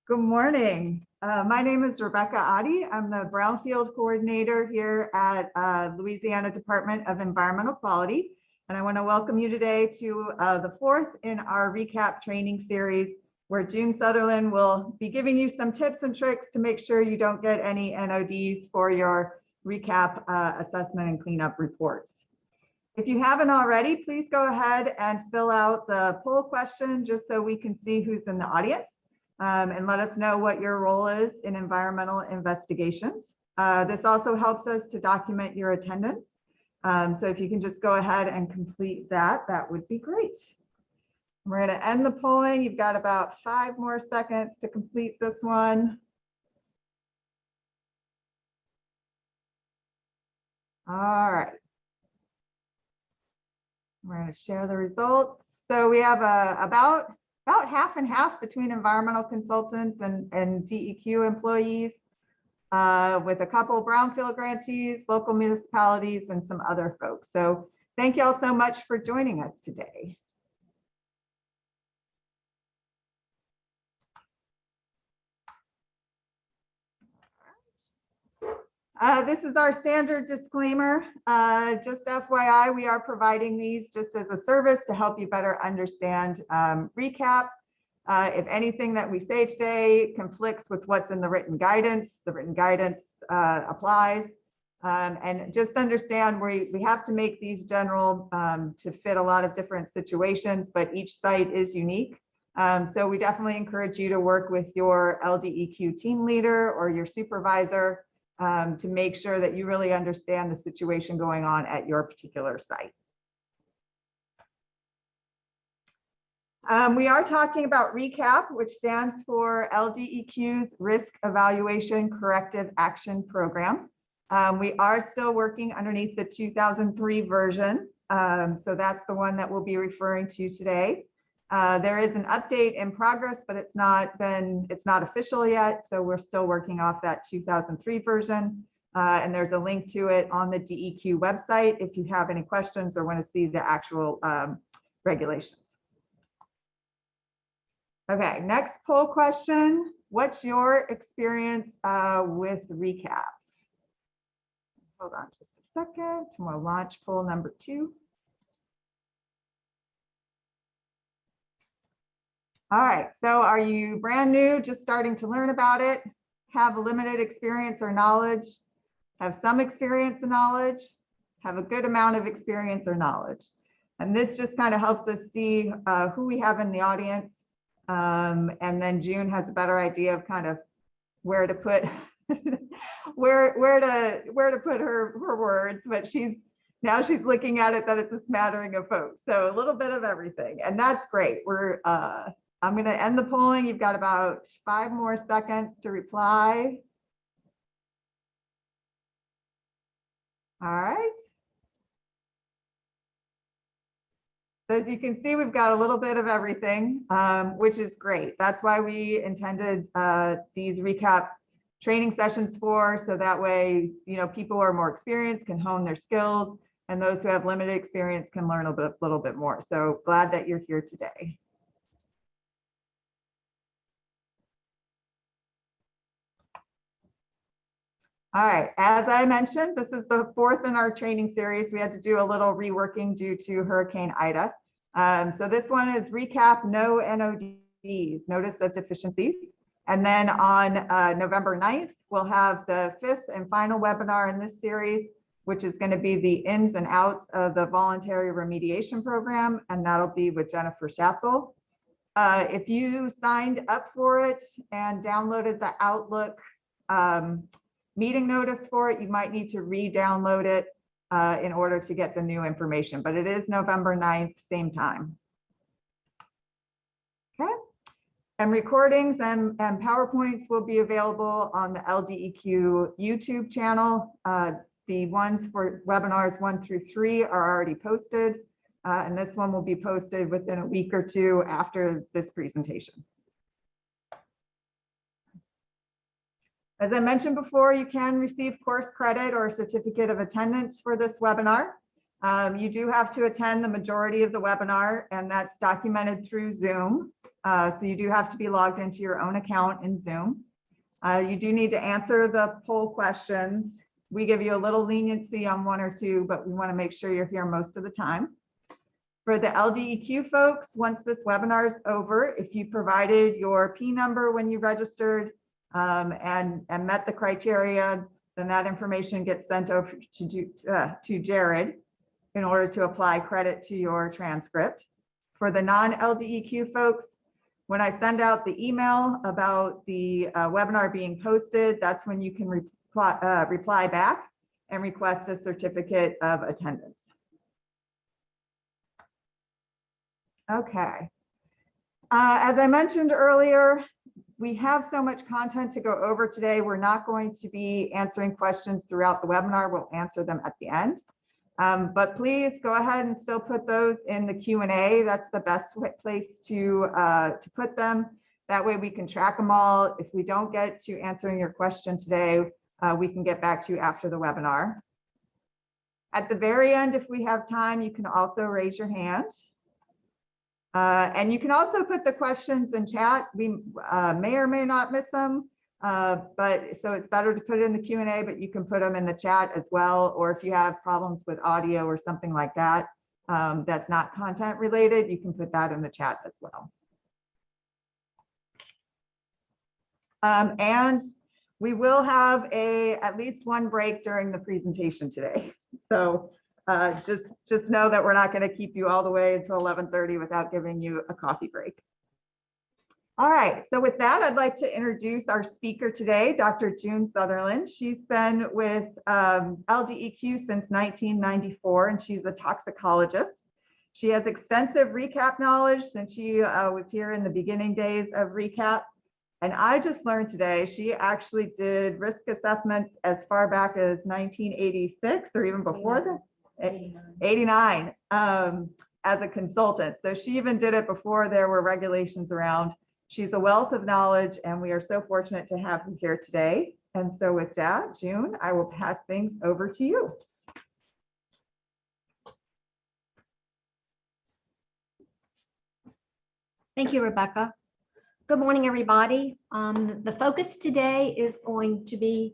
Good morning. My name is Rebecca Adi. I'm the Brownfield Coordinator here at Louisiana Department of Environmental Quality. And I want to welcome you today to the fourth in our recap training series, where June Sutherlin will be giving you some tips and tricks to make sure you don't get any NODs for your recap assessment and cleanup reports. If you haven't already, please go ahead and fill out the poll question just so we can see who's in the audience. And let us know what your role is in environmental investigations. This also helps us to document your attendance. So if you can just go ahead and complete that, that would be great. We're going to end the polling. You've got about 5 more seconds to complete this one. All right. We're going to share the results. So we have about half and half between environmental consultants and DEQ employees, with a couple brownfield grantees, local municipalities, and some other folks. So thank you all so much for joining us today. This is our standard disclaimer. Just FYI, we are providing these just as a service to help you better understand recap. If anything that we say today conflicts with what's in the written guidance applies. And just understand we have to make these general to fit a lot of different situations, but each site is unique. So we definitely encourage you to work with your LDEQ team leader or your supervisor to make sure that you really understand the situation going on at your particular site. We are talking about RECAP, which stands for LDEQ's Risk Evaluation Corrective Action Program. We are still working underneath the 2003 version. So that's the one that we'll be referring to today. There is an update in progress, but it's not official yet. So we're still working off that 2003 version. And there's a link to it on the DEQ website if you have any questions or want to see the actual regulations. Okay, next poll question. What's your experience with recap? Hold on just a second. We'll launch poll number 2. All right, so are you brand new, just starting to learn about it, have limited experience or knowledge, have some experience and knowledge, have a good amount of experience or knowledge? And this just kind of helps us see who we have in the audience. And then June has a better idea of kind of where to put where to put her words, but she's looking at it that it's a smattering of folks. So a little bit of everything, and that's great. I'm going to end the polling. You've got about 5 more seconds to reply. All right. So as you can see, we've got a little bit of everything, which is great. That's why we intended these recap training sessions for, so that way, people who are more experienced can hone their skills, and those who have limited experience can learn a little bit more. So glad that you're here today. All right, as I mentioned, this is the 4th in our training series. We had to do a little reworking due to Hurricane Ida. So this one is recap no NODs, Notice of Deficiencies. And then on November 9th, we'll have the 5th and final webinar in this series, which is going to be the ins and outs of the voluntary remediation program. And that'll be with Jennifer Schatzel. If you signed up for it and downloaded the Outlook meeting notice for it, you might need to re-download it in order to get the new information, but it is November 9th, same time. Okay, and recordings and PowerPoints will be available on the LDEQ YouTube channel. The ones for webinars 1 through 3 are already posted, and this one will be posted within a week or 2 after this presentation. As I mentioned before, you can receive course credit or a certificate of attendance for this webinar. You do have to attend the majority of the webinar, and that's documented through Zoom. So you do have to be logged into your own account in Zoom. You do need to answer the poll questions. We give you a little leniency on one or two, but we want to make sure you're here most of the time. For the LDEQ folks, once this webinar is over, if you provided your P number when you registered and met the criteria, then that information gets sent over to Jared in order to apply credit to your transcript. For the non-LDEQ folks, when I send out the email about the webinar being posted, that's when you can reply back and request a certificate of attendance. Okay. As I mentioned earlier, we have so much content to go over today. We're not going to be answering questions throughout the webinar. We'll answer them at the end. But please go ahead and still put those in the Q&A. That's the best place to put them. That way we can track them all. If we don't get to answering your question today, we can get back to you after the webinar. At the very end, if we have time, you can also raise your hand. And you can also put the questions in chat. We may or may not miss them, but so it's better to put it in the Q&A, but you can put them in the chat as well. Or if you have problems with audio or something like that, that's not content related, you can put that in the chat as well. And we will have at least one break during the presentation today. So just know that we're not going to keep you all the way until 11:30 without giving you a coffee break. All right, so with that, I'd like to introduce our speaker today, Dr. June Sutherlin. She's been with LDEQ since 1994, and she's a toxicologist. She has extensive recap knowledge since she was here in the beginning days of recap. And I just learned today, she actually did risk assessments as far back as 1986 or even before that. 89 as a consultant. So she even did it before there were regulations around. She's a wealth of knowledge, and we are so fortunate to have her here today. And so with that, June, I will pass things over to you. Thank you, Rebecca. Good morning, everybody. The focus today is going to be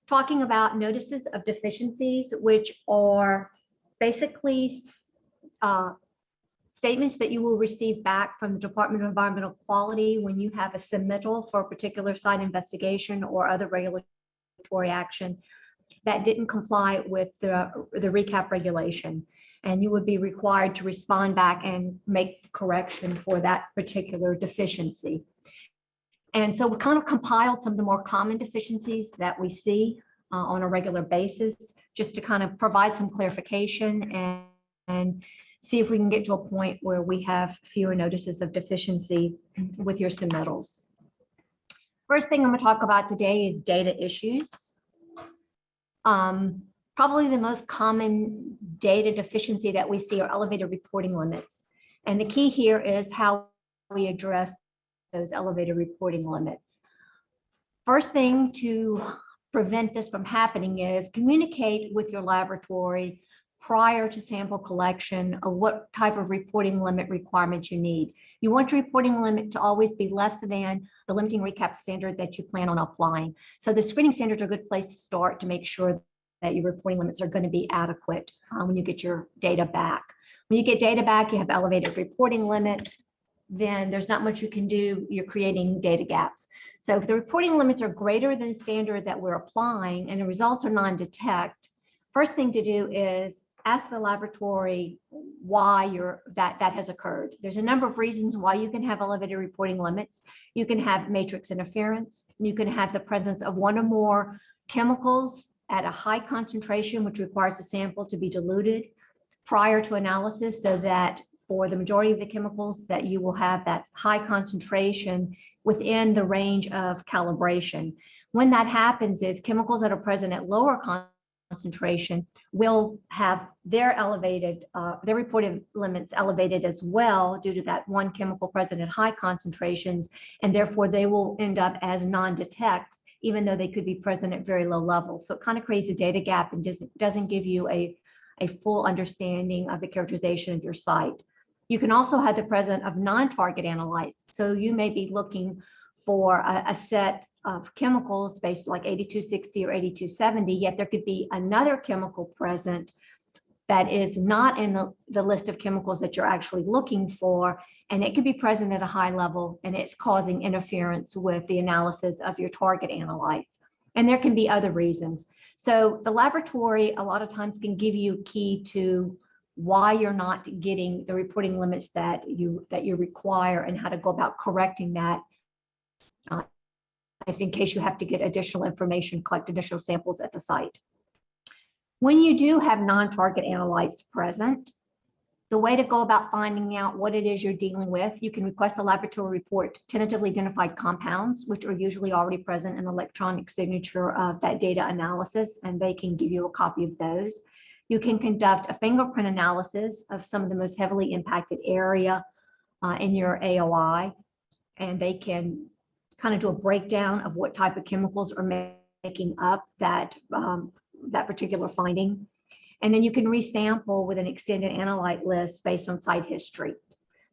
talking about notices of deficiencies, which are basically statements that you will receive back from the Department of Environmental Quality when you have a submittal for a particular site investigation or other regulatory action that didn't comply with the recap regulation. And you would be required to respond back and make the correction for that particular deficiency. And so we kind of compiled some of the more common deficiencies that we see on a regular basis, just to kind of provide some clarification and see if we can get to a point where we have fewer notices of deficiency with your submittals. First thing I'm going to talk about today is data issues. Probably the most common data deficiency that we see are elevated reporting limits. And the key here is how we address those elevated reporting limits. First thing to prevent this from happening is communicate with your laboratory prior to sample collection of what type of reporting limit requirements you need. You want your reporting limit to always be less than the limiting recap standard that you plan on applying. So the screening standards are a good place to start to make sure that your reporting limits are going to be adequate when you get your data back. When you get data back, you have elevated reporting limits, then there's not much you can do. You're creating data gaps. So if the reporting limits are greater than the standard that we're applying and the results are non-detect, first thing to do is ask the laboratory why that has occurred. There's a number of reasons why you can have elevated reporting limits. You can have matrix interference. You can have the presence of one or more chemicals at a high concentration, which requires the sample to be diluted prior to analysis, so that for the majority of the chemicals that you will have that high concentration within the range of calibration. When that happens is chemicals that are present at lower concentration will have their reported limits elevated as well due to that one chemical present at high concentrations, and therefore they will end up as non-detects, even though they could be present at very low levels. So it kind of creates a data gap and doesn't give you a a full understanding of the characterization of your site. You can also have the presence of non-target analytes. So you may be looking for a set of chemicals based like 8260 or 8270, yet there could be another chemical present that is not in the list of chemicals that you're actually looking for, and it could be present at a high level, and it's causing interference with the analysis of your target analytes. And there can be other reasons. So the laboratory a lot of times can give you a key to why you're not getting the reporting limits that you require, and how to go about correcting that. If in case you have to get additional information, collect additional samples at the site. When you do have non-target analytes present, the way to go about finding out what it is you're dealing with, you can request a laboratory report tentatively identified compounds, which are usually already present in the electronic signature of that data analysis, and they can give you a copy of those. You can conduct a fingerprint analysis of some of the most heavily impacted area in your AOI, and they can kind of do a breakdown of what type of chemicals are making up that particular finding. And then you can resample with an extended analyte list based on site history.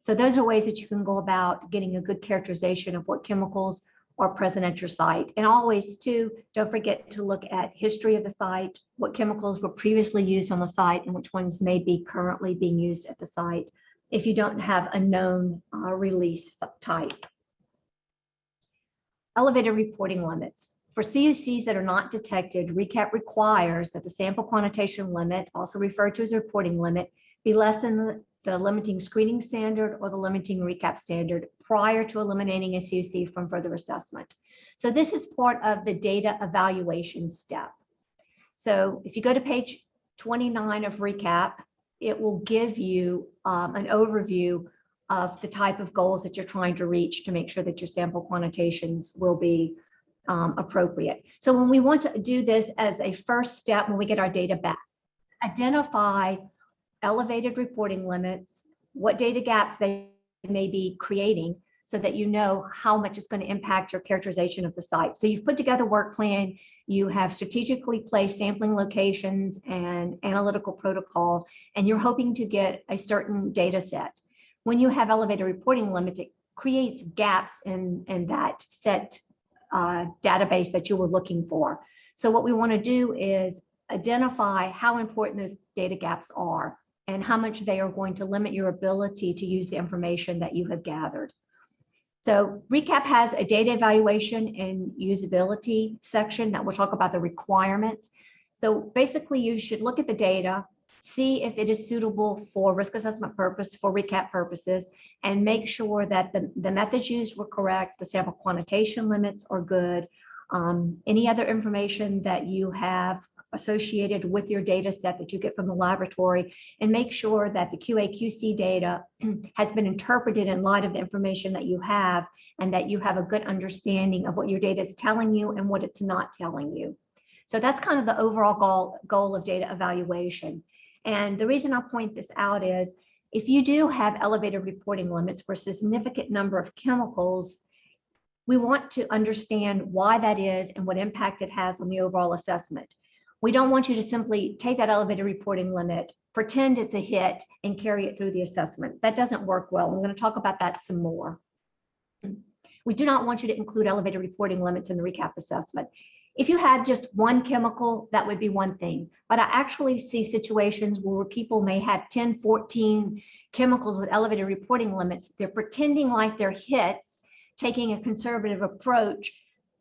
So those are ways that you can go about getting a good characterization of what chemicals are present at your site. And always too, don't forget to look at history of the site, what chemicals were previously used on the site and which ones may be currently being used at the site if you don't have a known release type. Elevated reporting limits. For CUCs that are not detected, RECAP requires that the sample quantitation limit, also referred to as a reporting limit, be less than the limiting screening standard or the limiting RECAP standard prior to eliminating a CUC from further assessment. So this is part of the data evaluation step. So if you go to page 29 of RECAP, it will give you an overview of the type of goals that you're trying to reach to make sure that your sample quantitations will be appropriate. So when we want to do this as a first step, when we get our data back, identify elevated reporting limits, what data gaps they may be creating, so that you know how much it's going to impact your characterization of the site. So you've put together a work plan, you have strategically placed sampling locations and analytical protocol, and you're hoping to get a certain data set. When you have elevated reporting limits, it creates gaps in that set database that you were looking for. So what we want to do is identify how important those data gaps are and how much they are going to limit your ability to use the information that you have gathered. So RECAP has a data evaluation and usability section that will talk about the requirements. So basically you should look at the data, see if it is suitable for risk assessment purpose, for RECAP purposes, and make sure that the methods used were correct, the sample quantitation limits are good, any other information that you have associated with your data set that you get from the laboratory, and make sure that the QA/QC data has been interpreted in light of the information that you have, and that you have a good understanding of what your data is telling you and what it's not telling you. So that's kind of the overall goal of data evaluation. And the reason I point this out is if you do have elevated reporting limits for a significant number of chemicals, we want to understand why that is and what impact it has on the overall assessment. We don't want you to simply take that elevated reporting limit, pretend it's a hit, and carry it through the assessment. That doesn't work well. I'm going to talk about that some more. We do not want you to include elevated reporting limits in the RECAP assessment. If you had just one chemical, that would be one thing. But I actually see situations where people may have 10, 14 chemicals with elevated reporting limits. They're pretending like they're hits, taking a conservative approach.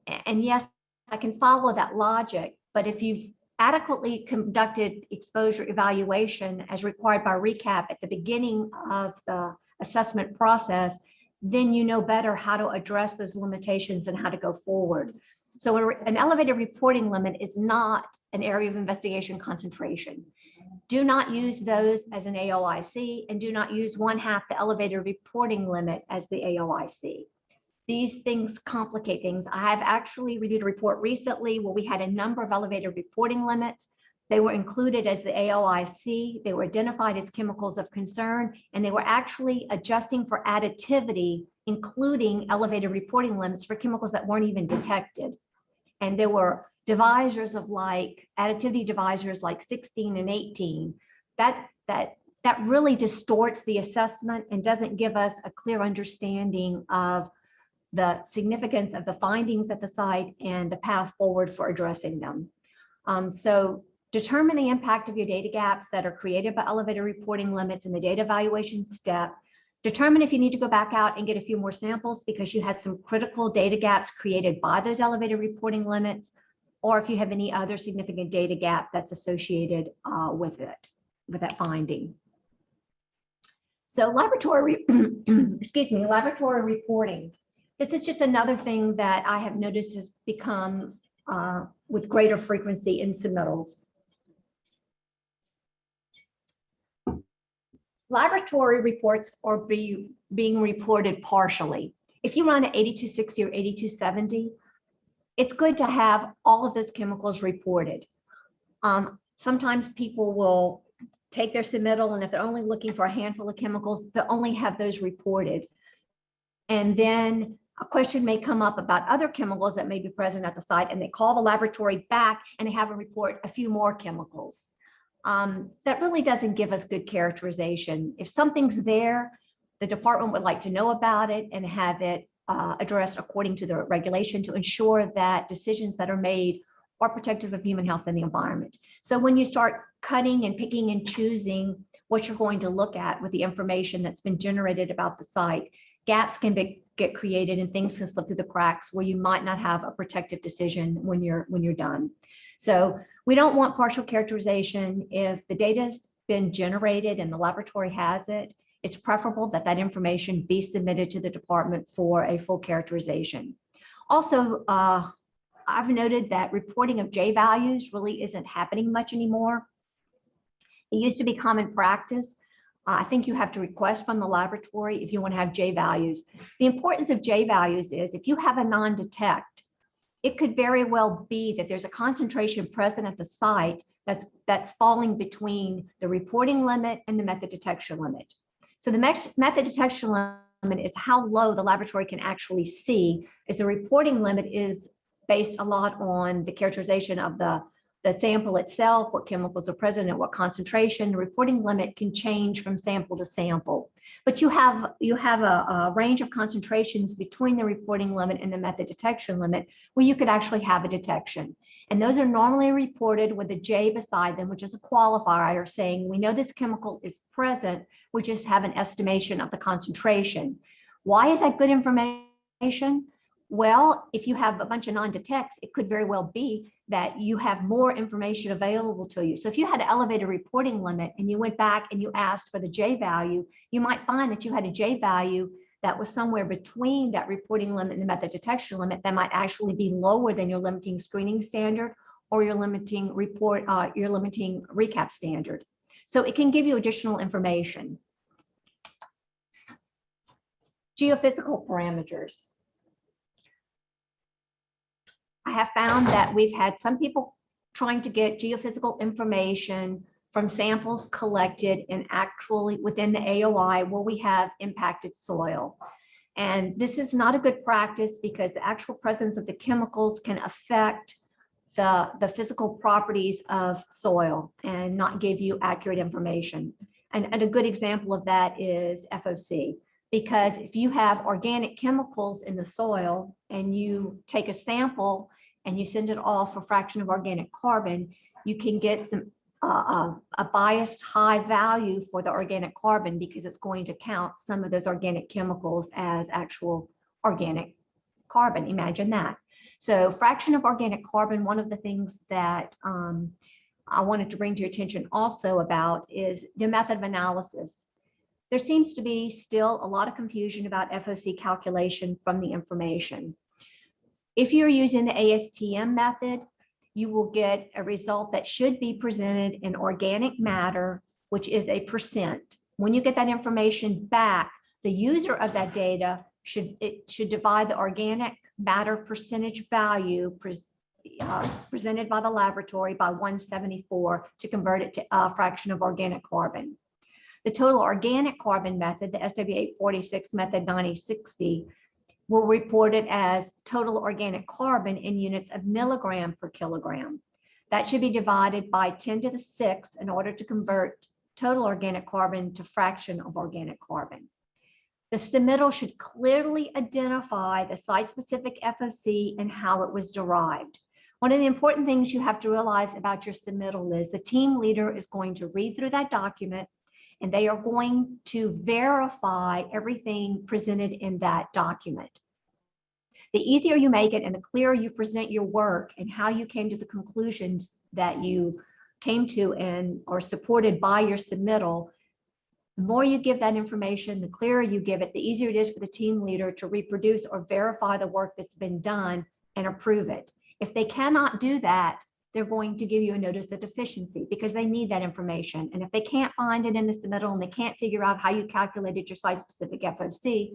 And yes, I can follow that logic. But if you've adequately conducted exposure evaluation as required by RECAP at the beginning of the assessment process, then you know better how to address those limitations and how to go forward. So an elevated reporting limit is not an area of investigation concentration. Do not use those as an AOIC, and do not use 1/2 the elevated reporting limit as the AOIC. These things complicate things. I have actually reviewed a report recently where we had a number of elevated reporting limits. They were included as the AOIC. They were identified as chemicals of concern, and they were actually adjusting for additivity, including elevated reporting limits for chemicals that weren't even detected. And there were divisors of like additivity divisors like 16 and 18. that really distorts the assessment and doesn't give us a clear understanding of the significance of the findings at the site and the path forward for addressing them. So determine the impact of your data gaps that are created by elevated reporting limits in the data evaluation step. Determine if you need to go back out and get a few more samples because you had some critical data gaps created by those elevated reporting limits, or if you have any other significant data gap that's associated with that finding. So laboratory, excuse me, laboratory reporting. This is just another thing that I have noticed has become with greater frequency in submittals. Laboratory reports are being reported partially. If you run an 8260 or 8270, it's good to have all of those chemicals reported. Sometimes people will take their submittal, and if they're only looking for a handful of chemicals, they'll only have those reported. And then a question may come up about other chemicals that may be present at the site, and they call the laboratory back and they have a report a few more chemicals. That really doesn't give us good characterization. If something's there, the department would like to know about it and have it addressed according to the regulation to ensure that decisions that are made are protective of human health and the environment. So when you start cutting and picking and choosing what you're going to look at with the information that's been generated about the site, gaps can get created and things can slip through the cracks where you might not have a protective decision when you're done. So we don't want partial characterization. If the data's been generated and the laboratory has it, it's preferable that that information be submitted to the department for a full characterization. Also, I've noted that reporting of J values really isn't happening much anymore. It used to be common practice. I think you have to request from the laboratory if you want to have J values. The importance of J values is if you have a non-detect, it could very well be that there's a concentration present at the site that's falling between the reporting limit and the method detection limit. So the method detection limit is how low the laboratory can actually see, as the reporting limit is based a lot on the characterization of the sample itself, what chemicals are present at what concentration. The reporting limit can change from sample to sample, but you have a range of concentrations between the reporting limit and the method detection limit where you could actually have a detection. And those are normally reported with a J beside them, which is a qualifier saying we know this chemical is present, we just have an estimation of the concentration. Why is that good information? Well, if you have a bunch of non-detects, it could very well be that you have more information available to you. So if you had an elevated reporting limit and you went back and you asked for the J value, you might find that you had a J value that was somewhere between that reporting limit and the method detection limit that might actually be lower than your limiting screening standard or your limiting recap standard. So it can give you additional information. Geophysical parameters. I have found that we've had some people trying to get geophysical information from samples collected and actually within the AOI where we have impacted soil. And this is not a good practice because the actual presence of the chemicals can affect the physical properties of soil and not give you accurate information. And a good example of that is FOC. Because if you have organic chemicals in the soil and you take a sample and you send it off for fraction of organic carbon, you can get some a biased high value for the organic carbon because it's going to count some of those organic chemicals as actual organic carbon. Imagine that. So fraction of organic carbon, one of the things that I wanted to bring to your attention also about is the method of analysis. There seems to be still a lot of confusion about FOC calculation from the information. If you're using the ASTM method, you will get a result that should be presented in organic matter, which is a percent. When you get that information back, the user of that data should divide the organic matter percentage value presented by the laboratory by 174 to convert it to a fraction of organic carbon. The total organic carbon method, the SW846 method 9060, will report it as total organic carbon in units of milligram per kilogram. That should be divided by 10 to the 6th in order to convert total organic carbon to fraction of organic carbon. The submittal should clearly identify the site-specific FOC and how it was derived. One of the important things you have to realize about your submittal is the team leader is going to read through that document and they are going to verify everything presented in that document. The easier you make it and the clearer you present your work and how you came to the conclusions that you came to and are supported by your submittal, the more you give that information, the clearer you give it, the easier it is for the team leader to reproduce or verify the work that's been done and approve it. If they cannot do that, they're going to give you a notice of deficiency because they need that information. And if they can't find it in the submittal and they can't figure out how you calculated your site-specific FOC,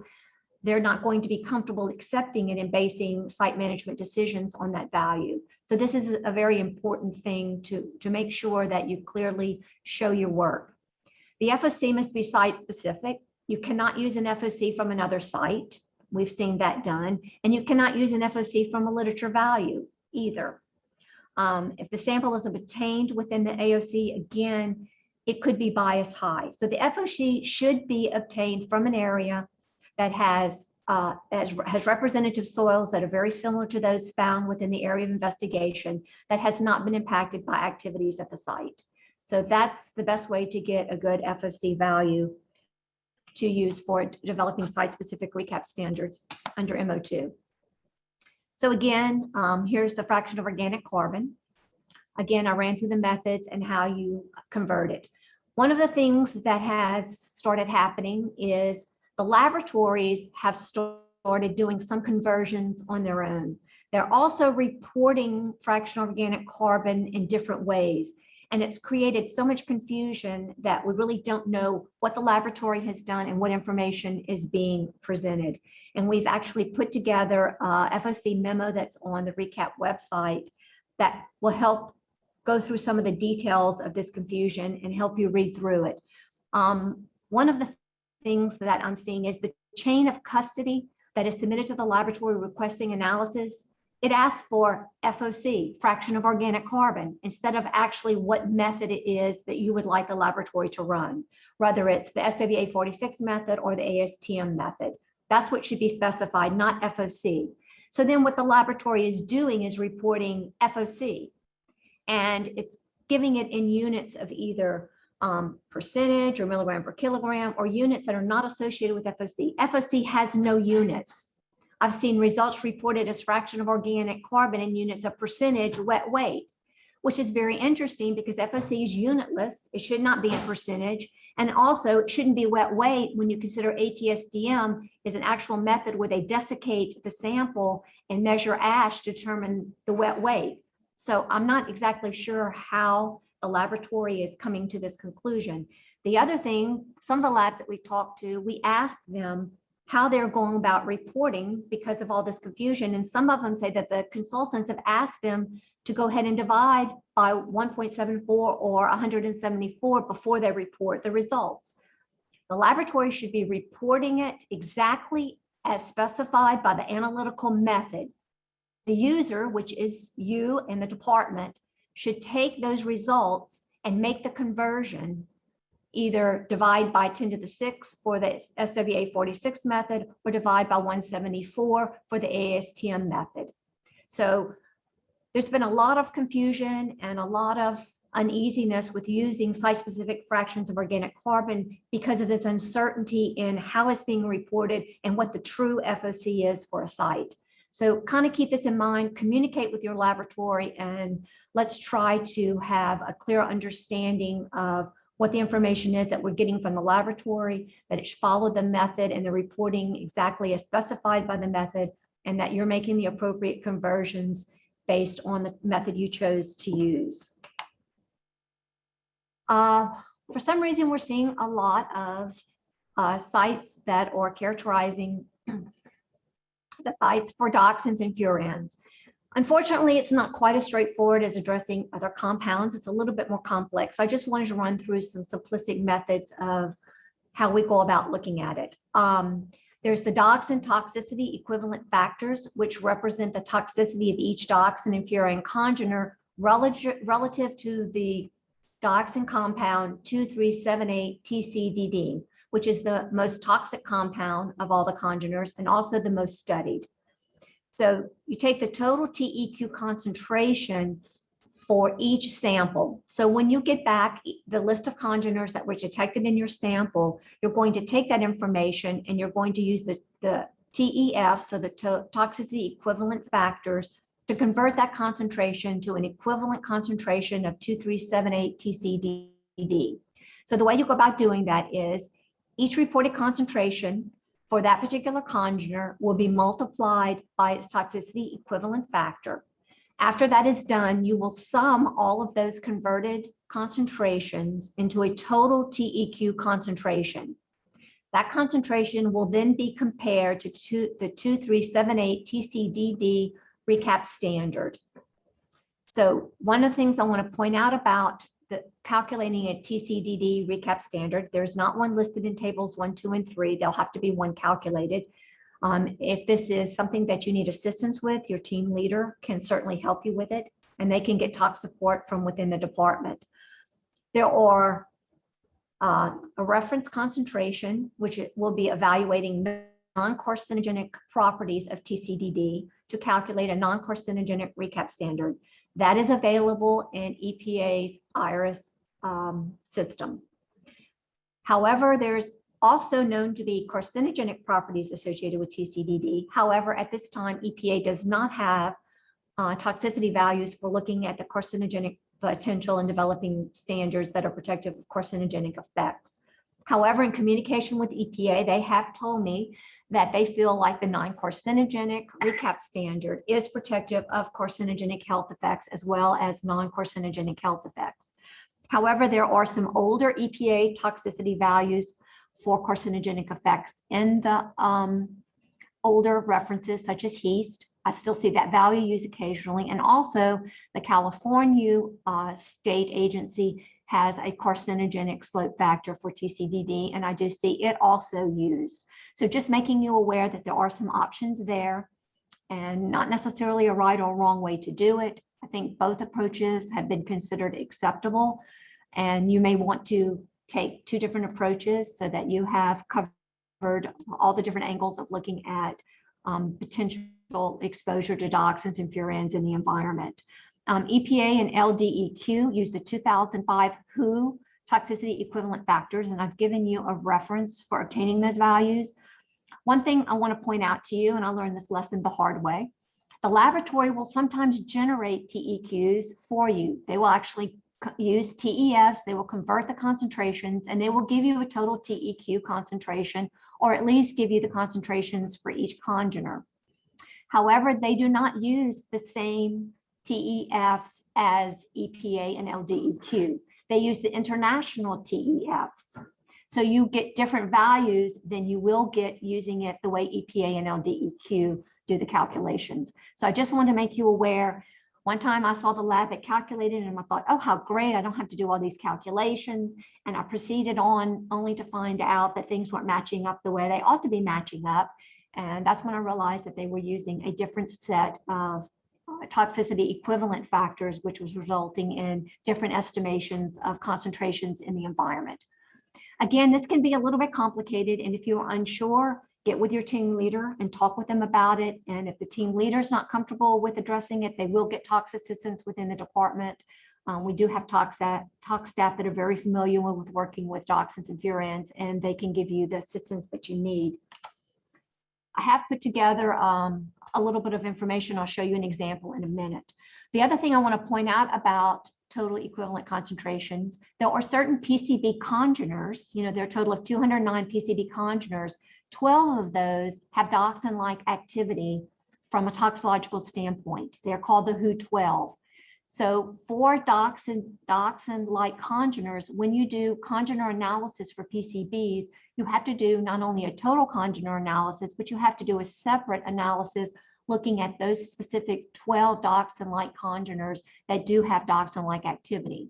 they're not going to be comfortable accepting it and basing site management decisions on that value. So this is a very important thing to make sure that you clearly show your work. The FOC must be site-specific. You cannot use an FOC from another site. We've seen that done. And you cannot use an FOC from a literature value either. If the sample is obtained within the AOC, again, it could be bias high. So the FOC should be obtained from an area that has representative soils that are very similar to those found within the area of investigation that has not been impacted by activities at the site. So that's the best way to get a good FOC value to use for developing site-specific recap standards under Mo2. So again, here's the fraction of organic carbon. Again, I ran through the methods and how you convert it. One of the things that has started happening is the laboratories have started doing some conversions on their own. They're also reporting fractional organic carbon in different ways. And it's created so much confusion that we really don't know what the laboratory has done and what information is being presented. And we've actually put together a FOC memo that's on the recap website that will help go through some of the details of this confusion and help you read through it. One of the things that I'm seeing is the chain of custody that is submitted to the laboratory requesting analysis. It asks for FOC, fraction of organic carbon, instead of actually what method it is that you would like the laboratory to run, whether it's the SWA46 method or the ASTM method. That's what should be specified, not FOC. So then what the laboratory is doing is reporting FOC, and it's giving it in units of either percentage or milligram per kilogram or units that are not associated with FOC. FOC has no units. I've seen results reported as fraction of organic carbon in units of percentage wet weight, which is very interesting because FOC is unitless. It should not be in percentage. And also it shouldn't be wet weight when you consider ATSDM is an actual method where they desiccate the sample and measure ash to determine the wet weight. So I'm not exactly sure how the laboratory is coming to this conclusion. The other thing, some of the labs that we talked to, we asked them how they're going about reporting because of all this confusion. And some of them say that the consultants have asked them to go ahead and divide by 1.74 or 174 before they report the results. The laboratory should be reporting it exactly as specified by the analytical method. The user, which is you and the department, should take those results and make the conversion, either divide by 10 to the 6 for the SWA46 method or divide by 174 for the ASTM method. So there's been a lot of confusion and a lot of uneasiness with using site-specific fractions of organic carbon because of this uncertainty in how it's being reported and what the true FOC is for a site. So kind of keep this in mind, communicate with your laboratory, and let's try to have a clear understanding of what the information is that we're getting from the laboratory, that it followed the method and the reporting exactly as specified by the method, and that you're making the appropriate conversions based on the method you chose to use. For some reason, we're seeing a lot of sites that are characterizing the sites for dioxins and furans. Unfortunately, it's not quite as straightforward as addressing other compounds. It's a little bit more complex. So I just wanted to run through some simplistic methods of how we go about looking at it. There's the dioxin toxicity equivalent factors, which represent the toxicity of each dioxin and furan congener relative to the dioxin compound 2378 TCDD, which is the most toxic compound of all the congeners and also the most studied. So you take the total TEQ concentration for each sample. So when you get back the list of congeners that were detected in your sample, you're going to take that information and you're going to use the TEF, so the toxicity equivalent factors, to convert that concentration to an equivalent concentration of 2378 TCDD. So the way you go about doing that is each reported concentration for that particular congener will be multiplied by its toxicity equivalent factor. After that is done, you will sum all of those converted concentrations into a total TEQ concentration. That concentration will then be compared to the 2378 TCDD recap standard. So one of the things I want to point out about calculating a TCDD recap standard, there's not one listed in tables 1, 2, and 3. There'll have to be one calculated. If this is something that you need assistance with, your team leader can certainly help you with it, and they can get tox support from within the department. There are a reference concentration, which will be evaluating non-carcinogenic properties of TCDD to calculate a non-carcinogenic recap standard. That is available in EPA's IRIS system. However, there's also known to be carcinogenic properties associated with TCDD. However, at this time, EPA does not have toxicity values for looking at the carcinogenic potential and developing standards that are protective of carcinogenic effects. However, in communication with EPA, they have told me that they feel like the non-carcinogenic recap standard is protective of carcinogenic health effects as well as non-carcinogenic health effects. However, there are some older EPA toxicity values for carcinogenic effects in the older references such as HEAST. I still see that value used occasionally. And also the California state agency has a carcinogenic slope factor for TCDD, and I do see it also used. So just making you aware that there are some options there and not necessarily a right or wrong way to do it. I think both approaches have been considered acceptable, and you may want to take 2 different approaches so that you have covered all the different angles of looking at potential exposure to dioxins and furans in the environment. EPA and LDEQ use the 2005 WHO toxicity equivalent factors, and I've given you a reference for obtaining those values. One thing I want to point out to you, and I learned this lesson the hard way, the laboratory will sometimes generate TEQs for you. They will actually use TEFs, they will convert the concentrations, and they will give you a total TEQ concentration, or at least give you the concentrations for each congener. However, they do not use the same TEFs as EPA and LDEQ. They use the international TEFs. So you get different values than you will get using it the way EPA and LDEQ do the calculations. So I just want to make you aware. One time I saw the lab that calculated and I thought, oh, how great, I don't have to do all these calculations. And I proceeded on only to find out that things weren't matching up the way they ought to be matching up. And that's when I realized that they were using a different set of toxicity equivalent factors, which was resulting in different estimations of concentrations in the environment. Again, this can be a little bit complicated, and if you're unsure, get with your team leader and talk with them about it. And if the team leader is not comfortable with addressing it, they will get tox assistance within the department. We do have tox staff that are very familiar with working with dioxins and furans, and they can give you the assistance that you need. I have put together a little bit of information. I'll show you an example in a minute. The other thing I want to point out about total equivalent concentrations, there are certain PCB congeners, there are a total of 209 PCB congeners. 12 of those have dioxin-like activity from a toxicological standpoint. They're called the WHO-12. So for dioxin-like congeners, when you do congener analysis for PCBs, you have to do not only a total congener analysis, but you have to do a separate analysis looking at those specific 12 dioxin-like congeners that do have dioxin-like activity.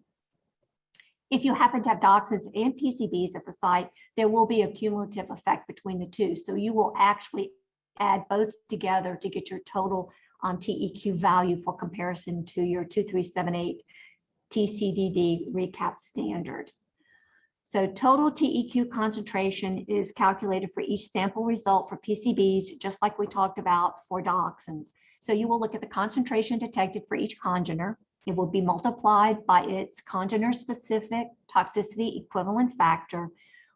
If you happen to have dioxins and PCBs at the site, there will be a cumulative effect between the two. So you will actually add both together to get your total TEQ value for comparison to your 2378 TCDD recap standard. So total TEQ concentration is calculated for each sample result for PCBs, just like we talked about for dioxins. So you will look at the concentration detected for each congener. It will be multiplied by its congener-specific toxicity equivalent factor.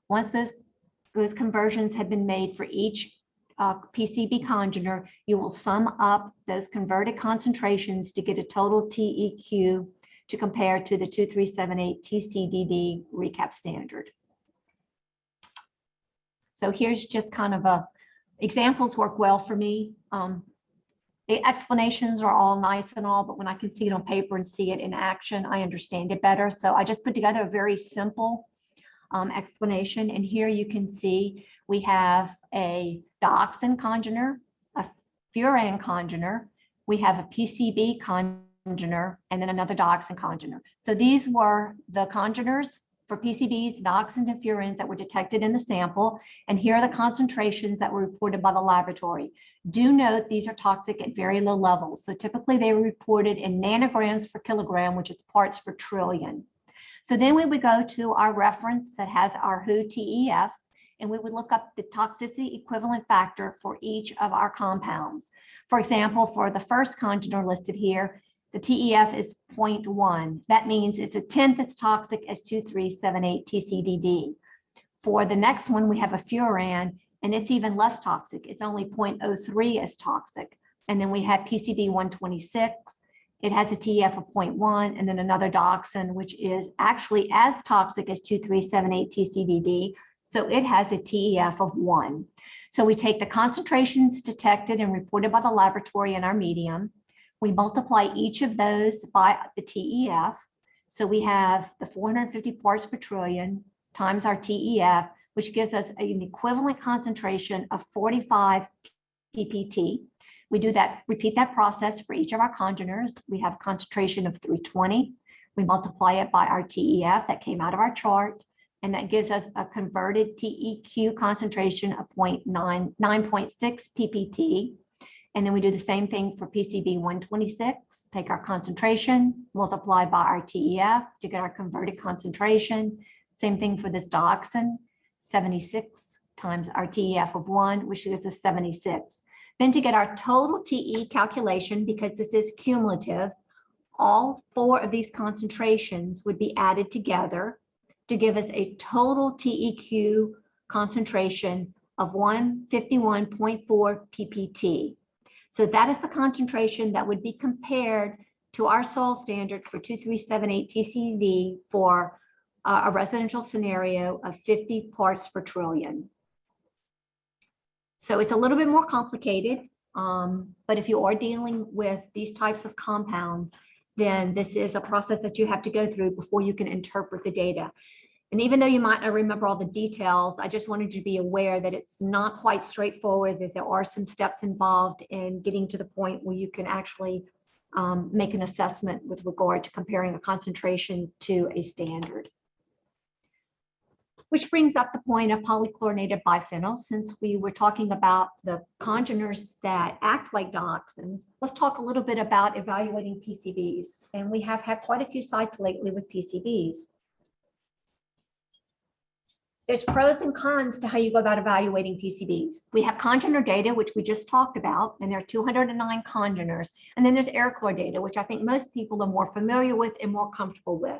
Once those conversions have been made for each PCB congener, you will sum up those converted concentrations to get a total TEQ to compare to the 2378 TCDD recap standard. So here's just kind of examples work well for me. The explanations are all nice and all, but when I can see it on paper and see it in action, I understand it better. So I just put together a very simple explanation. And here you can see we have a dioxin congener, a furan congener, we have a PCB congener, and then another dioxin congener. So these were the congeners for PCBs, dioxins, and furans that were detected in the sample. And here are the concentrations that were reported by the laboratory. Do note these are toxic at very low levels. So typically they were reported in nanograms per kilogram, which is parts per trillion. So then we would go to our reference that has our WHO TEFs, and we would look up the toxicity equivalent factor for each of our compounds. For example, for the first congener listed here, the TEF is 0.1. That means it's a tenth as toxic as 2378 TCDD. For the next one, we have a furan, and it's even less toxic. It's only 0.03 as toxic. And then we have PCB 126. It has a TEF of 0.1, and then another dioxin, which is actually as toxic as 2378 TCDD. So it has a TEF of 1. So we take the concentrations detected and reported by the laboratory in our medium. We multiply each of those by the TEF. So we have the 450 parts per trillion times our TEF, which gives us an equivalent concentration of 45 ppt. We do that, repeat that process for each of our congeners. We have a concentration of 320. We multiply it by our TEF that came out of our chart, and that gives us a converted TEQ concentration of 9.6 ppt. And then we do the same thing for PCB 126, take our concentration, multiply by our TEF to get our converted concentration. Same thing for this dioxin, 76 times our TEF of 1, which gives us 76. Then to get our total TE calculation, because this is cumulative, all 4 of these concentrations would be added together to give us a total TEQ concentration of 151.4 ppt. So that is the concentration that would be compared to our soil standard for 2378 TCD for a residential scenario of 50 parts per trillion. So it's a little bit more complicated, but if you are dealing with these types of compounds, then this is a process that you have to go through before you can interpret the data. And even though you might not remember all the details, I just wanted you to be aware that it's not quite straightforward, that there are some steps involved in getting to the point where you can actually make an assessment with regard to comparing a concentration to a standard. Which brings up the point of polychlorinated biphenyls. Since we were talking about the congeners that act like dioxins, let's talk a little bit about evaluating PCBs. And we have had quite a few sites lately with PCBs. There's pros and cons to how you go about evaluating PCBs. We have congener data, which we just talked about, and there are 209 congeners. And then there's aerochlor data, which I think most people are more familiar with and more comfortable with.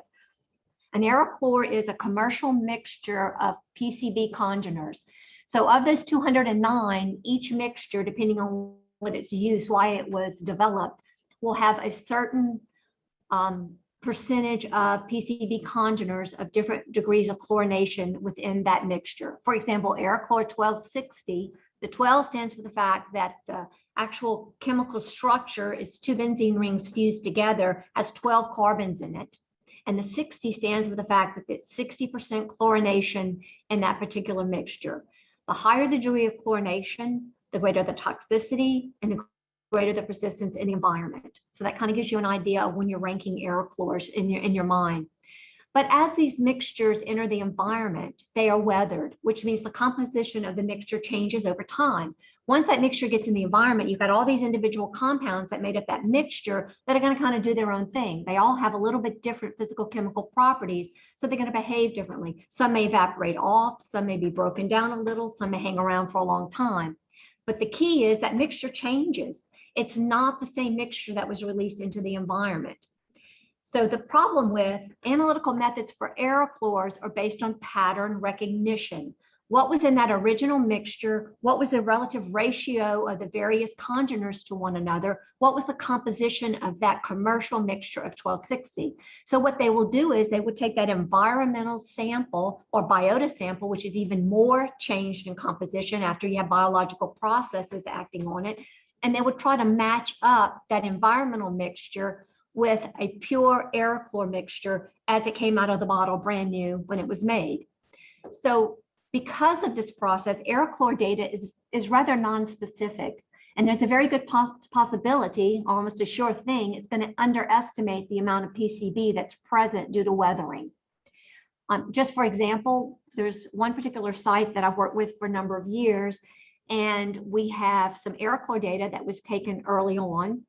An aerochlor is a commercial mixture of PCB congeners. So of those 209, each mixture, depending on what its use, why it was developed, will have a certain percentage of PCB congeners of different degrees of chlorination within that mixture. For example, aerochlor 1260, the 12 stands for the fact that the actual chemical structure is 2 benzene rings fused together, has 12 carbons in it. And the 60 stands for the fact that it's 60% chlorination in that particular mixture. The higher the degree of chlorination, the greater the toxicity and the greater the persistence in the environment. So that kind of gives you an idea of when you're ranking aerochlors in your mind. But as these mixtures enter the environment, they are weathered, which means the composition of the mixture changes over time. Once that mixture gets in the environment, you've got all these individual compounds that made up that mixture that are going to kind of do their own thing. They all have a little bit different physical chemical properties, so they're going to behave differently. Some may evaporate off, some may be broken down a little, some may hang around for a long time. But the key is that mixture changes. It's not the same mixture that was released into the environment. So the problem with analytical methods for aerochlors are based on pattern recognition. What was in that original mixture? What was the relative ratio of the various congeners to one another? What was the composition of that commercial mixture of 1260? So what they will do is they would take that environmental sample or biota sample, which is even more changed in composition after you have biological processes acting on it, and they would try to match up that environmental mixture with a pure aerochlor mixture as it came out of the bottle brand new when it was made. So because of this process, aerochlor data is rather non-specific, and there's a very good possibility, almost a sure thing, it's going to underestimate the amount of PCB that's present due to weathering. Just for example, there's one particular site that I've worked with for a number of years, and we have some aerochlor data that was taken early on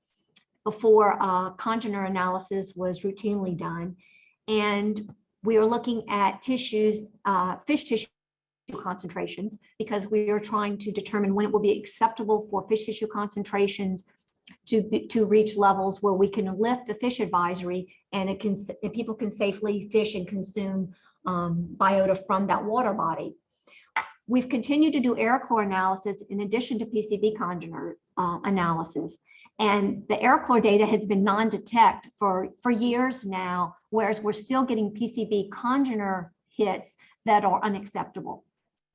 before congener analysis was routinely done. And we are looking at tissues, fish tissue concentrations, because we are trying to determine when it will be acceptable for fish tissue concentrations to reach levels where we can lift the fish advisory and people can safely fish and consume biota from that water body. We've continued to do aerochlor analysis in addition to PCB congener analysis. And the aerochlor data has been non-detect for years now, whereas we're still getting PCB congener hits that are unacceptable,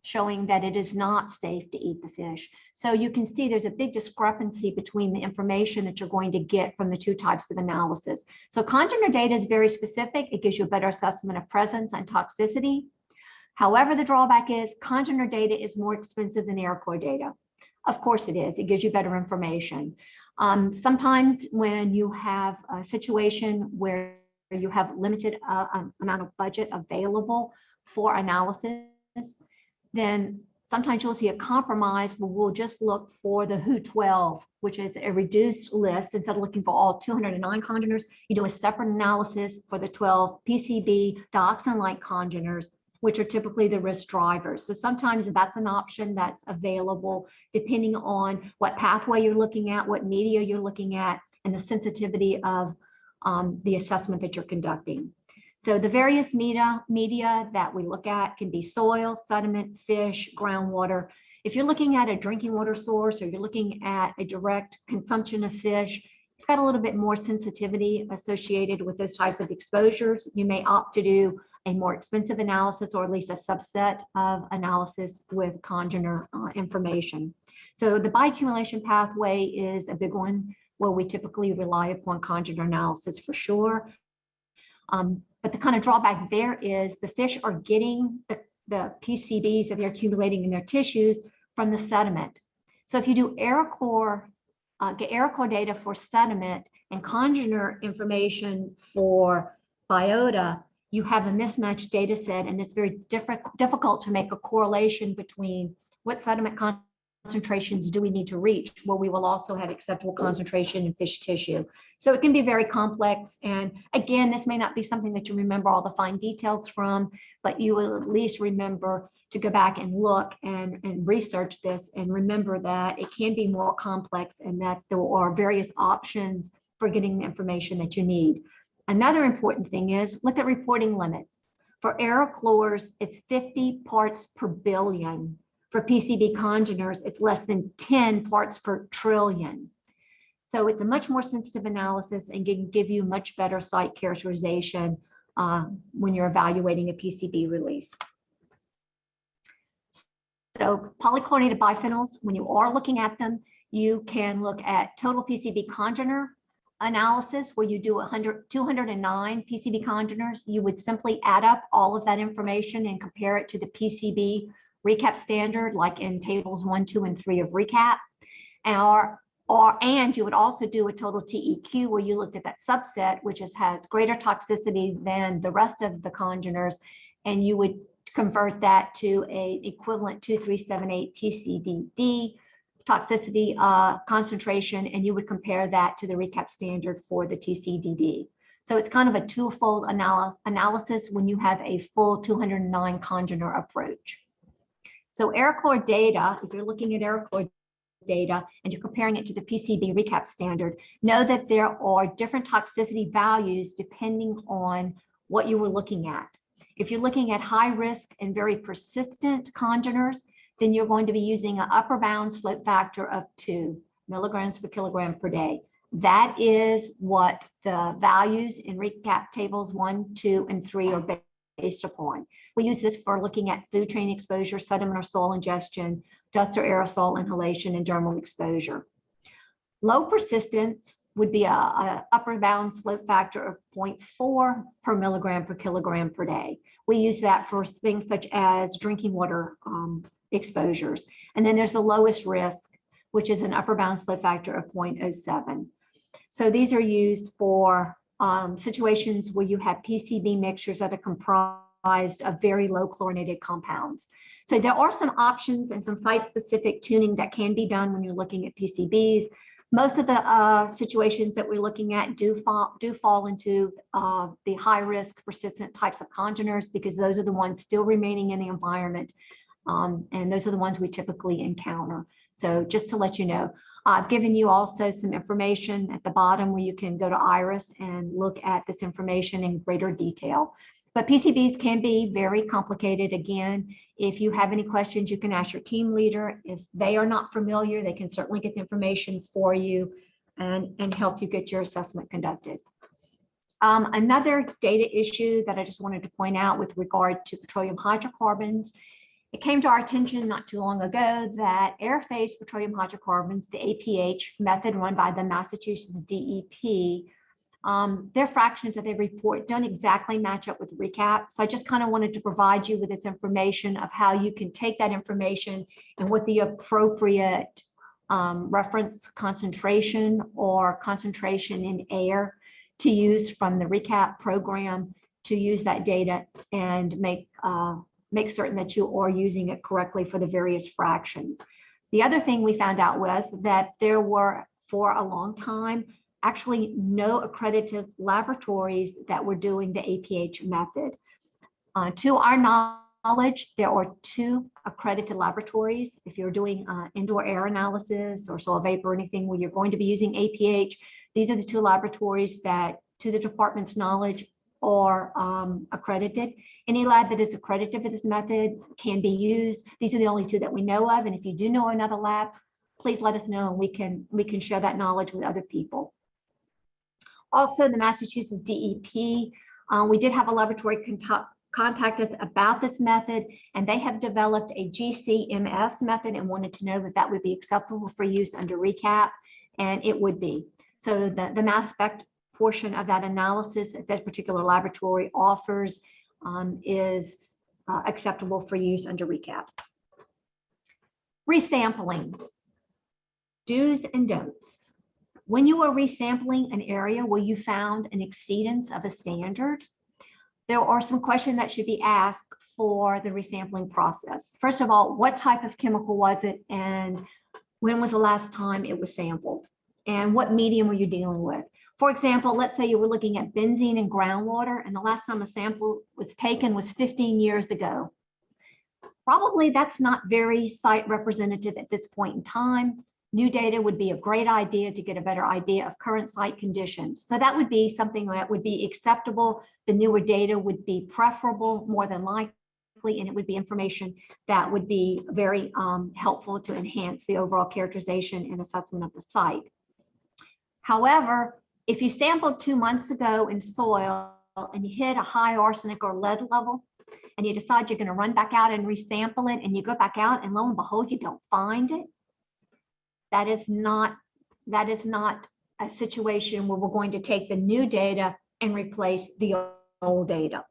showing that it is not safe to eat the fish. So you can see there's a big discrepancy between the information that you're going to get from the two types of analysis. So congener data is very specific. It gives you a better assessment of presence and toxicity. However, the drawback is congener data is more expensive than aerochlor data. Of course it is. It gives you better information. Sometimes when you have a situation where you have limited amount of budget available for analysis, then sometimes you'll see a compromise where we'll just look for the WHO12, which is a reduced list. Instead of looking for all 209 congeners, you do a separate analysis for the 12 PCB dioxin-like congeners, which are typically the risk drivers. So sometimes that's an option that's available depending on what pathway you're looking at, what media you're looking at, and the sensitivity of the assessment that you're conducting. So the various media that we look at can be soil, sediment, fish, groundwater. If you're looking at a drinking water source or you're looking at a direct consumption of fish, you've got a little bit more sensitivity associated with those types of exposures. You may opt to do a more expensive analysis or at least a subset of analysis with congener information. So the bioaccumulation pathway is a big one where we typically rely upon congener analysis for sure. But the kind of drawback there is the fish are getting the PCBs that they're accumulating in their tissues from the sediment. So if you do aerochlor, get aerochlor data for sediment and congener information for biota, you have a mismatched data set, and it's very difficult to make a correlation between what sediment concentrations do we need to reach, where we will also have acceptable concentration in fish tissue. So it can be very complex. And again, this may not be something that you remember all the fine details from, but you will at least remember to go back and look and research this and remember that it can be more complex and that there are various options for getting the information that you need. Another important thing is look at reporting limits. For aerochlors, it's 50 parts per billion. For PCB congeners, it's less than 10 parts per trillion. So it's a much more sensitive analysis and can give you much better site characterization when you're evaluating a PCB release. So polychlorinated biphenyls, when you are looking at them, you can look at total PCB congener analysis where you do 209 PCB congeners. You would simply add up all of that information and compare it to the PCB recap standard, like in tables 1, 2, and 3 of recap. And you would also do a total TEQ where you looked at that subset, which has greater toxicity than the rest of the congeners, and you would convert that to a equivalent 2378 TCDD toxicity concentration, and you would compare that to the recap standard for the TCDD. So it's kind of a twofold analysis when you have a full 209 congener approach. So Aircore data, if you're looking at Aircore data and you're comparing it to the PCB recap standard, know that there are different toxicity values depending on what you were looking at. If you're looking at high risk and very persistent congeners, then you're going to be using an upper bound slope factor of 2 milligrams per kilogram per day. That is what the values in recap tables 1, 2, and 3 are based upon. We use this for looking at food train exposure, sediment or soil ingestion, dust or aerosol inhalation, and dermal exposure. Low persistence would be a upper bound slope factor of 0.4 per milligram per kilogram per day. We use that for things such as drinking water exposures. And then there's the lowest risk, which is an upper bound slope factor of 0.07. So these are used for situations where you have PCB mixtures that are comprised of very low chlorinated compounds. So there are some options and some site-specific tuning that can be done when you're looking at PCBs. Most of the situations that we're looking at do fall into the high-risk persistent types of congeners, because those are the ones still remaining in the environment, and those are the ones we typically encounter. So just to let you know, I've given you also some information at the bottom where you can go to IRIS and look at this information in greater detail. But PCBs can be very complicated. Again, if you have any questions, you can ask your team leader. If they are not familiar, they can certainly get the information for you and help you get your assessment conducted. Another data issue that I just wanted to point out with regard to petroleum hydrocarbons, it came to our attention not too long ago that air-phase petroleum hydrocarbons, the APH method run by the Massachusetts DEP, their fractions that they report don't exactly match up with recap. So I just kind of wanted to provide you with this information of how you can take that information and what the appropriate reference concentration or concentration in air to use from the recap program to use that data and make certain that you are using it correctly for the various fractions. The other thing we found out was that there were, for a long time, actually no accredited laboratories that were doing the APH method. To our knowledge, there are 2 accredited laboratories. If you're doing indoor air analysis or soil vapor or anything where you're going to be using APH, these are the 2 laboratories that, to the department's knowledge, are accredited. Any lab that is accredited for this method can be used. These are the only 2 that we know of. And if you do know another lab, please let us know and we can share that knowledge with other people. Also, the Massachusetts DEP, we did have a laboratory contact us about this method, and they have developed a GCMS method and wanted to know if that would be acceptable for use under recap, and it would be. So the mass spec portion of that analysis that that particular laboratory offers is acceptable for use under recap. Resampling, do's and don'ts. When you are resampling an area where you found an exceedance of a standard, there are some questions that should be asked for the resampling process. First of all, what type of chemical was it, and when was the last time it was sampled, and what medium were you dealing with? For example, let's say you were looking at benzene and groundwater, and the last time a sample was taken was 15 years ago. Probably that's not very site representative at this point in time. New data would be a great idea to get a better idea of current site conditions. So that would be something that would be acceptable. The newer data would be preferable more than likely, and it would be information that would be very helpful to enhance the overall characterization and assessment of the site. However, if you sampled 2 months ago in soil and you hit a high arsenic or lead level, and you decide you're going to run back out and resample it, and you go back out and lo and behold, you don't find it, that is not a situation where we're going to take the new data and replace the old data.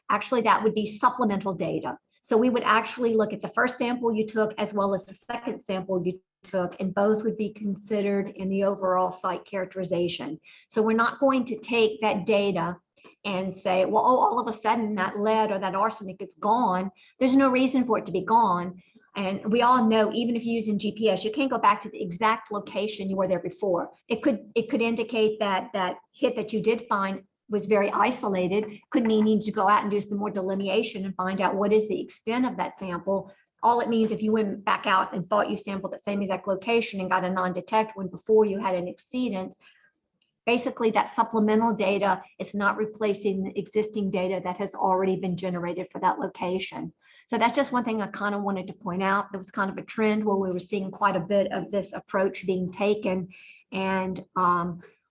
Actually, that would be supplemental data. So we would actually look at the first sample you took as well as the second sample you took, and both would be considered in the overall site characterization. So we're not going to take that data and say, well, oh, all of a sudden that lead or that arsenic is gone. There's no reason for it to be gone. And we all know, even if you're using GPS, you can't go back to the exact location you were there before. It could indicate that that hit that you did find was very isolated. Could mean you need to go out and do some more delineation and find out what is the extent of that sample. All it means, if you went back out and thought you sampled the same exact location and got a non-detect when before you had an exceedance, basically that supplemental data is not replacing the existing data that has already been generated for that location. So that's just one thing I kind of wanted to point out. There was kind of a trend where we were seeing quite a bit of this approach being taken, and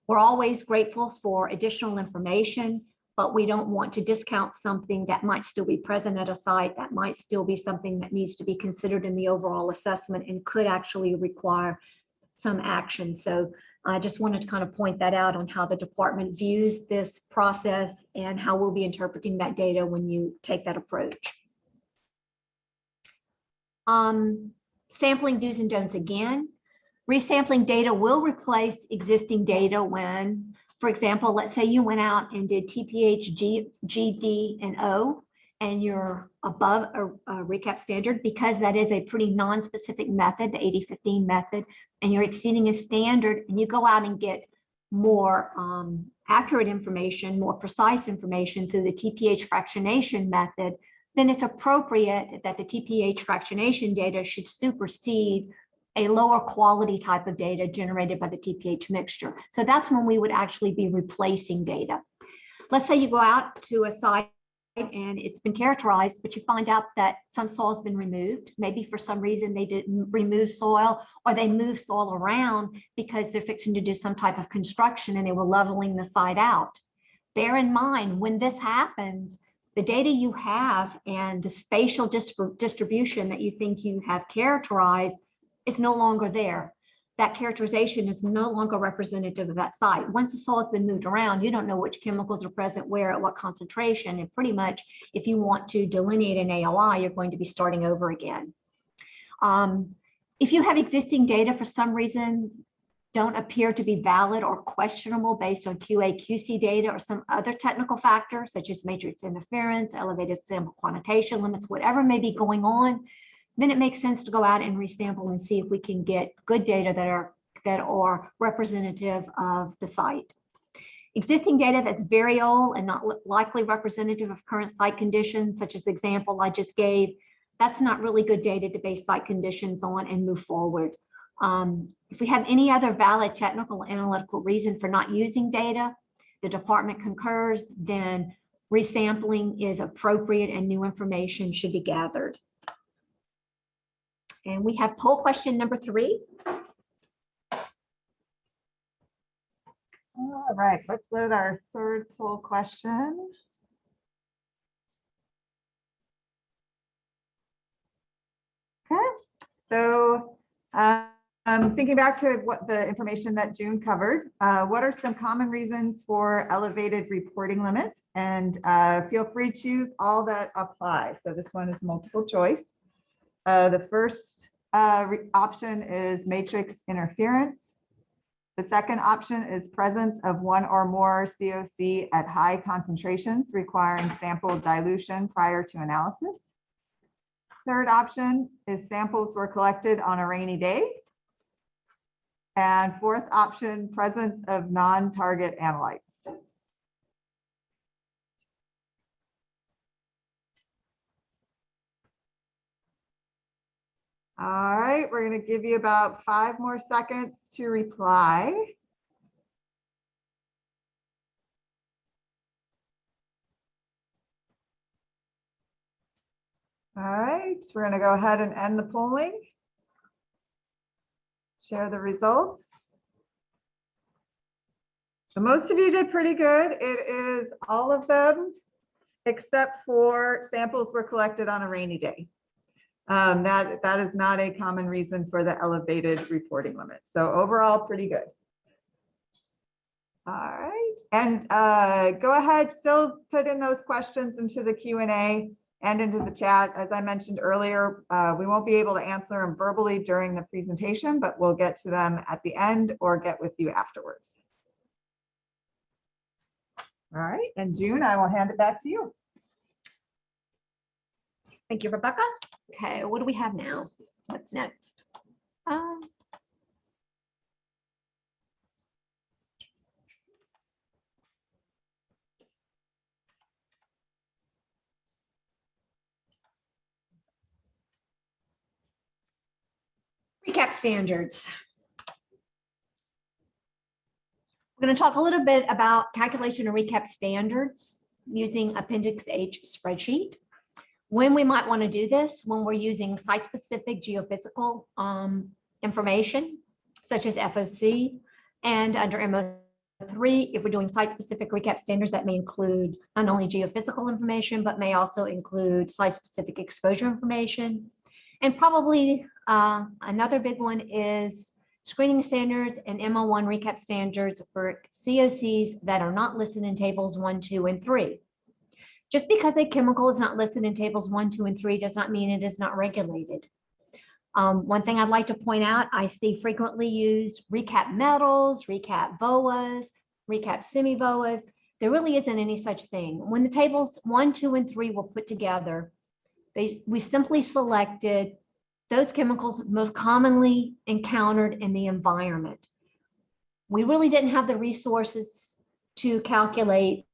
we're always grateful for additional information, but we don't want to discount something that might still be present at a site, that might still be something that needs to be considered in the overall assessment and could actually require some action. So I just wanted to kind of point that out on how the department views this process and how we'll be interpreting that data when you take that approach. Sampling do's and don'ts again. Resampling data will replace existing data when, for example, let's say you went out and did TPH, GD, and O, and you're above a recap standard, because that is a pretty non-specific method, the 80-15 method, and you're exceeding a standard, and you go out and get more accurate information, more precise information through the TPH fractionation method, then it's appropriate that the TPH fractionation data should supersede a lower quality type of data generated by the TPH mixture. So that's when we would actually be replacing data. Let's say you go out to a site and it's been characterized, but you find out that some soil has been removed. Maybe for some reason they didn't remove soil, or they moved soil around because they're fixing to do some type of construction and they were leveling the site out. Bear in mind, when this happens, the data you have and the spatial distribution that you think you have characterized is no longer there. That characterization is no longer representative of that site. Once the soil has been moved around, you don't know which chemicals are present where at what concentration. And pretty much, if you want to delineate an AOI, you're going to be starting over again. If you have existing data for some reason don't appear to be valid or questionable based on QA/QC data or some other technical factors such as matrix interference, elevated sample quantitation limits, whatever may be going on, then it makes sense to go out and resample and see if we can get good data that are representative of the site. Existing data that's very old and not likely representative of current site conditions, such as the example I just gave, that's not really good data to base site conditions on and move forward. If we have any other valid technical or analytical reason for not using data, the department concurs, then resampling is appropriate and new information should be gathered. And we have poll question number 3. All right, let's load our third poll question. Okay, so thinking back to what the information that June covered, what are some common reasons for elevated reporting limits? And feel free to choose all that apply. So this one is multiple choice. The first option is matrix interference. The second option is presence of one or more COC at high concentrations requiring sample dilution prior to analysis. Third option is samples were collected on a rainy day. And fourth option, presence of non-target analytes. All right, we're going to give you about 5 more seconds to reply. All right, we're going to go ahead and end the polling. Share the results. So most of you did pretty good. It is all of them, except for samples were collected on a rainy day. That is not a common reason for the elevated reporting limit. So overall, pretty good. All right, and go ahead, still put in those questions into the Q&A. and into the chat. As I mentioned earlier, we won't be able to answer them verbally during the presentation, but we'll get to them at the end or get with you afterwards. All right, and June, I will hand it back to you. Thank you, Rebecca. Okay, what do we have now? What's next? Recap standards. We're going to talk a little bit about calculation and recap standards using Appendix H spreadsheet. When we might want to do this, when we're using site-specific geophysical information, such as FOC, and under Mo3, if we're doing site-specific recap standards, that may include not only geophysical information, but may also include site-specific exposure information. And probably another big one is screening standards and Mo1 recap standards for COCs that are not listed in tables 1, 2, and 3. Just because a chemical is not listed in tables 1, 2, and 3 does not mean it is not regulated. One thing I'd like to point out, I see frequently used recap metals, recap VOAs, recap semi-VOAs. There really isn't any such thing. When the tables 1, 2, and 3 were put together, we simply selected those chemicals most commonly encountered in the environment. We really didn't have the resources to calculate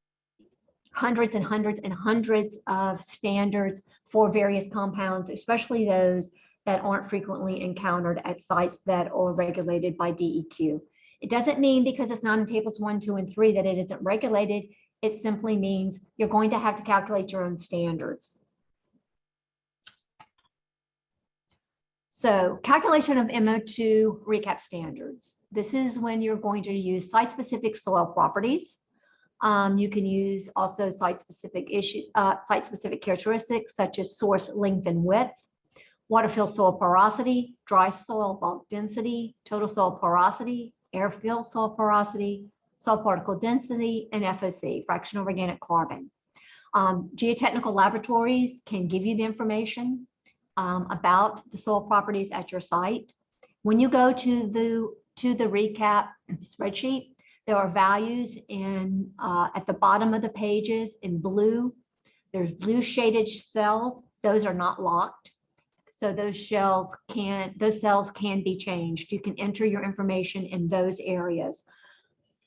hundreds and hundreds and hundreds of standards for various compounds, especially those that aren't frequently encountered at sites that are regulated by DEQ. It doesn't mean because it's not in tables 1, 2, and 3 that it isn't regulated. It simply means you're going to have to calculate your own standards. So calculation of Mo2 recap standards. This is when you're going to use site-specific soil properties. You can use also site-specific characteristics such as source length and width, water-filled soil porosity, dry soil bulk density, total soil porosity, air-filled soil porosity, soil particle density, and FOC, fraction of organic carbon. Geotechnical laboratories can give you the information about the soil properties at your site. When you go to the recap spreadsheet, there are values in at the bottom of the pages in blue. There's blue shaded cells. Those are not locked. So those cells can be changed. You can enter your information in those areas.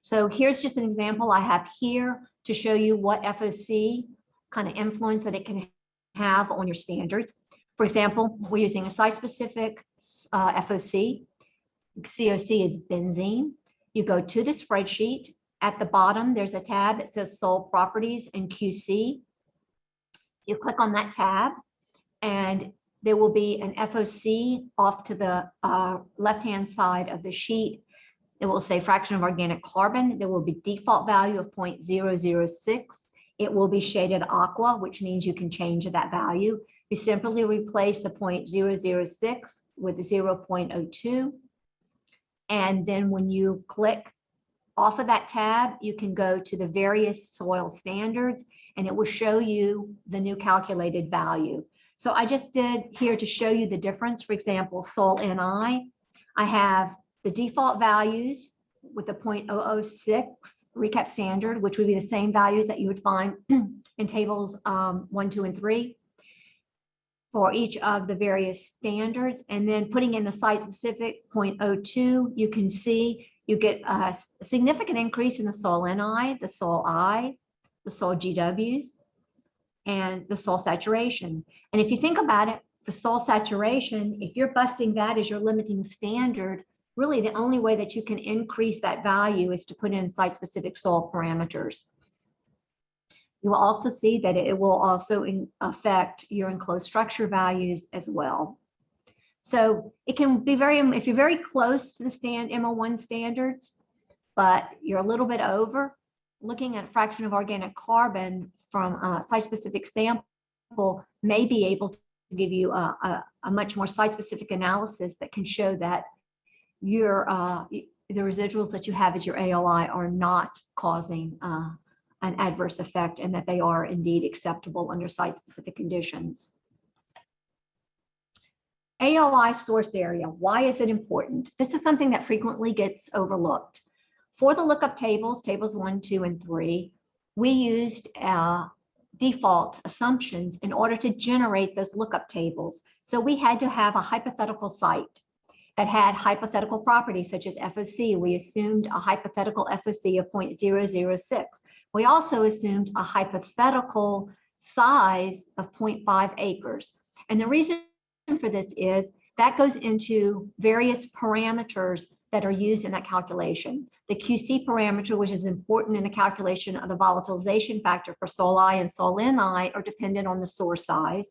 So here's just an example I have here to show you what FOC kind of influence that it can have on your standards. For example, we're using a site-specific FOC. COC is benzene. You go to the spreadsheet. At the bottom, there's a tab that says Soil Properties and QC. You click on that tab, and there will be an FOC off to the left-hand side of the sheet. It will say fraction of organic carbon. There will be default value of 0.006. It will be shaded aqua, which means you can change that value. You simply replace the 0.006 with 0.02. And then when you click off of that tab, you can go to the various soil standards and it will show you the new calculated value. So I just did here to show you the difference. For example, soil NI, I have the default values with the 0.006 recap standard, which would be the same values that you would find in tables 1, 2, and 3 for each of the various standards. And then putting in the site-specific 0.02, you can see you get a significant increase in the soil NI, the soil I, the soil GWs, and the soil saturation. And if you think about it, for soil saturation, if you're busting that as your limiting standard, really the only way that you can increase that value is to put in site-specific soil parameters. You will also see that it will also affect your enclosed structure values as well. So it can be if you're very close to the Mo1 standards, but you're a little bit over, looking at fraction of organic carbon from a site-specific sample may be able to give you a much more site-specific analysis that can show that the residuals that you have as your AOI are not causing an adverse effect and that they are indeed acceptable under site-specific conditions. AOI source area, why is it important? This is something that frequently gets overlooked. For the lookup tables, tables 1, 2, and 3, we used default assumptions in order to generate those lookup tables. So we had to have a hypothetical site that had hypothetical properties such as FOC. We assumed a hypothetical FOC of 0.006. We also assumed a hypothetical size of 0.5 acres. And the reason for this is that goes into various parameters that are used in that calculation. The QC parameter, which is important in the calculation of the volatilization factor for Sol I and Sol Ni, are dependent on the source size.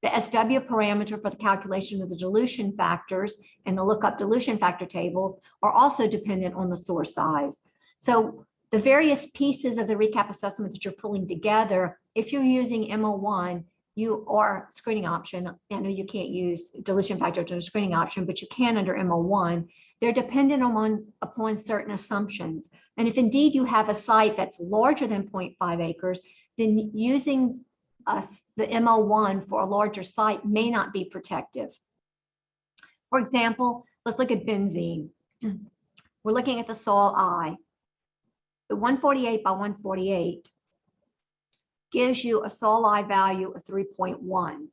The SW parameter for the calculation of the dilution factors and the lookup dilution factor table are also dependent on the source size. So the various pieces of the recap assessment that you're pulling together, if you're using Mo1, you are screening option. I know you can't use dilution factor to a screening option, but you can under Mo1. They're dependent upon certain assumptions. And if indeed you have a site that's larger than 0.5 acres, then using the Mo1 for a larger site may not be protective. For example, let's look at benzene. We're looking at the Sol I. The 148 by 148 gives you a Sol I value of 3.1.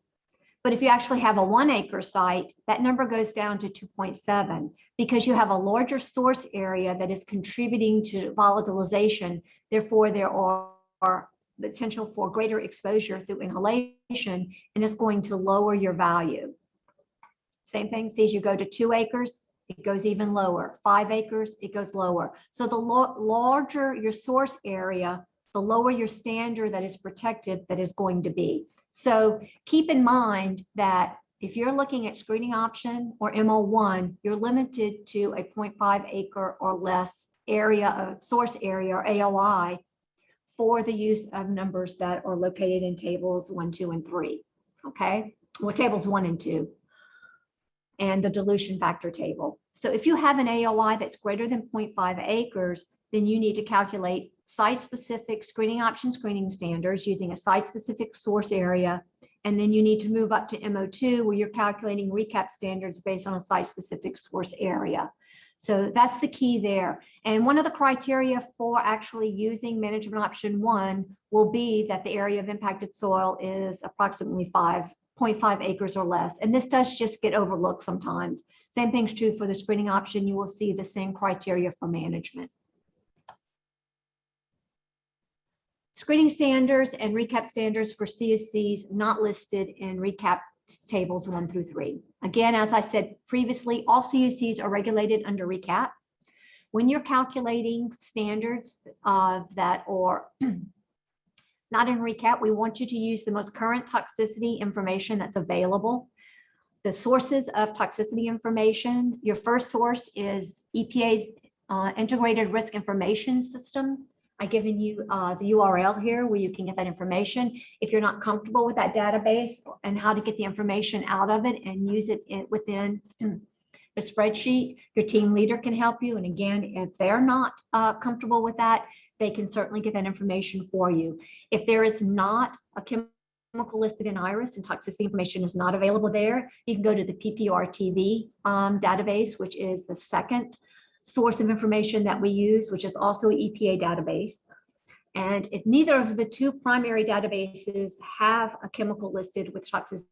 But if you actually have a 1 acre site, that number goes down to 2.7 because you have a larger source area that is contributing to volatilization. Therefore, there are the potential for greater exposure through inhalation, and it's going to lower your value. Same thing, see, as you go to 2 acres, it goes even lower. 5 acres, it goes lower. So the larger your source area, the lower your standard that is protected that is going to be. So keep in mind that if you're looking at screening option or Mo1, you're limited to a 0.5 acre or less area, source area or AOI, for the use of numbers that are located in tables 1, 2, and 3. Okay, well, tables 1 and 2, and the dilution factor table. So if you have an AOI that's greater than 0.5 acres, then you need to calculate site-specific screening option screening standards using a site-specific source area, and then you need to move up to Mo2 where you're calculating recap standards based on a site-specific source area. So that's the key there. And one of the criteria for actually using management option 1 will be that the area of impacted soil is approximately 5.5 acres or less. And this does just get overlooked sometimes. Same thing's true for the screening option. You will see the same criteria for management. Screening standards and recap standards for COCs not listed in recap tables 1 through 3. Again, as I said previously, all COCs are regulated under recap. When you're calculating standards that are not in recap, we want you to use the most current toxicity information that's available. The sources of toxicity information, your first source is EPA's Integrated Risk Information System. I've given you the URL here where you can get that information. If you're not comfortable with that database and how to get the information out of it and use it within the spreadsheet, your team leader can help you. And again, if they're not comfortable with that, they can certainly get that information for you. If there is not a chemical listed in IRIS and toxicity information is not available there, you can go to the PPR-TV database, which is the second source of information that we use, which is also an EPA database. And if neither of the two primary databases have a chemical listed with toxicity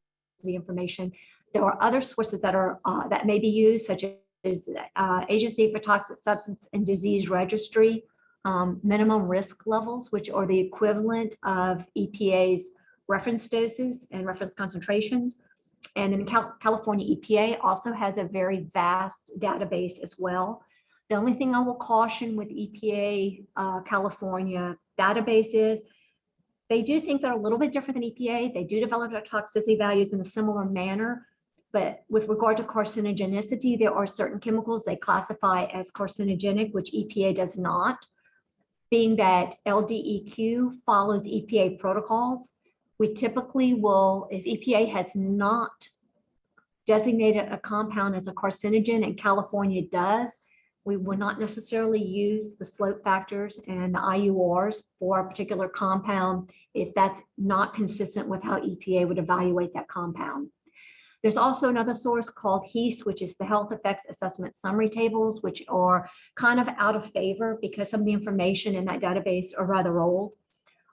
information, there are other sources that are that may be used, such as Agency for Toxic Substance and Disease Registry, minimum risk levels, which are the equivalent of EPA's reference doses and reference concentrations. And then California EPA also has a very vast database as well. The only thing I will caution with EPA California databases, they do think they're a little bit different than EPA. They do develop their toxicity values in a similar manner, but with regard to carcinogenicity, there are certain chemicals they classify as carcinogenic, which EPA does not. Being that LDEQ follows EPA protocols, we typically will, if EPA has not designated a compound as a carcinogen and California does, We will not necessarily use the slope factors and the IURs for a particular compound if that's not consistent with how EPA would evaluate that compound. There's also another source called HEAS, which is the Health Effects Assessment Summary Tables, which are kind of out of favor because some of the information in that database are rather old.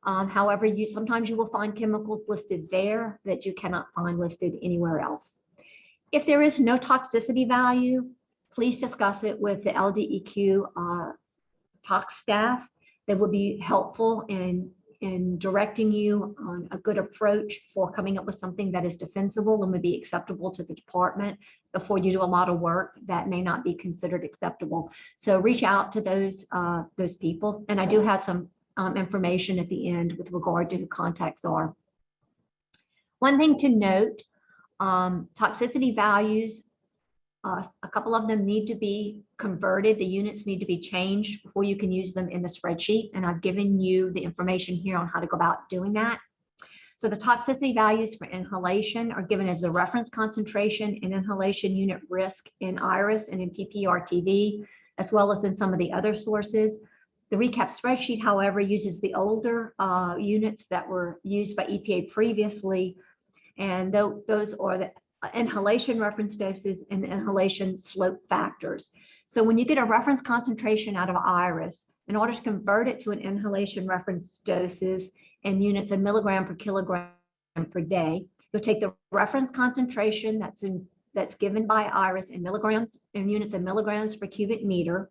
However, sometimes you will find chemicals listed there that you cannot find listed anywhere else. If there is no toxicity value, please discuss it with the LDEQ tox staff. That would be helpful in directing you on a good approach for coming up with something that is defensible and would be acceptable to the department before you do a lot of work that may not be considered acceptable. So reach out to those people. And I do have some information at the end with regard to who contacts are. One thing to note, toxicity values, a couple of them need to be converted. The units need to be changed before you can use them in the spreadsheet. And I've given you the information here on how to go about doing that. So the toxicity values for inhalation are given as the reference concentration and inhalation unit risk in IRIS and in PPRTV, as well as in some of the other sources. The recap spreadsheet, however, uses the older units that were used by EPA previously. And those are the inhalation reference doses and the inhalation slope factors. So when you get a reference concentration out of IRIS, in order to convert it to an inhalation reference doses and units of milligram per kilogram per day, you'll take the reference concentration that's given by IRIS in milligrams and units of milligrams per cubic meter.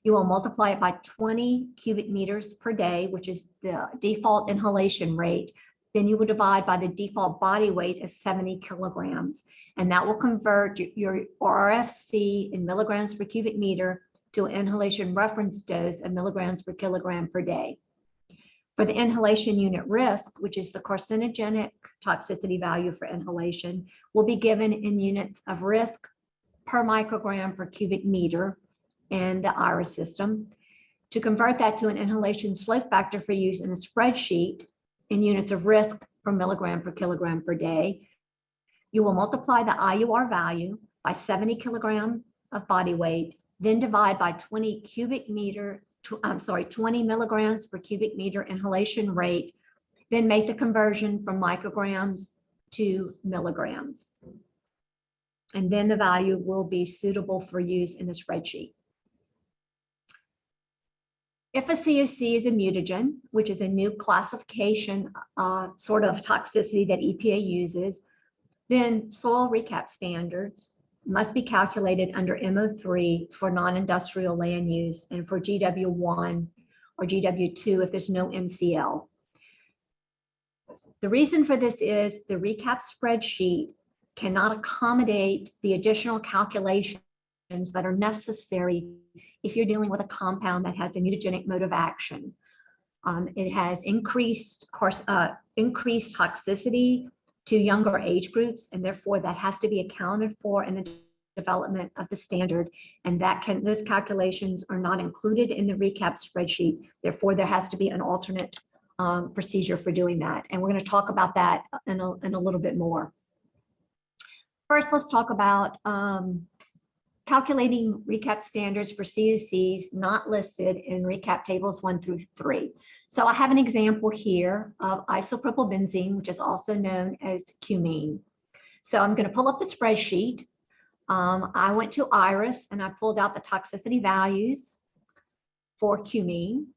You will multiply it by 20 cubic meters per day, which is the default inhalation rate. Then you will divide by the default body weight as 70 kilograms. And that will convert your RFC in milligrams per cubic meter to an inhalation reference dose of milligrams per kilogram per day. For the inhalation unit risk, which is the carcinogenic toxicity value for inhalation, will be given in units of risk per microgram per cubic meter in the IRIS system. To convert that to an inhalation slope factor for use in the spreadsheet, in units of risk per milligram per kilogram per day, you will multiply the IUR value by 70 kilogram of body weight, then divide by 20 milligrams per cubic meter inhalation rate, then make the conversion from micrograms to milligrams. And then the value will be suitable for use in the spreadsheet. If a COC is a mutagen, which is a new classification sort of toxicity that EPA uses, then soil recap standards must be calculated under Mo3 for non-industrial land use and for GW1 or GW2 if there's no MCL. The reason for this is the recap spreadsheet cannot accommodate the additional calculations that are necessary if you're dealing with a compound that has a mutagenic mode of action. It has increased toxicity to younger age groups, and therefore that has to be accounted for in the development of the standard, and those calculations are not included in the recap spreadsheet. Therefore, there has to be an alternate procedure for doing that, and we're going to talk about that in a little bit more. First, let's talk about calculating recap standards for COCs not listed in recap tables 1 through 3. So I have an example here of isopropylbenzene, which is also known as cumene. So I'm going to pull up the spreadsheet. I went to IRIS and I pulled out the toxicity values for cumene,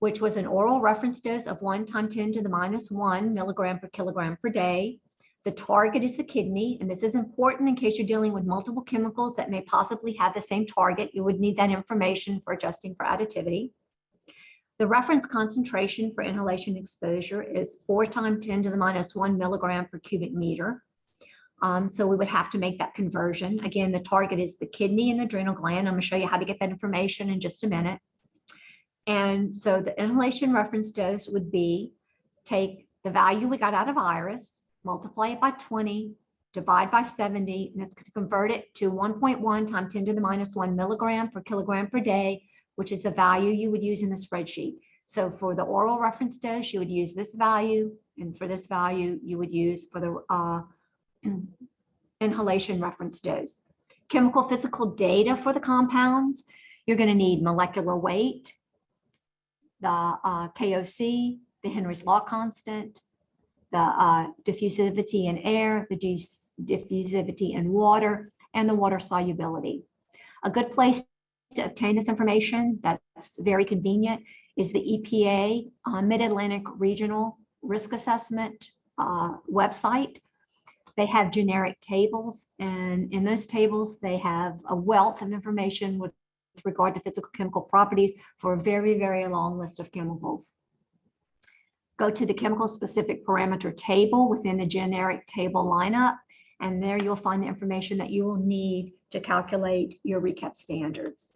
which was an oral reference dose of 1 × 10⁻⁻1 milligram per kilogram per day. The target is the kidney, and this is important in case you're dealing with multiple chemicals that may possibly have the same target. You would need that information for adjusting for additivity. The reference concentration for inhalation exposure is 4 × 10⁻⁻1 milligram per cubic meter. So we would have to make that conversion. Again, the target is the kidney and the adrenal gland. I'm going to show you how to get that information in just a minute. And so the inhalation reference dose would be take the value we got out of IRIS, multiply it by 20, divide by 70, and it's going to convert it to 1.1 × 10⁻⁻1 milligram per kilogram per day, which is the value you would use in the spreadsheet. So for the oral reference dose, you would use this value, and for this value, you would use for the inhalation reference dose. chemical physical data for the compounds, you're going to need molecular weight, the KOC, the Henry's law constant, the diffusivity in air, the diffusivity in water, and the water solubility. A good place to obtain this information that's very convenient is the EPA Mid-Atlantic Regional Risk Assessment website. They have generic tables, and in those tables, they have a wealth of information with regard to physical chemical properties for a very, very long list of chemicals. Go to the chemical specific parameter table within the generic table lineup, and there you'll find the information that you will need to calculate your recap standards.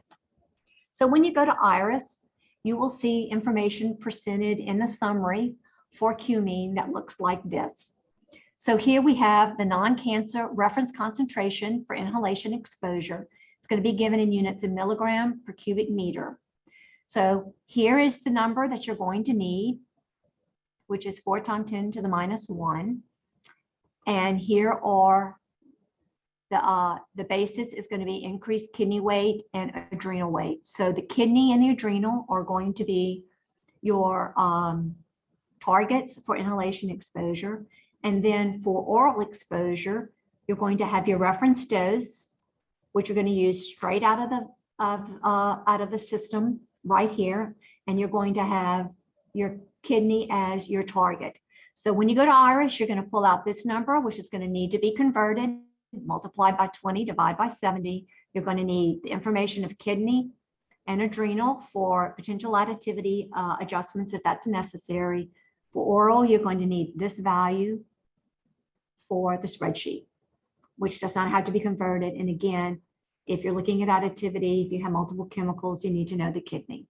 So when you go to IRIS, you will see information presented in the summary for cumene that looks like this. So here we have the non-cancer reference concentration for inhalation exposure. It's going to be given in units of milligram per cubic meter. So here is the number that you're going to need, which is 4 times 10 to the minus 1. And here are the basis is going to be increased kidney weight and adrenal weight. So the kidney and the adrenal are going to be your targets for inhalation exposure. And then for oral exposure, you're going to have your reference dose, which you're going to use straight out of the system right here. And you're going to have your kidney as your target. So when you go to IRIS, you're going to pull out this number, which is going to need to be converted, multiplied by 20, divide by 70. You're going to need the information of kidney and adrenal for potential additivity adjustments if that's necessary. For oral, you're going to need this value for the spreadsheet, which does not have to be converted. And again, if you're looking at additivity, if you have multiple chemicals, you need to know the kidney.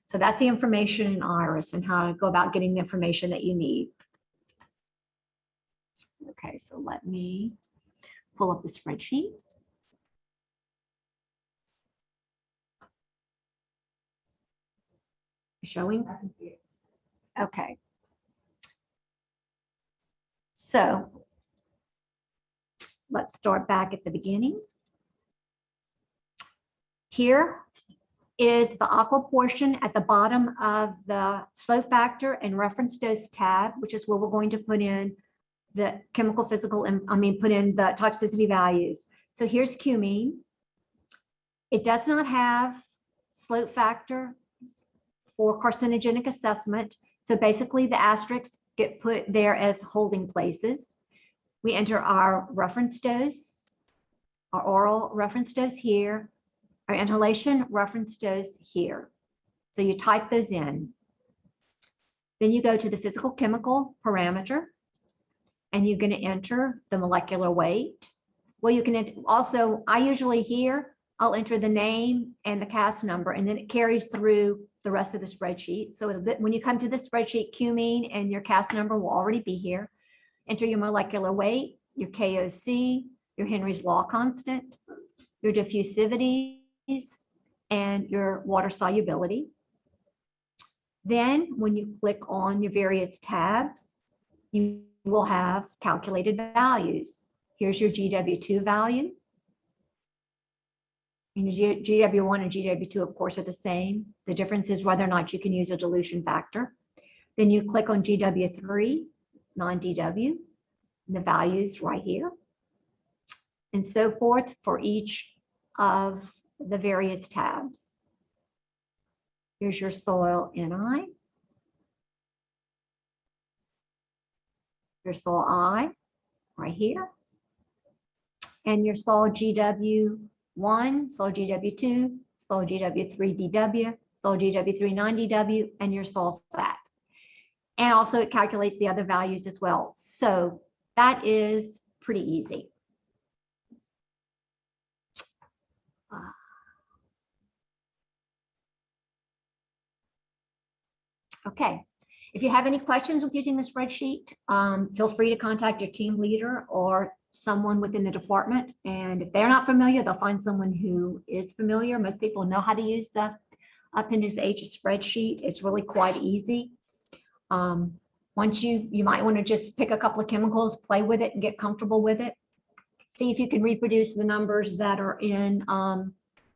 So that's the information in IRIS and how to go about getting the information that you need. Okay, so let me pull up the spreadsheet. Showing? Okay. So let's start back at the beginning. Here is the aqua portion at the bottom of the slope factor and reference dose tab, which is where we're going to put in the chemical physical, put in the toxicity values. So here's cumene. It does not have slope factor for carcinogenic assessment. So basically the asterisks get put there as holding places. We enter our reference dose, our oral reference dose here, our inhalation reference dose here. So you type those in. Then you go to the physical chemical parameter, and you're going to enter the molecular weight. Well, you can also, I usually here, I'll enter the name and the CAS number, and then it carries through the rest of the spreadsheet. So when you come to the spreadsheet, cumene and your CAS number will already be here. Enter your molecular weight, your KOC, your Henry's law constant, your diffusivities, and your water solubility. Then when you click on your various tabs, you will have calculated values. Here's your GW2 value. And your GW1 and GW2, of course, are the same. The difference is whether or not you can use a dilution factor. Then you click on GW3, non-DW, and the values right here, and so forth for each of the various tabs. Here's your soil NI, your soil I right here, and your soil GW1, soil GW2, soil GW3DW, soil GW3 non-DW, and your soil SAT. And also it calculates the other values as well. So that is pretty easy. Okay, if you have any questions with using the spreadsheet, feel free to contact your team leader or someone within the department. And if they're not familiar, they'll find someone who is familiar. Most people know how to use the Appendix H spreadsheet. It's really quite easy. Once you might want to just pick a couple of chemicals, play with it and get comfortable with it. See if you can reproduce the numbers that are in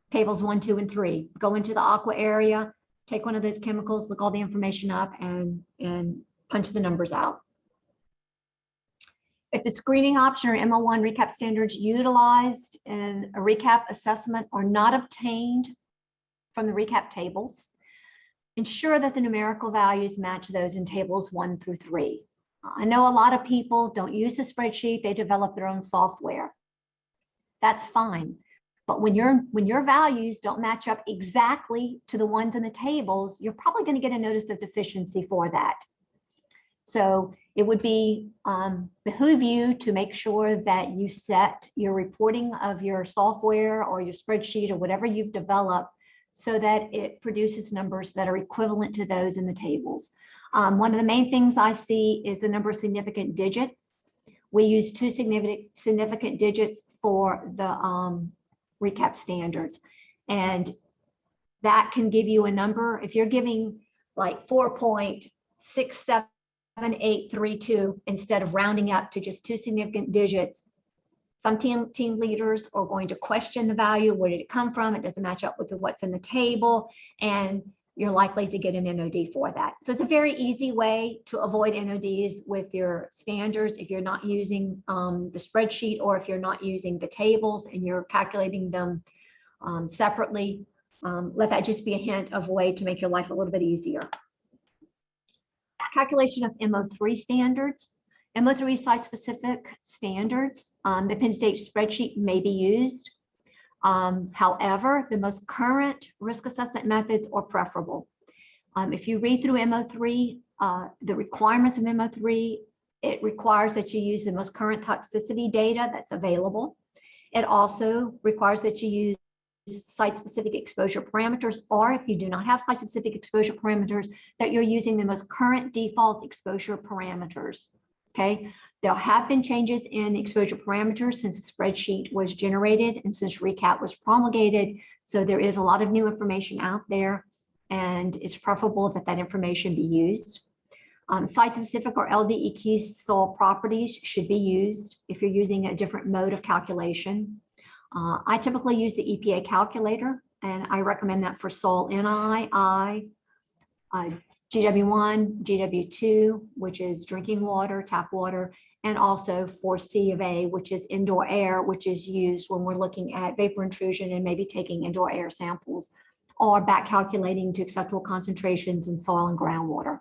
tables 1, 2, and 3. Go into the aqua area, take one of those chemicals, look all the information up, and punch the numbers out. If the screening option or MO1 recap standards utilized in a recap assessment are not obtained from the recap tables, ensure that the numerical values match those in tables 1 through 3. I know a lot of people don't use the spreadsheet, they develop their own software. That's fine. But when your values don't match up exactly to the ones in the tables, you're probably going to get a notice of deficiency for that. So it would be behoove you to make sure that you set your reporting of your software or your spreadsheet or whatever you've developed so that it produces numbers that are equivalent to those in the tables. One of the main things I see is the number of significant digits. We use 2 significant digits for the recap standards. And that can give you a number. If you're giving like 4.67832 instead of rounding up to just 2 significant digits, some team leaders are going to question the value. Where did it come from? It doesn't match up with what's in the table. And you're likely to get an NOD for that. So it's a very easy way to avoid NODs with your standards if you're not using the spreadsheet or if you're not using the tables and you're calculating them separately. Let that just be a hint of a way to make your life a little bit easier. Calculation of Mo3 standards. Mo3 site-specific standards. The Appendix H spreadsheet may be used. However, the most current risk assessment methods are preferable. If you read through Mo3, the requirements of Mo3, it requires that you use the most current toxicity data that's available. It also requires that you use site-specific exposure parameters, or if you do not have site-specific exposure parameters, that you're using the most current default exposure parameters. Okay. There have been changes in exposure parameters since the spreadsheet was generated and since recap was promulgated. So there is a lot of new information out there, and it's preferable that that information be used. Site-specific or LDE key soil properties should be used if you're using a different mode of calculation. I typically use the EPA calculator, and I recommend that for soil NI, GW1, GW2, which is drinking water, tap water, and also for C of A, which is indoor air, which is used when we're looking at vapor intrusion and maybe taking indoor air samples, or back calculating to acceptable concentrations in soil and groundwater.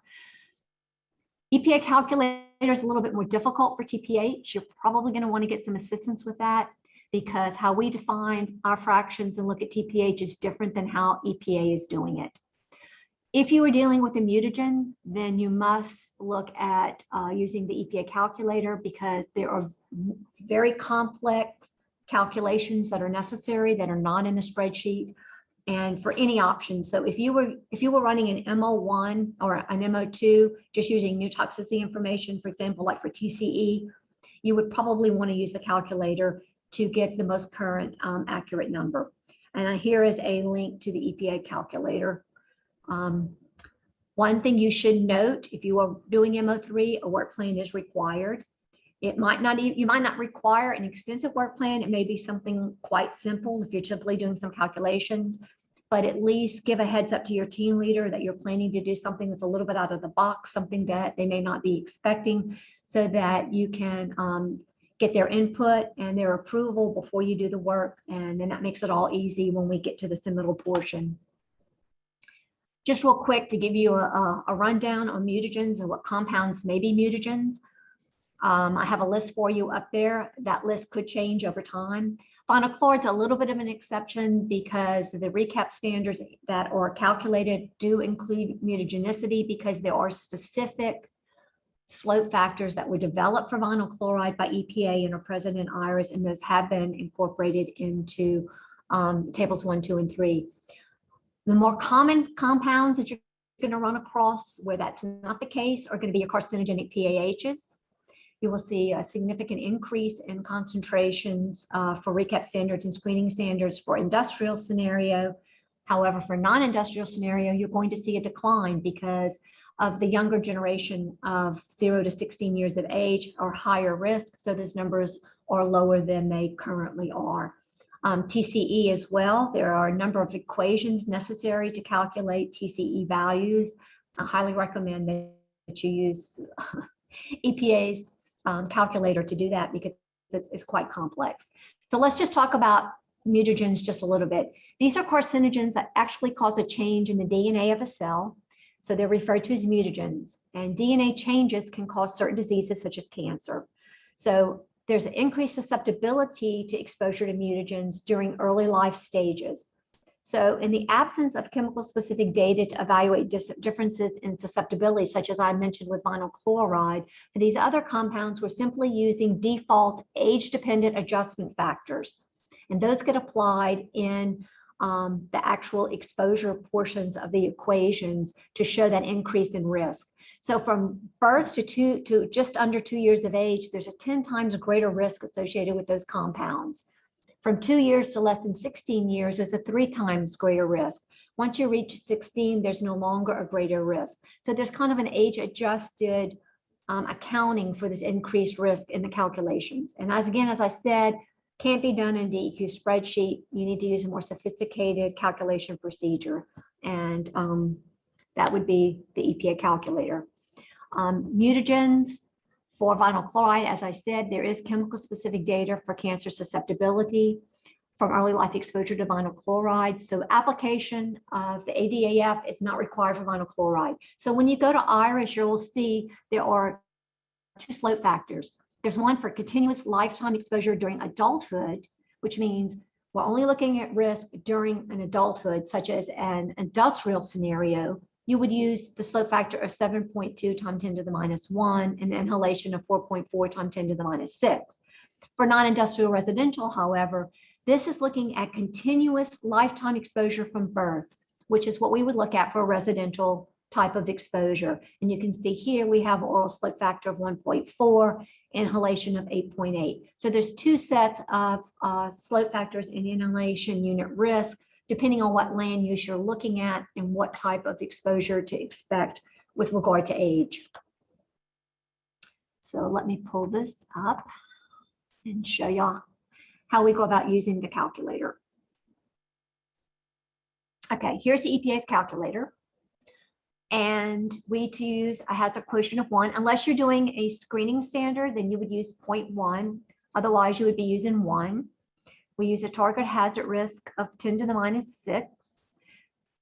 EPA calculator is a little bit more difficult for TPH. You're probably going to want to get some assistance with that because how we define our fractions and look at TPH is different than how EPA is doing it. If you are dealing with a mutagen, then you must look at using the EPA calculator because there are very complex calculations that are necessary that are not in the spreadsheet and for any option. So if you were running an MO1 or an MO2, just using new toxicity information, for example, like for TCE, you would probably want to use the calculator to get the most current accurate number. And here is a link to the EPA calculator. One thing you should note, if you are doing Mo3, a work plan is required. It might not, you might not require an extensive work plan. It may be something quite simple if you're simply doing some calculations, but at least give a heads up to your team leader that you're planning to do something that's a little bit out of the box, something that they may not be expecting, so that you can get their input and their approval before you do the work. And then that makes it all easy when we get to the submittal portion. Just real quick to give you a rundown on mutagens and what compounds may be mutagens. I have a list for you up there. That list could change over time. Vinyl chloride's a little bit of an exception because the recap standards that are calculated do include mutagenicity because there are specific slope factors that were developed for vinyl chloride by EPA and are present in IRIS, and those have been incorporated into tables 1, 2, and 3. The more common compounds that you're going to run across where that's not the case are going to be your carcinogenic PAHs. You will see a significant increase in concentrations for recap standards and screening standards for industrial scenario. However, for non-industrial scenario, you're going to see a decline because of the younger generation of 0 to 16 years of age or higher risk. So those numbers or lower than they currently are. TCE as well, there are a number of equations necessary to calculate TCE values. I highly recommend that you use EPA's calculator to do that because it's quite complex. So let's just talk about mutagens just a little bit. These are carcinogens that actually cause a change in the DNA of a cell. So they're referred to as mutagens, and DNA changes can cause certain diseases such as cancer. So there's an increased susceptibility to exposure to mutagens during early life stages. So in the absence of chemical specific data to evaluate differences in susceptibility, such as I mentioned with vinyl chloride, for these other compounds, we're simply using default age-dependent adjustment factors. And those get applied in the actual exposure portions of the equations to show that increase in risk. So from birth to just under 2 years of age, there's a 10 times greater risk associated with those compounds. From 2 years to less than 16 years, there's a 3 times greater risk. Once you reach 16, there's no longer a greater risk. So there's kind of an age-adjusted accounting for this increased risk in the calculations. And as I said, can't be done in DEQ spreadsheet. You need to use a more sophisticated calculation procedure, and that would be the EPA calculator. Mutagens for vinyl chloride, as I said, there is chemical specific data for cancer susceptibility from early life exposure to vinyl chloride. So application of the ADAF is not required for vinyl chloride. So when you go to IRIS, you will see there are 2 slope factors. There's one for continuous lifetime exposure during adulthood, which means we're only looking at risk during an adulthood, such as an industrial scenario. You would use the slope factor of 7.2 times 10 to the minus 1 and the inhalation of 4.4 times 10 to the minus 6. For non-industrial residential, however, this is looking at continuous lifetime exposure from birth, which is what we would look at for a residential type of exposure. And you can see here we have oral slope factor of 1.4, inhalation of 8.8. So there's 2 sets of slope factors in inhalation unit risk, depending on what land use you're looking at and what type of exposure to expect with regard to age. So let me pull this up and show y'all how we go about using the calculator. Okay, here's the EPA's calculator. And we use a hazard quotient of 1. Unless you're doing a screening standard, then you would use 0.1. Otherwise, you would be using 1. We use a target hazard risk of 10 to the minus 6.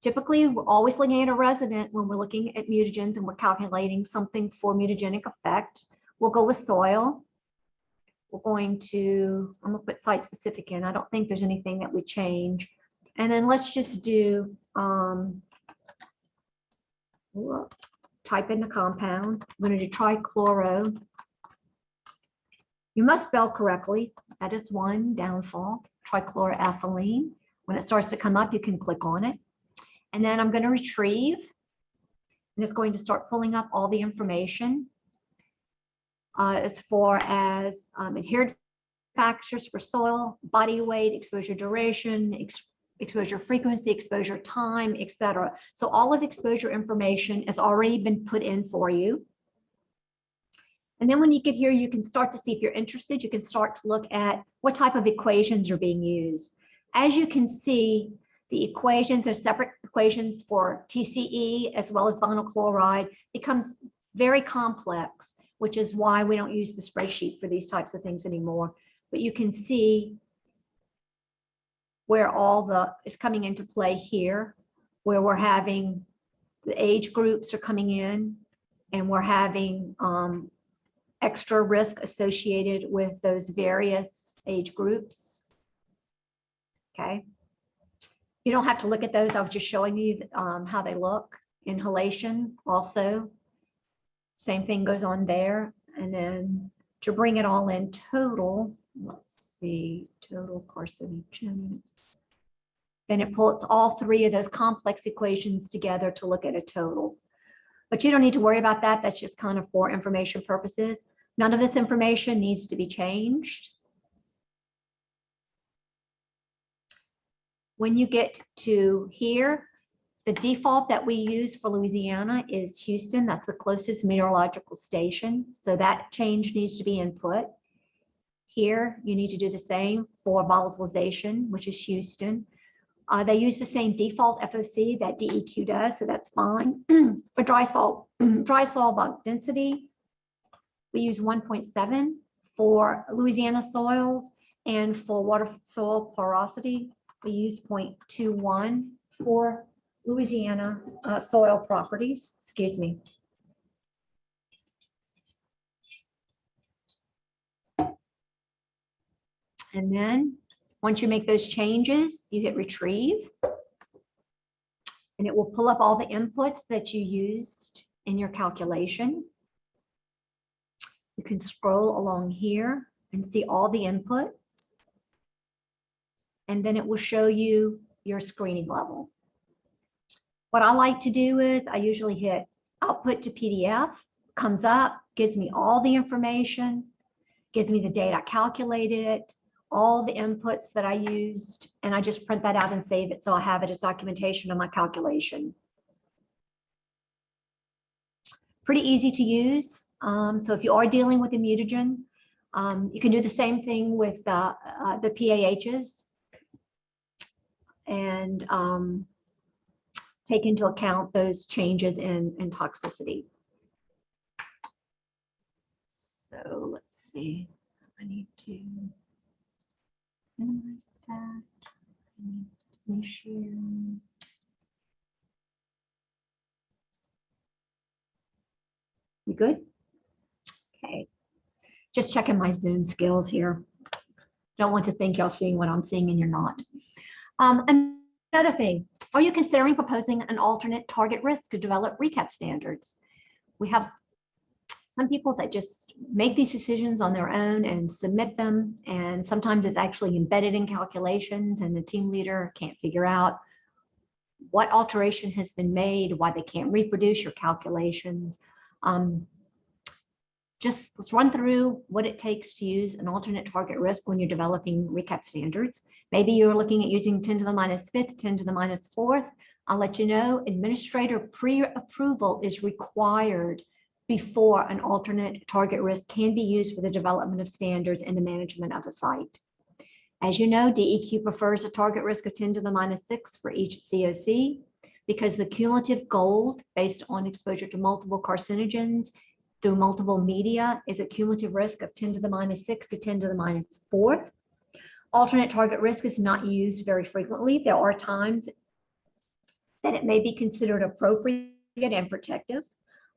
Typically, we're always looking at a resident when we're looking at mutagens and we're calculating something for mutagenic effect. We'll go with soil. We're going to, I'm going to put site specific in. I don't think there's anything that would change. And then let's just do, type in the compound. I'm going to do trichloro. You must spell correctly. That is one downfall. Trichloroethylene. When it starts to come up, you can click on it. And then I'm going to retrieve. And it's going to start pulling up all the information as far as adhered factors for soil, body weight, exposure duration, exposure frequency, exposure time, etc. So all of the exposure information has already been put in for you. And then when you get here, you can start to see, if you're interested, you can start to look at what type of equations are being used. As you can see, the equations are separate equations for TCE as well as vinyl chloride. Becomes very complex, which is why we don't use the spreadsheet for these types of things anymore. But you can see where all is coming into play here, where we're having the age groups are coming in, and we're having extra risk associated with those various age groups. Okay. You don't have to look at those. I was just showing you how they look. Inhalation also, same thing goes on there. And then to bring it all in total, let's see, total carcinogen. Then it pulls all 3 of those complex equations together to look at a total. But you don't need to worry about that. That's just kind of for information purposes. None of this information needs to be changed. When you get to here, the default that we use for Louisiana is Houston. That's the closest meteorological station. So that change needs to be input. Here, you need to do the same for volatilization, which is Houston. They use the same default FOC that DEQ does, so that's fine. For dry soil bulk density, we use 1.7 for Louisiana soils, and for water soil porosity, we use 0.21 for Louisiana soil properties, excuse me. And then once you make those changes, you hit retrieve, and it will pull up all the inputs that you used in your calculation. You can scroll along here and see all the inputs. And then it will show you your screening level. What I like to do is I usually hit output to PDF, comes up, gives me all the information, gives me the date I calculated it, all the inputs that I used, and I just print that out and save it so I have it as documentation of my calculation. Pretty easy to use. So if you are dealing with a mutagen, you can do the same thing with the PAHs and take into account those changes in toxicity. So let's see, I need to minimize that. I need to share. You good? Okay. Just checking my Zoom skills here. Don't want to think y'all seeing what I'm seeing and you're not. Another thing, are you considering proposing an alternate target risk to develop recap standards? We have some people that just make these decisions on their own and submit them, and sometimes it's actually embedded in calculations and the team leader can't figure out what alteration has been made, why they can't reproduce your calculations. Just let's run through what it takes to use an alternate target risk when you're developing recap standards. Maybe you're looking at using 10 to the minus fifth, 10 to the minus fourth. I'll let you know, administrator pre-approval is required before an alternate target risk can be used for the development of standards and the management of a site. As you know, DEQ prefers a target risk of 10 to the minus 6 for each COC because the cumulative gold based on exposure to multiple carcinogens through multiple media is a cumulative risk of 10 to the minus 6 to 10 to the minus 4. Alternate target risk is not used very frequently. There are times that it may be considered appropriate and protective.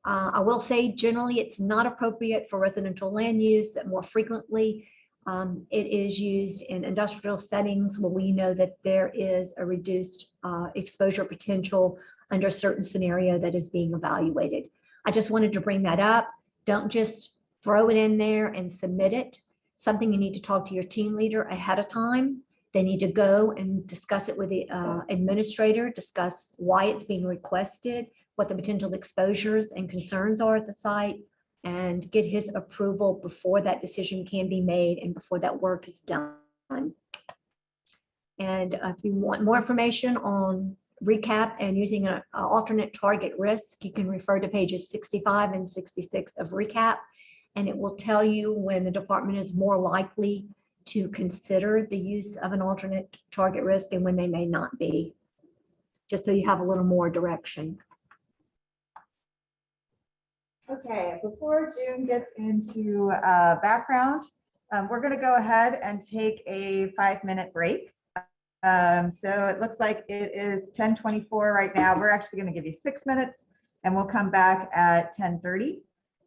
I will say generally it's not appropriate for residential land use. More frequently, it is used in industrial settings where we know that there is a reduced exposure potential under a certain scenario that is being evaluated. I just wanted to bring that up. Don't just throw it in there and submit it. Something you need to talk to your team leader ahead of time. They need to go and discuss it with the administrator, discuss why it's being requested, what the potential exposures and concerns are at the site, and get his approval before that decision can be made and before that work is done. And if you want more information on recap and using an alternate target risk, you can refer to pages 65 and 66 of recap, and it will tell you when the department is more likely to consider the use of an alternate target risk and when they may not be, just so you have a little more direction. Okay, before June gets into background, we're going to go ahead and take a 5-minute break. So it looks like it is 10:24 right now. We're actually going to give you 6 minutes and we'll come back at 10:30.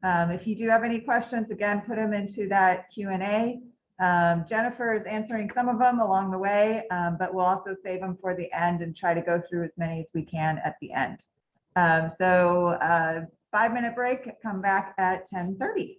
If you do have any questions, again, put them into that Q&A. Jennifer is answering some of them along the way, but we'll also save them for the end and try to go through as many as we can at the end. 5-minute break, come back at 10:30.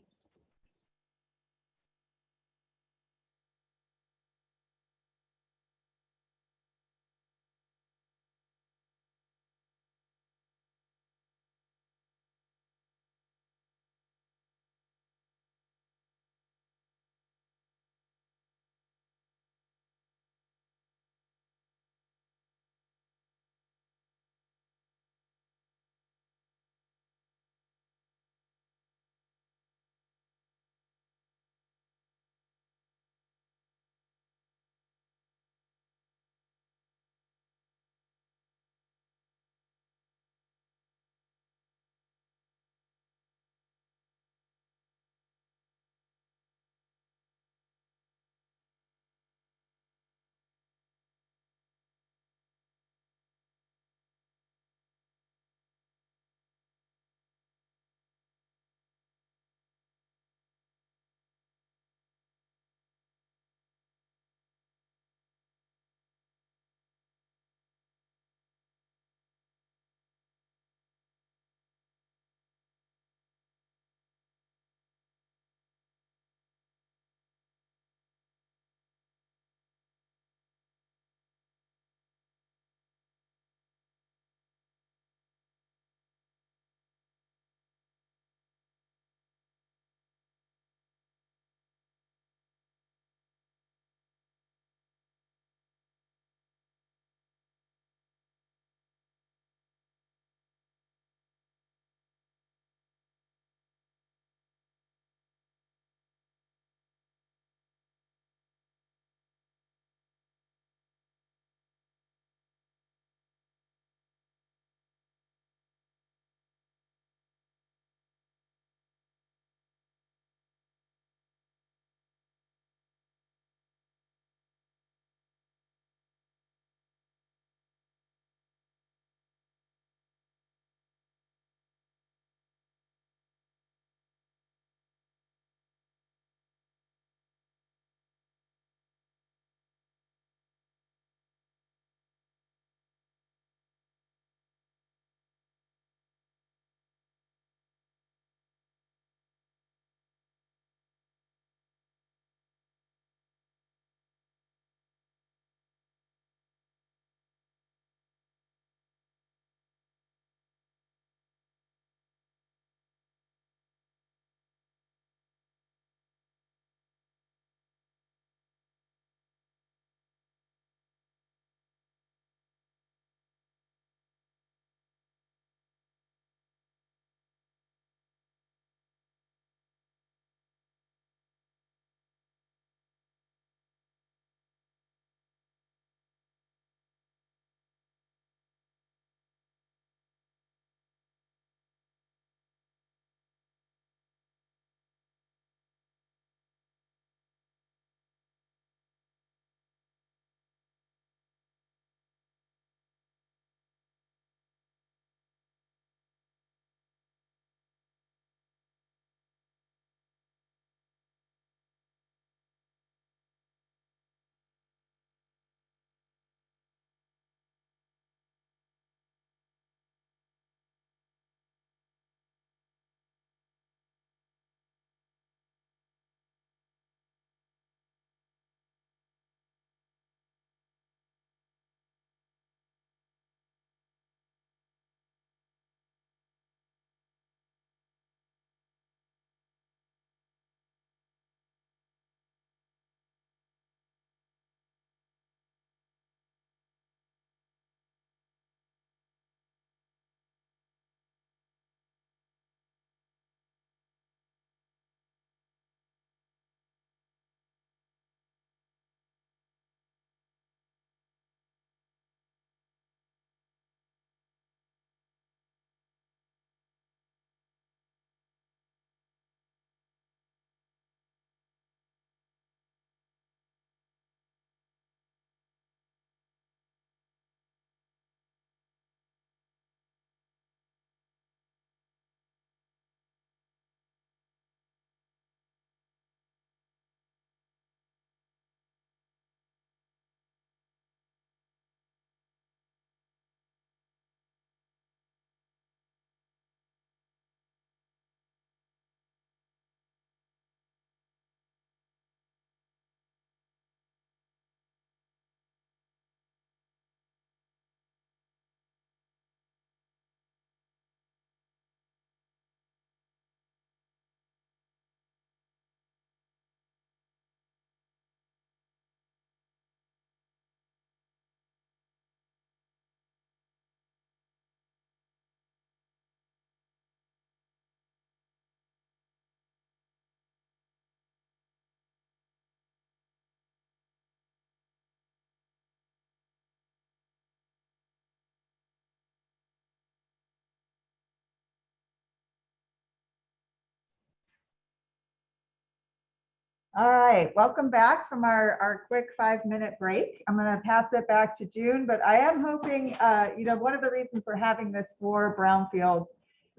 All right, welcome back from our quick 5-minute break. I'm going to pass it back to June, but I am hoping, one of the reasons we're having this for brownfields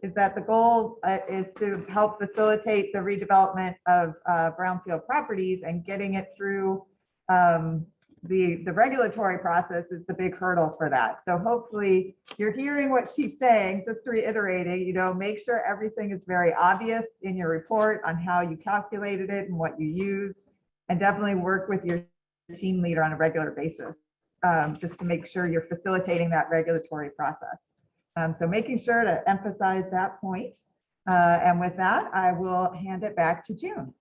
is that the goal is to help facilitate the redevelopment of brownfield properties, and getting it through the regulatory process is the big hurdle for that. So hopefully you're hearing what she's saying, just reiterating, make sure everything is very obvious in your report on how you calculated it and what you used, and definitely work with your team leader on a regular basis, just to make sure you're facilitating that regulatory process. So making sure to emphasize that point. And with that, I will hand it back to June.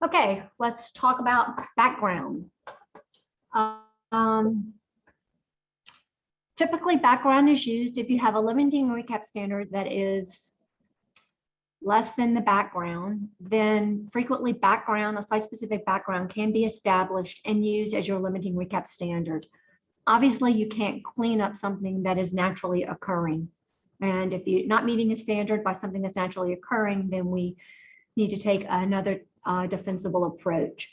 Okay, let's talk about background. Typically, background is used if you have a limiting recap standard that is less than the background. Then frequently background, a site-specific background, can be established and used as your limiting recap standard. Obviously, you can't clean up something that is naturally occurring. And if you're not meeting a standard by something that's naturally occurring, then we need to take another defensible approach.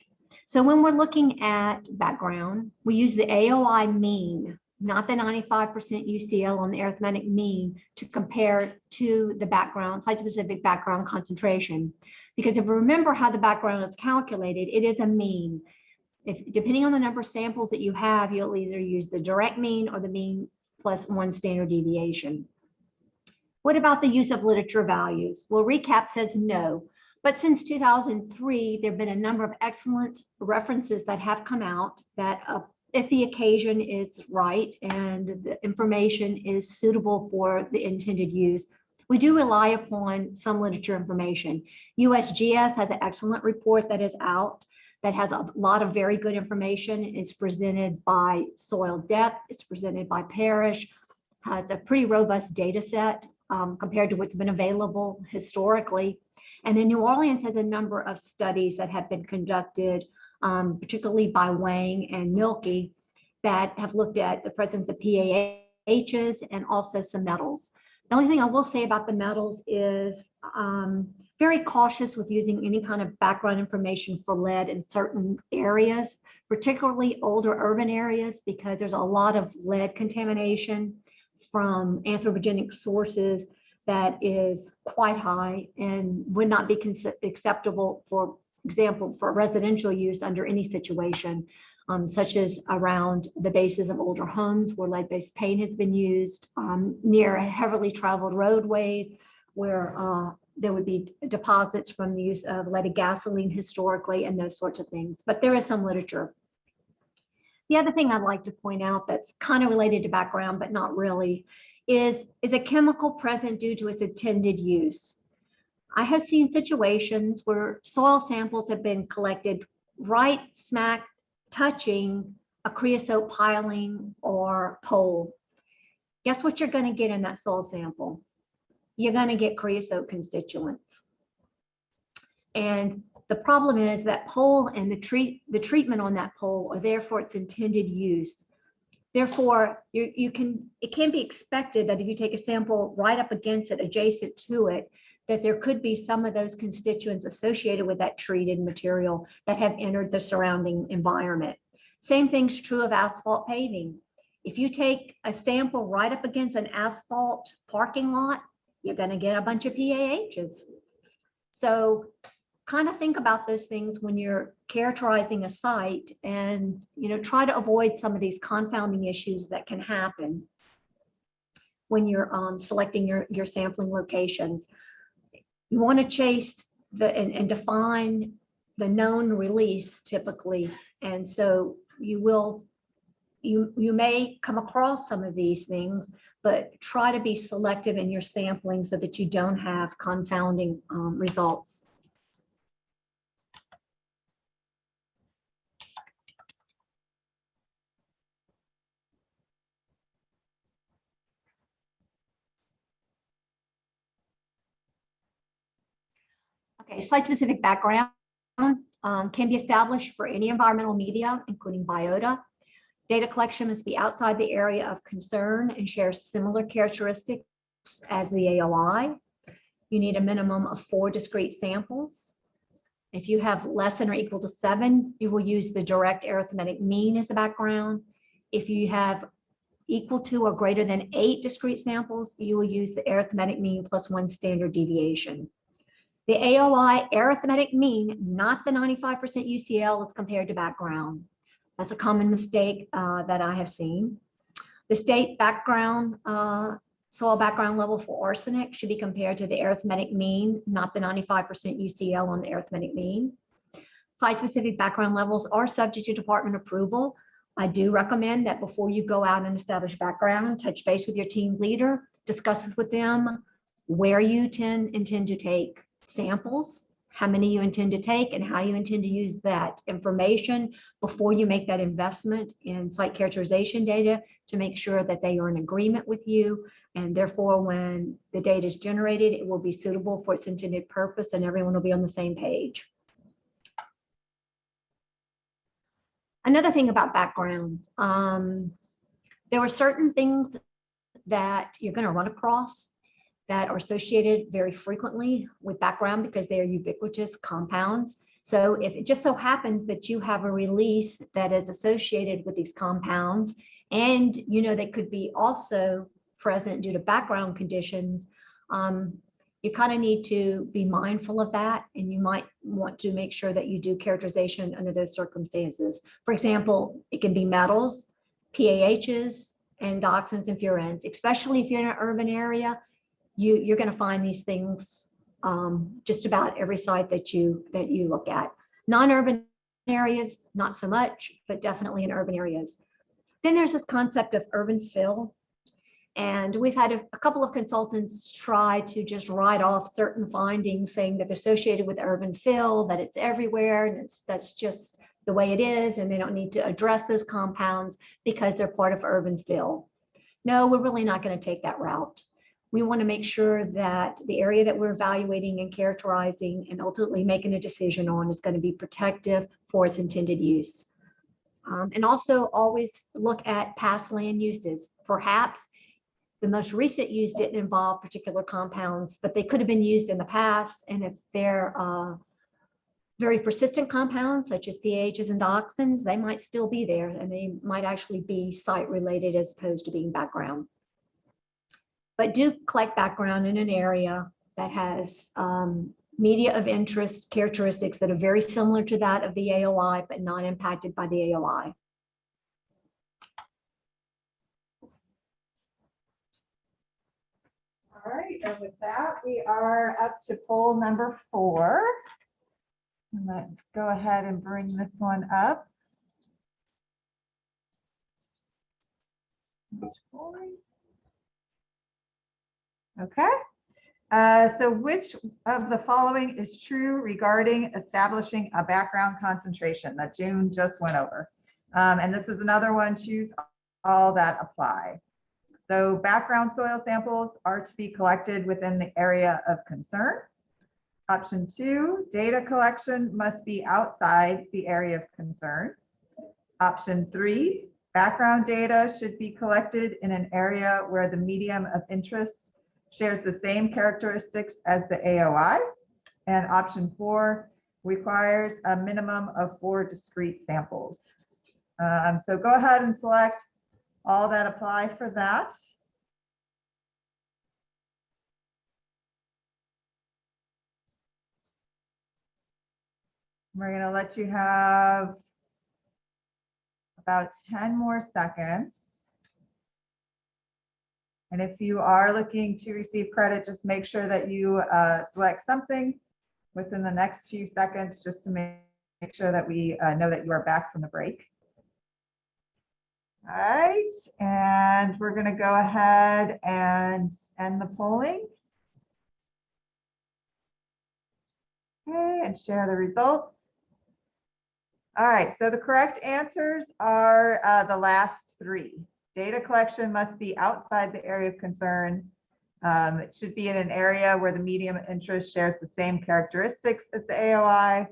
So when we're looking at background, we use the AOI mean, not the 95% UCL on the arithmetic mean, to compare to the background, site-specific background concentration. Because if you remember how the background is calculated, it is a mean. Depending on the number of samples that you have, you'll either use the direct mean or the mean plus 1 standard deviation. What about the use of literature values? Well, RECAP says no. But since 2003, there have been a number of excellent references that have come out that if the occasion is right and the information is suitable for the intended use, we do rely upon some literature information. USGS has an excellent report that is out that has a lot of very good information. It's presented by soil depth, it's presented by parish, has a pretty robust data set compared to what's been available historically. And then New Orleans has a number of studies that have been conducted, particularly by Wang and Milky, that have looked at the presence of PAHs and also some metals. The only thing I will say about the metals is very cautious with using any kind of background information for lead in certain areas, particularly older urban areas, because there's a lot of lead contamination from anthropogenic sources that is quite high and would not be acceptable, for example, for residential use under any situation, such as around the bases of older homes where lead-based paint has been used, near heavily traveled roadways where there would be deposits from the use of leaded gasoline historically, and those sorts of things. But there is some literature. The other thing I'd like to point out that's kind of related to background, but not really, is a chemical present due to its intended use? I have seen situations where soil samples have been collected right smack touching a creosote piling or pole. Guess what you're going to get in that soil sample? You're going to get creosote constituents. And the problem is that pole and the treatment on that pole are there for its intended use. Therefore, it can be expected that if you take a sample right up against it, adjacent to it, that there could be some of those constituents associated with that treated material that have entered the surrounding environment. Same thing's true of asphalt paving. If you take a sample right up against an asphalt parking lot, you're going to get a bunch of PAHs. So kind of think about those things when you're characterizing a site, and try to avoid some of these confounding issues that can happen when you're selecting your sampling locations. You want to chase and define the known release typically, and so you may come across some of these things, but try to be selective in your sampling so that you don't have confounding results. Okay, site-specific background can be established for any environmental media, including biota. Data collection must be outside the area of concern and share similar characteristics as the AOI. You need a minimum of 4 discrete samples. If you have less than or equal to 7, you will use the direct arithmetic mean as the background. If you have equal to or greater than 8 discrete samples, you will use the arithmetic mean plus 1 standard deviation. The AOI arithmetic mean, not the 95% UCL, is compared to background. That's a common mistake that I have seen. The state background, soil background level for arsenic should be compared to the arithmetic mean, not the 95% UCL on the arithmetic mean. Site-specific background levels are subject to department approval. I do recommend that before you go out and establish background, touch base with your team leader, discuss this with them, where you intend to take samples, how many you intend to take, and how you intend to use that information before you make that investment in site characterization data to make sure that they are in agreement with you. And therefore, when the data is generated, it will be suitable for its intended purpose and everyone will be on the same page. Another thing about background, there are certain things that you're going to run across that are associated very frequently with background because they are ubiquitous compounds. So if it just so happens that you have a release that is associated with these compounds, and you know they could be also present due to background conditions, you kind of need to be mindful of that, and you might want to make sure that you do characterization under those circumstances. For example, it can be metals, PAHs, and dioxins and furans, especially if you're in an urban area. You're going to find these things just about every site that you look at. Non-urban areas, not so much, but definitely in urban areas. Then there's this concept of urban fill. And we've had a couple of consultants try to just write off certain findings saying that they're associated with urban fill, that it's everywhere, and that's just the way it is, and they don't need to address those compounds because they're part of urban fill. No, we're really not going to take that route. We want to make sure that the area that we're evaluating and characterizing and ultimately making a decision on is going to be protective for its intended use. And also always look at past land uses. Perhaps the most recent use didn't involve particular compounds, but they could have been used in the past. And if they're very persistent compounds, such as PAHs and dioxins, they might still be there, and they might actually be site related as opposed to being background. But do collect background in an area that has media of interest characteristics that are very similar to that of the AOI, but not impacted by the AOI. All right, and with that, we are up to poll number 4. And let's go ahead and bring this one up. Okay. So which of the following is true regarding establishing a background concentration that June just went over? And this is another one, choose all that apply. So background soil samples are to be collected within the area of concern. Option 2, data collection must be outside the area of concern. Option 3, background data should be collected in an area where the medium of interest shares the same characteristics as the AOI. And option 4 requires a minimum of 4 discrete samples. So go ahead and select all that apply for that. We're going to let you have about 10 more seconds. And if you are looking to receive credit, just make sure that you select something within the next few seconds, just to make sure that we know that you are back from the break. All right, and we're going to go ahead and end the polling. Okay, and share the results. All right, so the correct answers are the last 3. Data collection must be outside the area of concern. It should be in an area where the medium of interest shares the same characteristics as the AOI,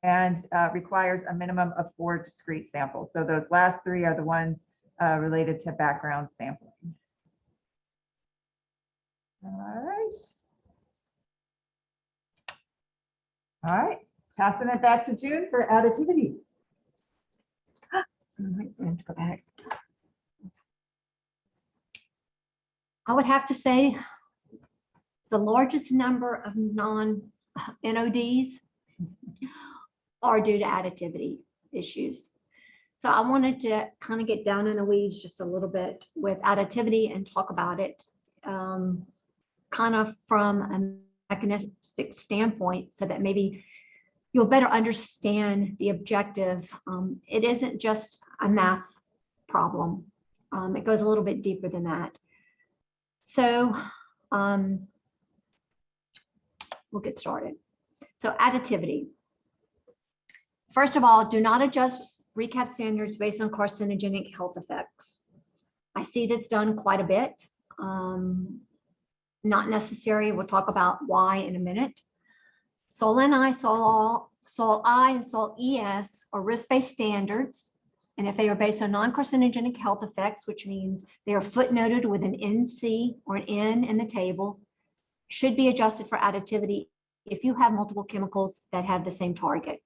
and requires a minimum of 4 discrete samples. So those last 3 are the ones related to background sampling. All right. All right, passing it back to June for additivity. I'm going to go back. I would have to say the largest number of non-NODs are due to additivity issues. So I wanted to kind of get down in the weeds just a little bit with additivity and talk about it kind of from a mechanistic standpoint so that maybe you'll better understand the objective. It isn't just a math problem. It goes a little bit deeper than that. So we'll get started. So additivity. First of all, do not adjust recap standards based on carcinogenic health effects. I see this done quite a bit. Not necessary. We'll talk about why in a minute. Sol Ni, Sol I, and Sol ES are risk-based standards. And if they are based on non-carcinogenic health effects, which means they are footnoted with an NC or an N in the table, should be adjusted for additivity if you have multiple chemicals that have the same target.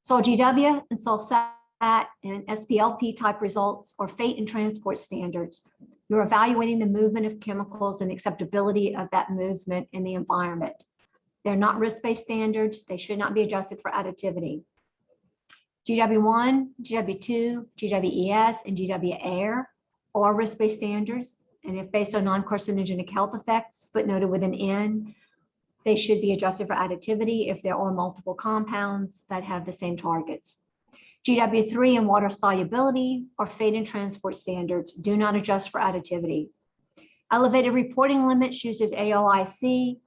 Sol GW and Sol SAT and SPLP type results are fate and transport standards. You're evaluating the movement of chemicals and acceptability of that movement in the environment. They're not risk-based standards. They should not be adjusted for additivity. GW1, GW2, GWES, and GW Air are risk-based standards. And if based on non-carcinogenic health effects, footnoted with an N, they should be adjusted for additivity if there are multiple compounds that have the same targets. GW3 and water solubility are fate and transport standards. Do not adjust for additivity. Elevated reporting limits used as AOIC.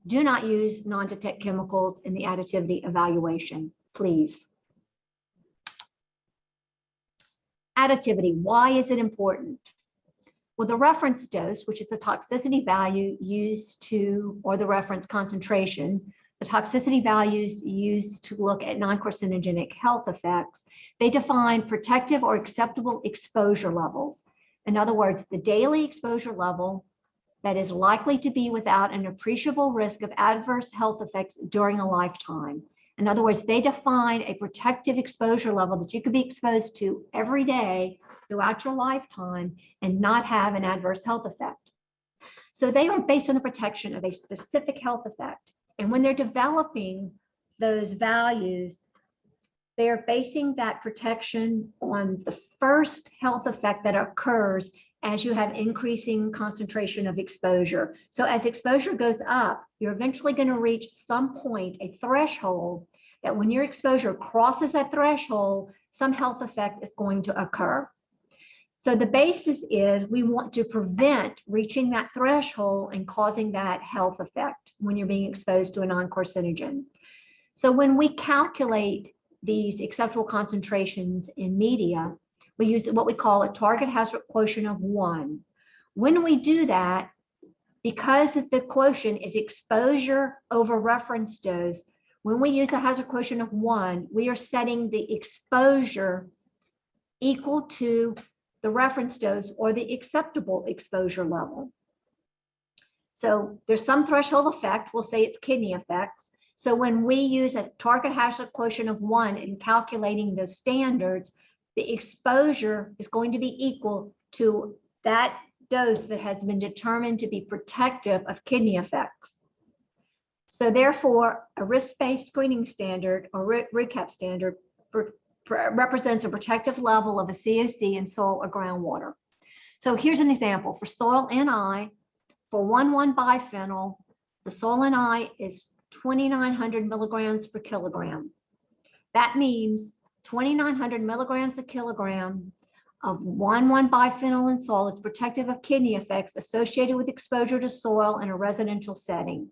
Do not use non-detect chemicals in the additivity evaluation, please. Additivity, why is it important? Well, the reference dose, which is the toxicity value used to, or the reference concentration, the toxicity values used to look at non-carcinogenic health effects, they define protective or acceptable exposure levels. In other words, the daily exposure level that is likely to be without an appreciable risk of adverse health effects during a lifetime. In other words, they define a protective exposure level that you could be exposed to every day throughout your lifetime and not have an adverse health effect. So they are based on the protection of a specific health effect. And when they're developing those values, they're basing that protection on the first health effect that occurs as you have increasing concentration of exposure. So as exposure goes up, you're eventually going to reach some point, a threshold, that when your exposure crosses that threshold, some health effect is going to occur. So the basis is we want to prevent reaching that threshold and causing that health effect when you're being exposed to a non-carcinogen. So when we calculate these acceptable concentrations in media, we use what we call a target hazard quotient of 1. When we do that, because the quotient is exposure over reference dose, when we use a hazard quotient of 1, we are setting the exposure equal to the reference dose or the acceptable exposure level. So there's some threshold effect, we'll say it's kidney effects. So when we use a target hazard quotient of 1 in calculating the standards, the exposure is going to be equal to that dose that has been determined to be protective of kidney effects. So therefore, a risk-based screening standard or recap standard represents a protective level of a COC in soil or groundwater. So here's an example. For soil NI, for 1,1-biphenyl, the soil NI is 2,900 milligrams per kilogram. That means 2,900 milligrams a kilogram of 1,1-biphenyl in soil is protective of kidney effects associated with exposure to soil in a residential setting.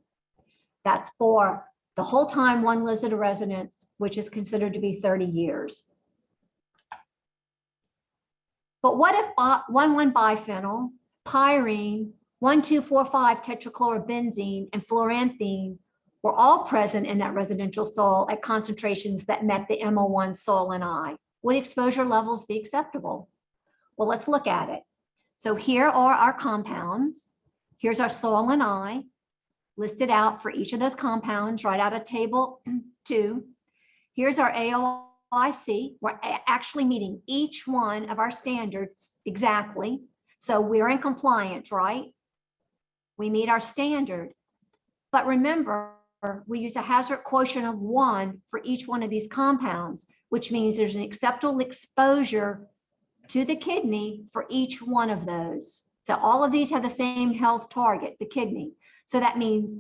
That's for the whole time one lives at a residence, which is considered to be 30 years. But what if 1,1-biphenyl, pyrene, 1,2,4,5 tetrachlorobenzene, and fluoranthene were all present in that residential soil at concentrations that met the MO1 soil and I? Would exposure levels be acceptable? Well, let's look at it. So here are our compounds. Here's our soil and I. listed out for each of those compounds right out of table 2. Here's our AOIC. We're actually meeting each one of our standards exactly. So we're in compliance, right? We meet our standard. But remember, we use a hazard quotient of 1 for each one of these compounds, which means there's an acceptable exposure to the kidney for each one of those. So all of these have the same health target, the kidney. So that means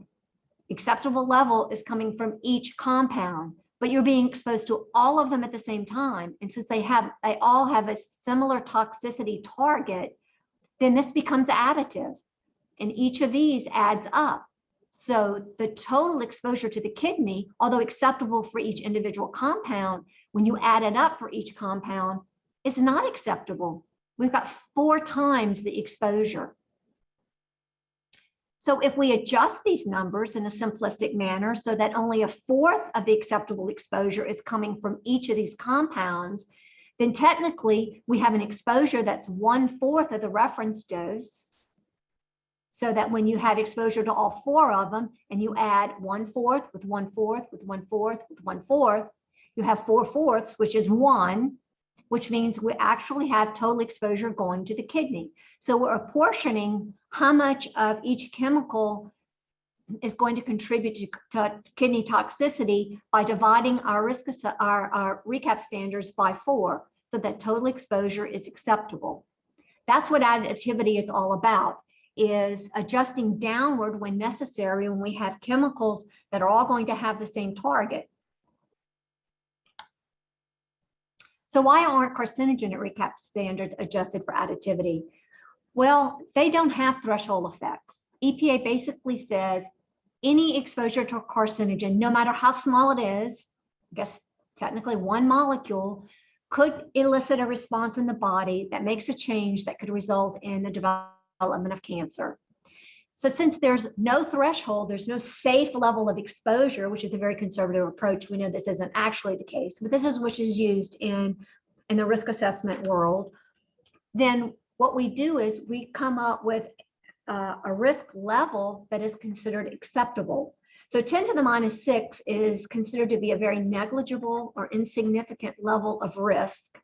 acceptable level is coming from each compound, but you're being exposed to all of them at the same time. And since they all have a similar toxicity target, then this becomes additive. And each of these adds up. So the total exposure to the kidney, although acceptable for each individual compound, when you add it up for each compound, is not acceptable. We've got 4 times the exposure. So if we adjust these numbers in a simplistic manner so that only 1/4 of the acceptable exposure is coming from each of these compounds, then technically we have an exposure that's 1/4 of the reference dose. So that when you have exposure to all 4 of them and you add 1/4 with 1/4 with 1/4 with 1/4, you have 4/4, which is 1, which means we actually have total exposure going to the kidney. So we're apportioning how much of each chemical is going to contribute to kidney toxicity by dividing our recap standards by 4, so that total exposure is acceptable. That's what additivity is all about, is adjusting downward when necessary when we have chemicals that are all going to have the same target. So why aren't carcinogen recap standards adjusted for additivity? Well, they don't have threshold effects. EPA basically says any exposure to a carcinogen, no matter how small it is, I guess technically 1 molecule, could elicit a response in the body that makes a change that could result in the development of cancer. So since there's no threshold, there's no safe level of exposure, which is a very conservative approach. We know this isn't actually the case, but this is which is used in the risk assessment world. Then what we do is we come up with a risk level that is considered acceptable. So 10 to the minus 6 is considered to be a very negligible or insignificant level of risk.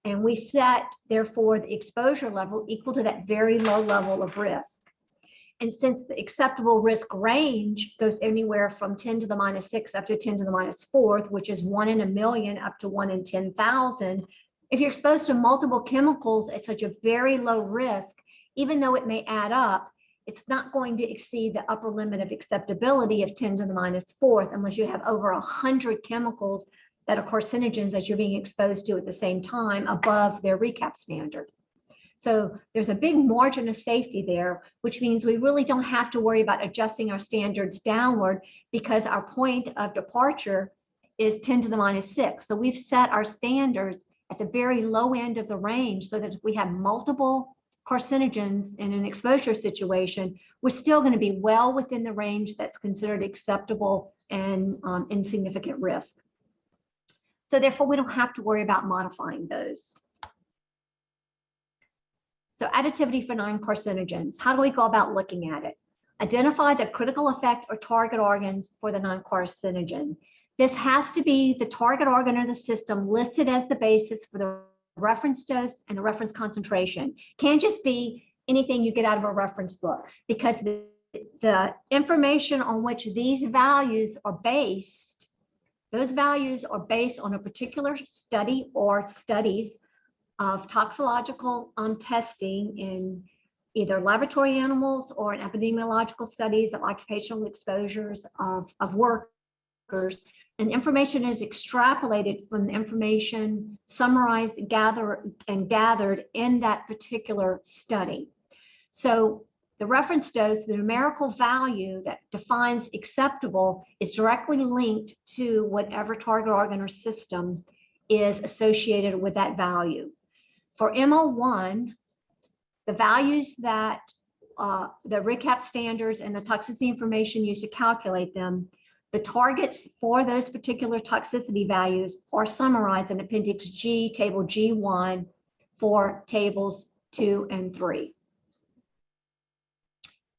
And we set, therefore, the exposure level equal to that very low level of risk. And since the acceptable risk range goes anywhere from 10 to the minus 6 up to 10 to the minus 4th, which is 1 in a million up to 1 in 10,000, if you're exposed to multiple chemicals at such a very low risk, even though it may add up, it's not going to exceed the upper limit of acceptability of 10 to the minus 4th unless you have over 100 chemicals that are carcinogens that you're being exposed to at the same time above their recap standard. So there's a big margin of safety there, which means we really don't have to worry about adjusting our standards downward because our point of departure is 10 to the minus 6. So we've set our standards at the very low end of the range so that if we have multiple carcinogens in an exposure situation, we're still going to be well within the range that's considered acceptable and insignificant risk. So therefore, we don't have to worry about modifying those. So additivity for non-carcinogens. How do we go about looking at it? Identify the critical effect or target organs for the non-carcinogen. This has to be the target organ or the system listed as the basis for the reference dose and the reference concentration. Can't just be anything you get out of a reference book, because the information on which these values are based, those values are based on a particular study or studies of toxicological testing in either laboratory animals or in epidemiological studies of occupational exposures of workers. And information is extrapolated from the information summarized, gathered in that particular study. So the reference dose, the numerical value that defines acceptable, is directly linked to whatever target organ or system is associated with that value. For MO1, the values that the recap standards and the toxicity information used to calculate them, the targets for those particular toxicity values are summarized in Appendix G, Table G1 for Tables 2 and 3.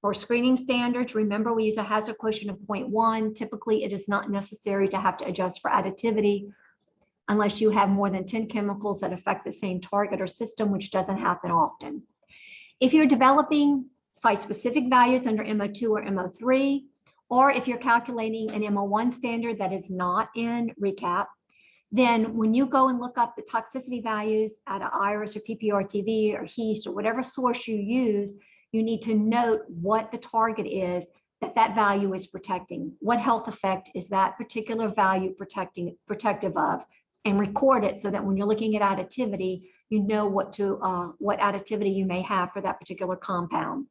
For screening standards, remember we use a hazard quotient of 0.1. Typically, it is not necessary to have to adjust for additivity unless you have more than 10 chemicals that affect the same target or system, which doesn't happen often. If you're developing site-specific values under MO2 or MO3, or if you're calculating an MO1 standard that is not in RECAP, then when you go and look up the toxicity values at an IRIS or PPRTV or HEAST or whatever source you use, you need to note what the target is that that value is protecting. What health effect is that particular value protective of, and record it so that when you're looking at additivity, you know what additivity you may have for that particular compound.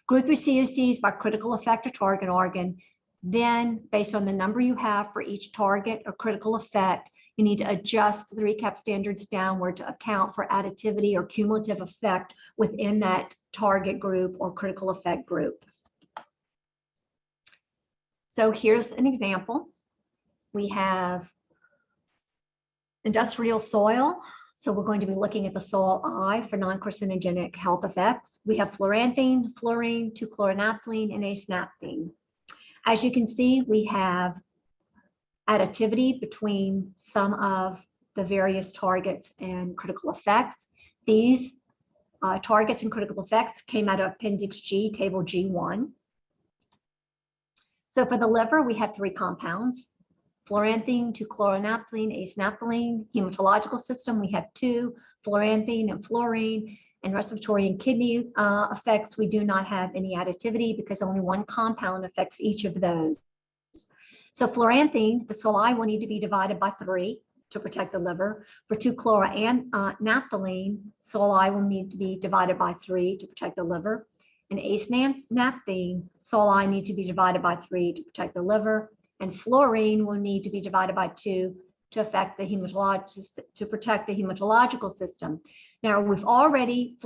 Group your COCs by critical effect or target organ. Then, based on the number you have for each target or critical effect, you need to adjust the RECAP standards downward to account for additivity or cumulative effect within that target group or critical effect group. So here's an example. We have industrial soil. So we're going to be looking at the soil I for non-carcinogenic health effects. We have fluoranthene, fluorine, 2-chloronaphthalene, and ace-naphthalene. As you can see, we have additivity between some of the various targets and critical effects. These targets and critical effects came out of Appendix G, Table G1. So for the liver, we have 3 compounds: fluoranthene, 2-chloronaphthalene, ace-naphthalene. Hematological system, we have 2, fluoranthene and fluorine. And respiratory and kidney effects, we do not have any additivity because only 1 compound affects each of those. So fluoranthene, the SOLI will need to be divided by 3 to protect the liver. For 2-chloroanaphthalene, SOLI will need to be divided by 3 to protect the liver. And ace-naphthalene, SOLI need to be divided by 3 to protect the liver. And fluorine will need to be divided by 2 to affect the protect the hematological system. Now fluoranthene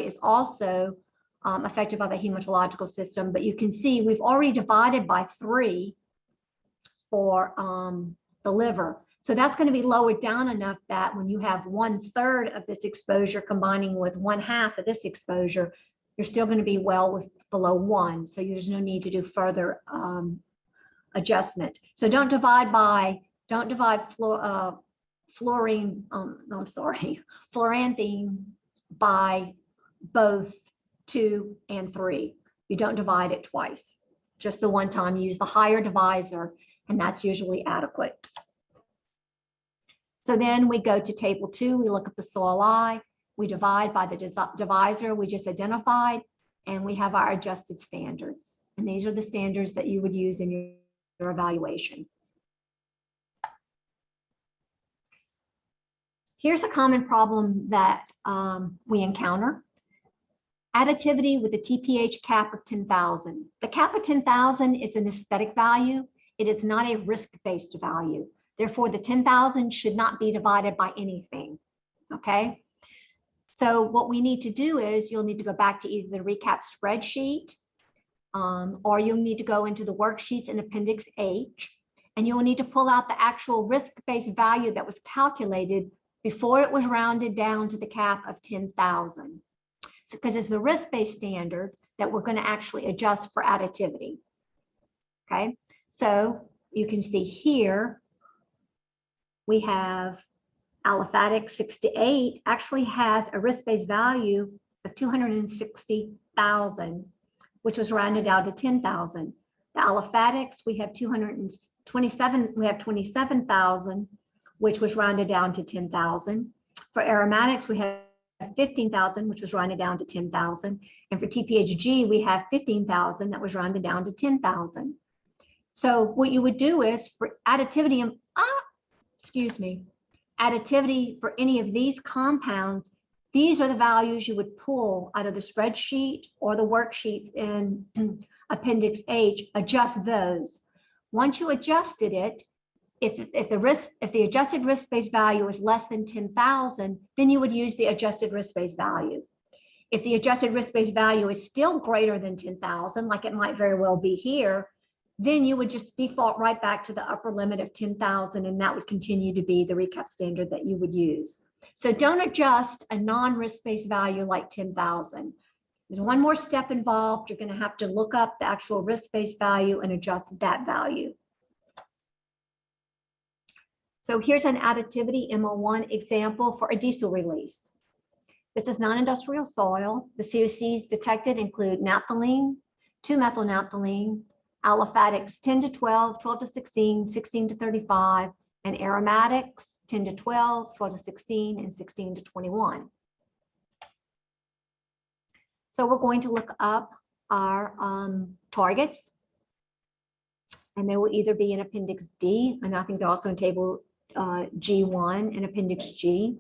is also affected by the hematological system, but you can see we've already divided by 3 for the liver. So that's going to be lowered down enough that when you have 1/3 of this exposure combining with 1/2 of this exposure, you're still going to be well below 1. So there's no need to do further adjustment. So don't divide fluoranthene by both 2 and 3. You don't divide it twice. Just the one time you use the higher divisor, and that's usually adequate. So then we go to Table 2, we look at the SOLI, we divide by the divisor we just identified, and we have our adjusted standards. And these are the standards that you would use in your evaluation. Here's a common problem that we encounter. Additivity with a TPH cap of 10,000. The cap of 10,000 is an aesthetic value. It is not a risk-based value. Therefore, the 10,000 should not be divided by anything, okay? So what we need to do is you'll need to go back to either the RECAP spreadsheet or you'll need to go into the worksheets in Appendix H, and you'll need to pull out the actual risk-based value that was calculated before it was rounded down to the cap of 10,000. So, because it's the risk-based standard that we're going to actually adjust for additivity. Okay, so you can see here we have aliphatic 6 to 8 actually has a risk-based value of 260,000, which was rounded down to 10,000. The aliphatics, we have 27,000, which was rounded down to 10,000. For aromatics, we have 15,000, which was rounded down to 10,000. And for TPHG, we have 15,000 that was rounded down to 10,000. So what you would do is for additivity, additivity for any of these compounds, these are the values you would pull out of the spreadsheet or the worksheets in Appendix H, adjust those. Once you adjusted it, if the adjusted risk-based value is less than 10,000, then you would use the adjusted risk-based value. If the adjusted risk-based value is still greater than 10,000, like it might very well be here, then you would just default right back to the upper limit of 10,000, and that would continue to be the RECAP standard that you would use. So don't adjust a non-risk-based value like 10,000. There's one more step involved. You're going to have to look up the actual risk-based value and adjust that value. So here's an additivity Mo1 example for a diesel release. This is non-industrial soil. The COCs detected include naphthalene, 2-methylnaphthalene, aliphatics 10 to 12, 12 to 16, 16 to 35, and aromatics 10 to 12, 12 to 16, and 16 to 21. So we're going to look up our targets, and they will either be in Appendix D, and I think they're also in Table G1 and Appendix G,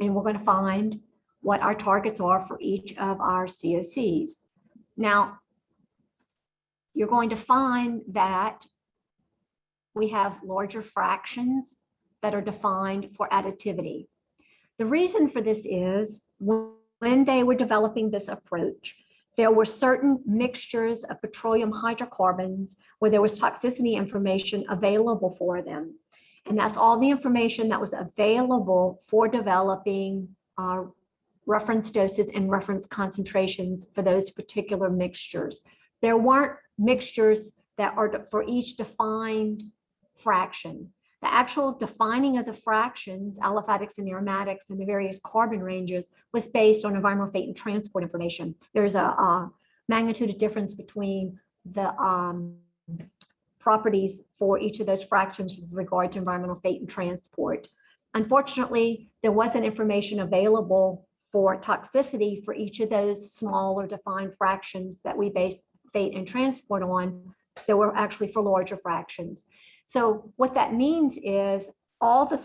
and we're going to find what our targets are for each of our COCs. Now, you're going to find that we have larger fractions that are defined for additivity. The reason for this is when they were developing this approach, there were certain mixtures of petroleum hydrocarbons where there was toxicity information available for them. And that's all the information that was available for developing reference doses and reference concentrations for those particular mixtures. There weren't mixtures that are for each defined fraction. The actual defining of the fractions, aliphatics and aromatics, and the various carbon ranges was based on environmental fate and transport information. There's a magnitude of difference between the properties for each of those fractions with regard to environmental fate and transport. Unfortunately, there wasn't information available for toxicity for each of those smaller defined fractions that we based fate and transport on. There were actually for larger fractions. So what that means is all the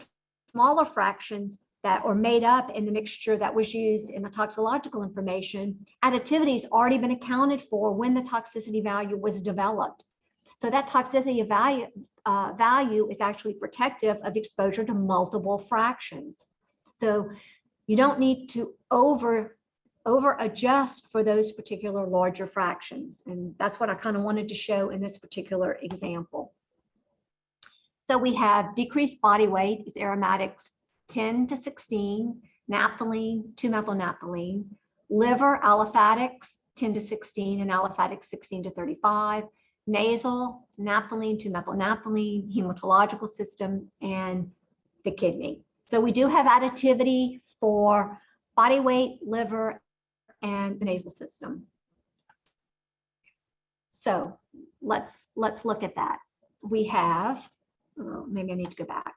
smaller fractions that are made up in the mixture that was used in the toxicological information, additivity has already been accounted for when the toxicity value was developed. So that toxicity value is actually protective of exposure to multiple fractions. So you don't need to over adjust for those particular larger fractions. And that's what I kind of wanted to show in this particular example. So we have decreased body weight, it's aromatics 10 to 16, naphthalene, 2-methylnaphthalene, liver aliphatics 10 to 16, and aliphatics 16 to 35, nasal, naphthalene, 2-methylnaphthalene, hematological system, and the kidney. So we do have additivity for body weight, liver, and the nasal system. So let's look at that. We have, maybe I need to go back.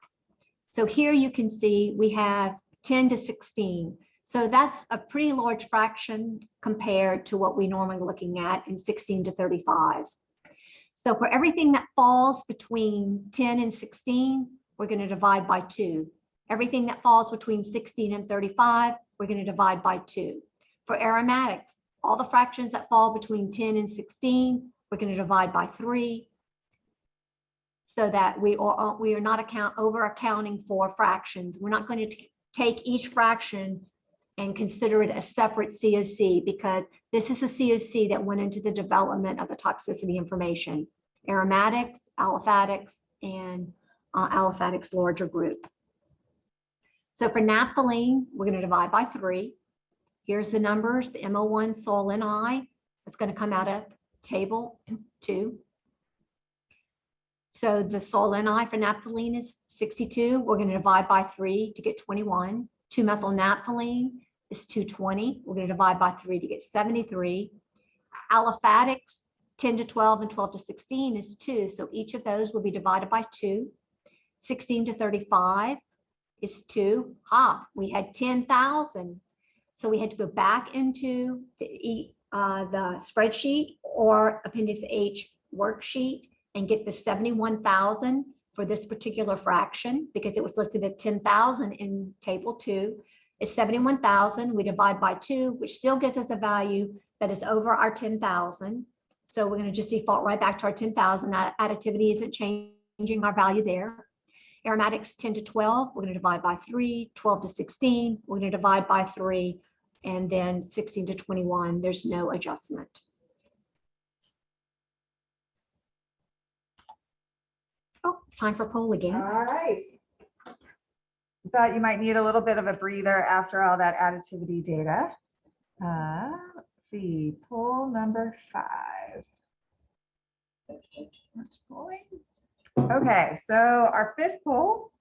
So here you can see we have 10 to 16. So that's a pretty large fraction compared to what we normally are looking at in 16 to 35. So for everything that falls between 10 and 16, we're going to divide by 2. Everything that falls between 16 and 35, we're going to divide by 2. For aromatics, all the fractions that fall between 10 and 16, we're going to divide by 3, so that we are not over accounting for fractions. We're not going to take each fraction and consider it a separate COC, because this is a COC that went into the development of the toxicity information. Aromatics, aliphatics, and aliphatics larger group. So for naphthalene, we're going to divide by 3. Here's the numbers, the Mo1 sol Ni. That's going to come out of table 2. So the sol Ni for naphthalene is 62. We're going to divide by 3 to get 21. 2-methylnaphthalene is 220. We're going to divide by 3 to get 73. Aliphatics 10 to 12 and 12 to 16 is 2. So each of those will be divided by 2. 16 to 35 is 2. We had 10,000. So we had to go back into the spreadsheet or Appendix H worksheet and get the 71,000 for this particular fraction, because it was listed at 10,000 in table 2. It's 71,000. We divide by 2, which still gives us a value that is over our 10,000. So we're going to just default right back to our 10,000. That additivity isn't changing our value there. Aromatics 10 to 12, we're going to divide by 3. 12 to 16, we're going to divide by 3. And then 16 to 21, there's no adjustment. Oh, it's time for poll again. All right. I thought you might need a little bit of a breather after all that additivity data. see, poll number 5. Much polling. Okay, so our 5th poll,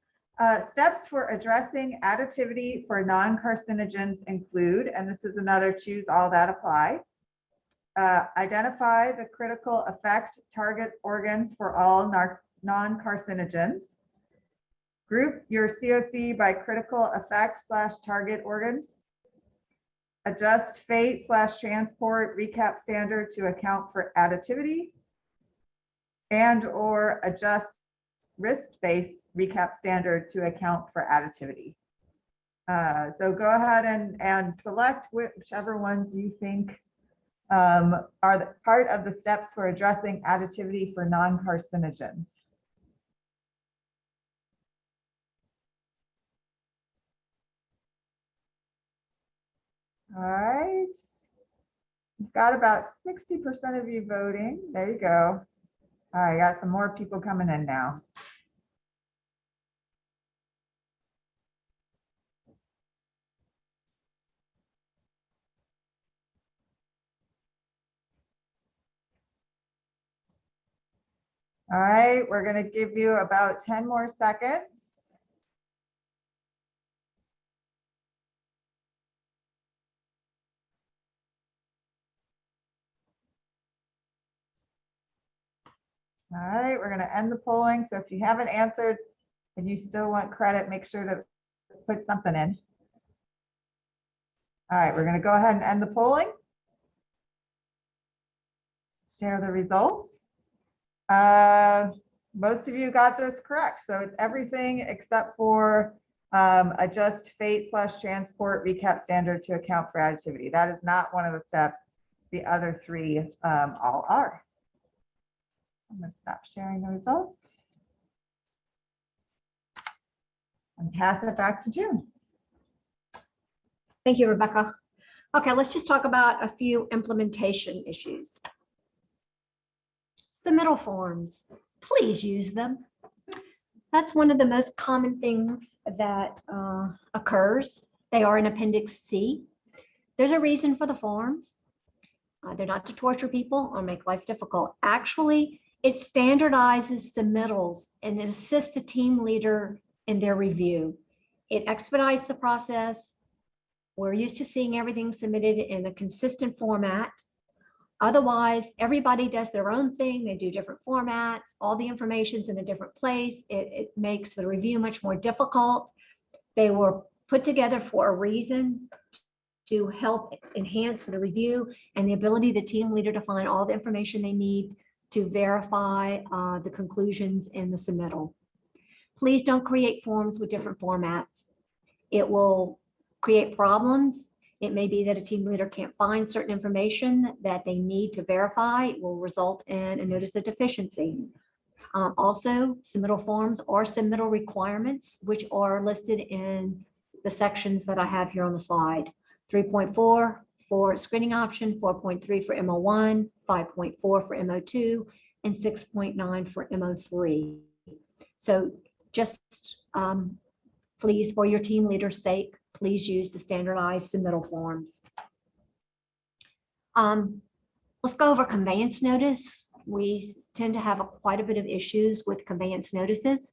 steps for addressing additivity for non-carcinogens include, and this is another choose all that apply. Identify the critical effect target organs for all non-carcinogens. Group your COC by critical effect / target organs. Adjust fate / transport recap standard to account for additivity. And or adjust risk-based recap standard to account for additivity. So go ahead and select whichever ones you think are the part of the steps for addressing additivity for non-carcinogens. All right, we've got about 60% of you voting. There you go. All right, got some more people coming in now. All right, we're going to give you about 10 more seconds. All right, we're going to end the polling. So if you haven't answered and you still want credit, make sure to put something in. All right, we're going to go ahead and end the polling. Share the results. Most of you got this correct. So it's everything except for adjust fate / transport recap standard to account for additivity. That is not one of the steps. The other 3 all are. I'm going to stop sharing the results and pass it back to June. Thank you, Rebecca. Okay, let's just talk about a few implementation issues. Submittal forms, please use them. That's one of the most common things that occurs. They are in Appendix C. There's a reason for the forms. They're not to torture people or make life difficult. Actually, it standardizes submittals and it assists the team leader in their review. It expedites the process. We're used to seeing everything submitted in a consistent format. Otherwise, everybody does their own thing. They do different formats. All the information's in a different place. It makes the review much more difficult. They were put together for a reason, to help enhance the review and the ability of the team leader to find all the information they need to verify the conclusions in the submittal. Please don't create forms with different formats. It will create problems. It may be that a team leader can't find certain information that they need to verify. It will result in a notice of deficiency. Also, submittal forms are submittal requirements, which are listed in the sections that I have here on the slide. 3.4 for screening option, 4.3 for MO1, 5.4 for MO2, and 6.9 for MO3. So just please, for your team leader's sake, please use the standardized submittal forms. Let's go over conveyance notice. We tend to have quite a bit of issues with conveyance notices.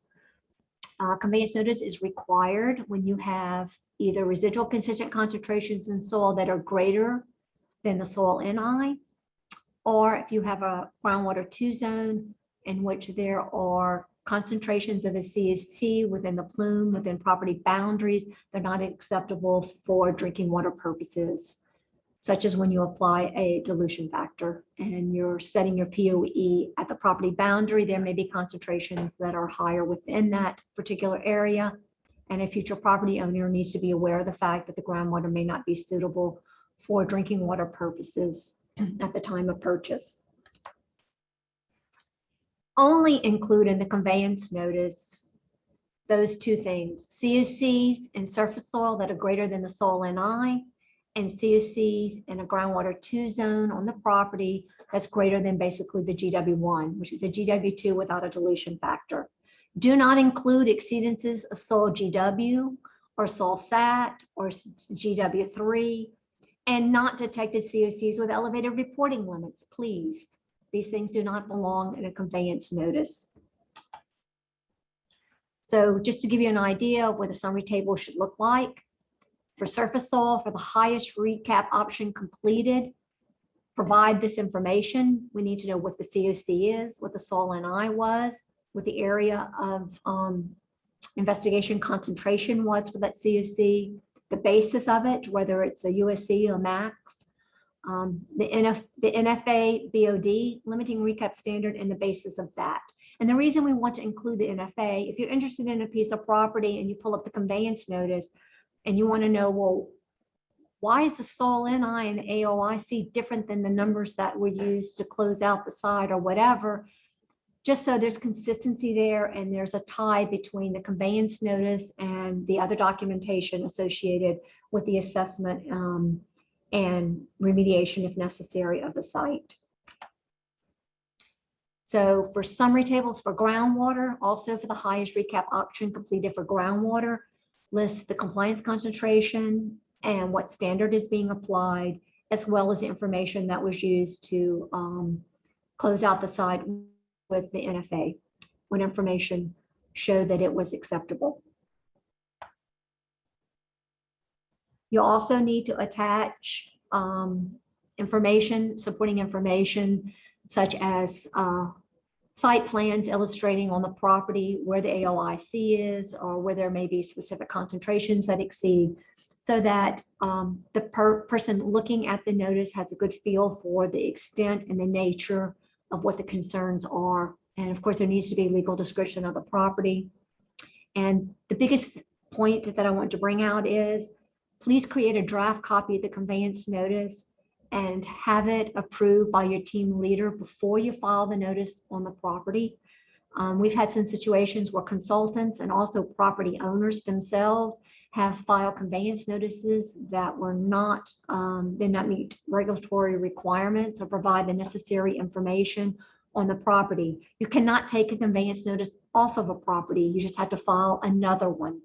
Conveyance notice is required when you have either residual consistent concentrations in soil that are greater than the soil NI, or if you have a groundwater 2 zone in which there are concentrations of a CSC within the plume, within property boundaries, they're not acceptable for drinking water purposes, such as when you apply a dilution factor and you're setting your POE at the property boundary. There may be concentrations that are higher within that particular area, and a future property owner needs to be aware of the fact that the groundwater may not be suitable for drinking water purposes at the time of purchase. Only include in the conveyance notice those 2 things: COCs in surface soil that are greater than the soil NI, and COCs in a groundwater 2 zone on the property that's greater than basically the GW1, which is a GW2 without a dilution factor. Do not include exceedances of soil GW or soil SAT or GW3, and not detected COCs with elevated reporting limits, please. These things do not belong in a conveyance notice. So just to give you an idea of what the summary table should look like, for surface soil, for the highest recap option completed, provide this information. We need to know what the COC is, what the soil NI was, what the area of investigation concentration was for that COC, the basis of it, whether it's a USC or max, the NFA BOD limiting recap standard and the basis of that. And the reason we want to include the NFA, if you're interested in a piece of property and you pull up the conveyance notice and you want to know, well, why is the soil NI and AOIC different than the numbers that were used to close out the site or whatever, just so there's consistency there and there's a tie between the conveyance notice and the other documentation associated with the assessment and remediation, if necessary, of the site. So for summary tables for groundwater, also for the highest recap option completed for groundwater, list the compliance concentration and what standard is being applied, as well as the information that was used to close out the site with the NFA, what information showed that it was acceptable. You also need to attach information, supporting information, such as site plans illustrating on the property where the AOIC is or where there may be specific concentrations that exceed, so that the person looking at the notice has a good feel for the extent and the nature of what the concerns are. And of course, there needs to be a legal description of the property. And the biggest point that I want to bring out is, please create a draft copy of the conveyance notice and have it approved by your team leader before you file the notice on the property. We've had some situations where consultants and also property owners themselves have filed conveyance notices that were not, did not meet regulatory requirements or provide the necessary information on the property. You cannot take a conveyance notice off of a property. You just have to file another one.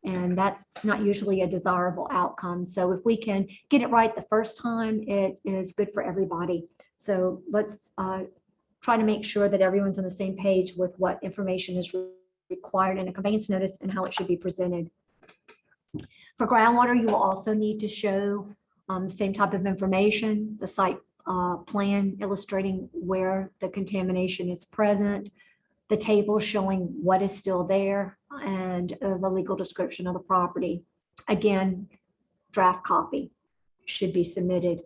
And that's not usually a desirable outcome. So if we can get it right the first time, it is good for everybody. So let's try to make sure that everyone's on the same page with what information is required in a conveyance notice and how it should be presented. For groundwater, you will also need to show the same type of information, the site plan illustrating where the contamination is present, the table showing what is still there, and the legal description of the property. Again, draft copy should be submitted.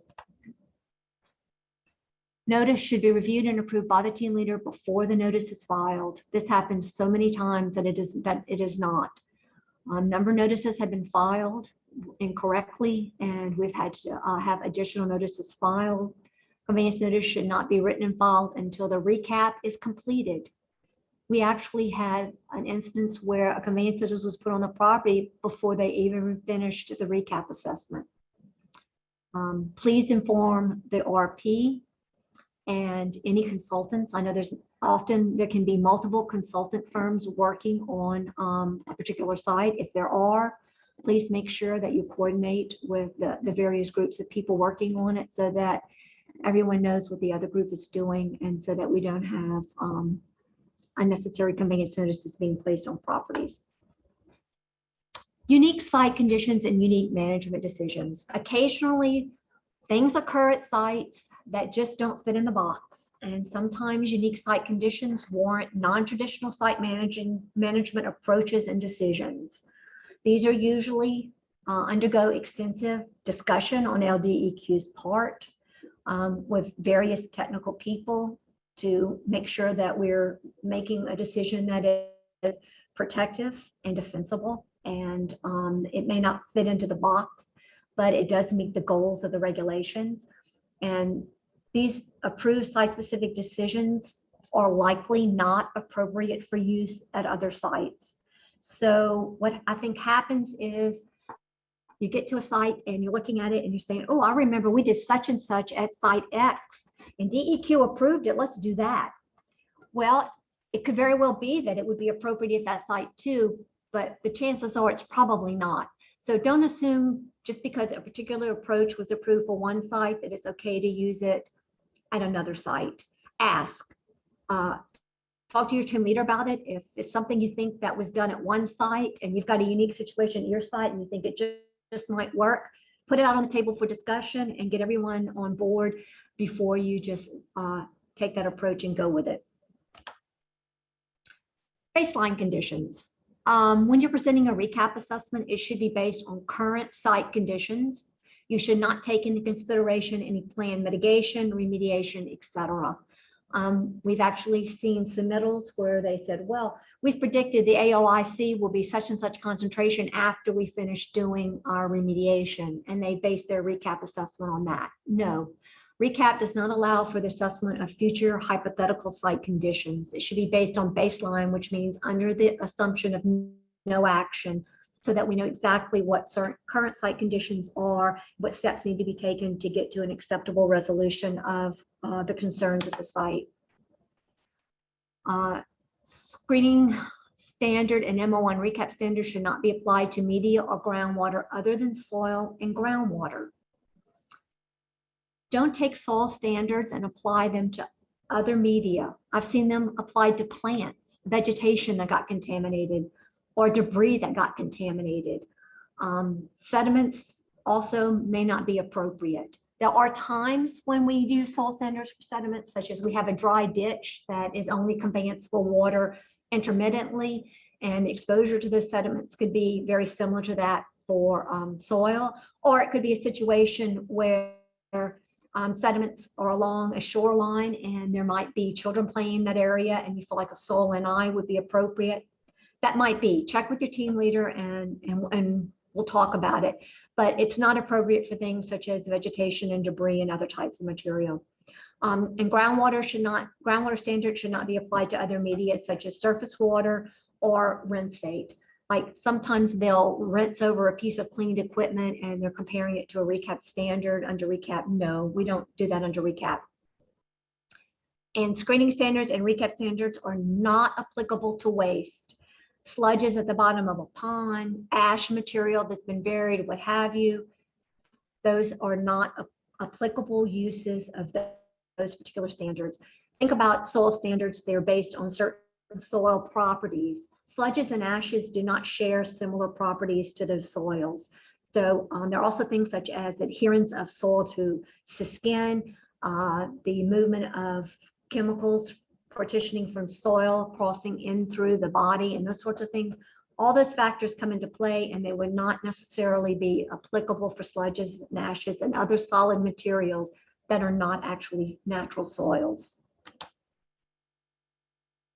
Notice should be reviewed and approved by the team leader before the notice is filed. This happens so many times that it is not. Number of notices have been filed incorrectly, and we've had to have additional notices filed. Conveyance notice should not be written and filed until the recap is completed. We actually had an instance where a conveyance notice was put on the property before they even finished the recap assessment. Please inform the RP and any consultants. I know there can be multiple consultant firms working on a particular site. If there are, please make sure that you coordinate with the various groups of people working on it so that everyone knows what the other group is doing, and so that we don't have unnecessary conveyance notices being placed on properties. Unique site conditions and unique management decisions. Occasionally, things occur at sites that just don't fit in the box, and sometimes unique site conditions warrant non-traditional site management approaches and decisions. These are usually undergo extensive discussion on LDEQ's part with various technical people to make sure that we're making a decision that is protective and defensible, and it may not fit into the box, but it does meet the goals of the regulations. And these approved site-specific decisions are likely not appropriate for use at other sites. So what I think happens is you get to a site and you're looking at it and you're saying, oh, I remember we did such and such at site X and DEQ approved it, let's do that. Well, it could very well be that it would be appropriate at that site too, but the chances are it's probably not. So don't assume just because a particular approach was approved for one site, that it's okay to use it at another site. Ask, talk to your team leader about it. If it's something you think that was done at one site and you've got a unique situation at your site and you think it just might work, put it out on the table for discussion and get everyone on board before you just take that approach and go with it. Baseline conditions. When you're presenting a recap assessment, it should be based on current site conditions. You should not take into consideration any planned mitigation, remediation, etc. We've actually seen submittals where they said, well, we've predicted the AOIC will be such and such concentration after we finish doing our remediation, and they base their recap assessment on that. No, recap does not allow for the assessment of future hypothetical site conditions. It should be based on baseline, which means under the assumption of no action, so that we know exactly what current site conditions are, what steps need to be taken to get to an acceptable resolution of the concerns at the site. Screening standard and MO1 recap standards should not be applied to media or groundwater other than soil and groundwater. Don't take soil standards and apply them to other media. I've seen them applied to plants, vegetation that got contaminated, or debris that got contaminated. Sediments also may not be appropriate. There are times when we do soil standards for sediments, such as we have a dry ditch that is only conveyance-able water intermittently, and the exposure to those sediments could be very similar to that for soil, or it could be a situation where sediments are along a shoreline and there might be children playing in that area and you feel like a soil NI would be appropriate. That might be. Check with your team leader and we'll talk about it. But it's not appropriate for things such as vegetation and debris and other types of material. And groundwater standards should not be applied to other media such as surface water or rinsate. Like sometimes they'll rinse over a piece of cleaned equipment and they're comparing it to a recap standard under recap. No, we don't do that under recap. And screening standards and recap standards are not applicable to waste. Sludges at the bottom of a pond, ash material that's been buried, what have you, those are not applicable uses of those particular standards. Think about soil standards. They're based on certain soil properties. Sludges and ashes do not share similar properties to those soils. So there are also things such as adherence of soil to skin, the movement of chemicals partitioning from soil, crossing in through the body, and those sorts of things. All those factors come into play, and they would not necessarily be applicable for sludges and ashes and other solid materials that are not actually natural soils.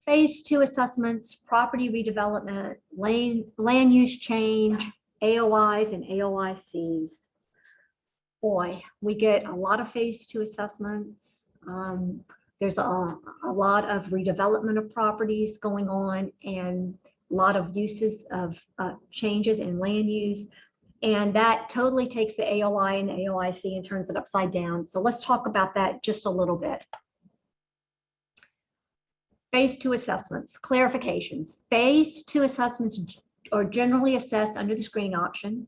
Phase 2 assessments, property redevelopment, land use change, AOIs and AOICs. Boy, we get a lot of phase 2 assessments. There's a lot of redevelopment of properties going on and a lot of uses of changes in land use. And that totally takes the AOI and AOIC and turns it upside down. So let's talk about that just a little bit. Phase 2 assessments, clarifications. Phase 2 assessments are generally assessed under the screening option.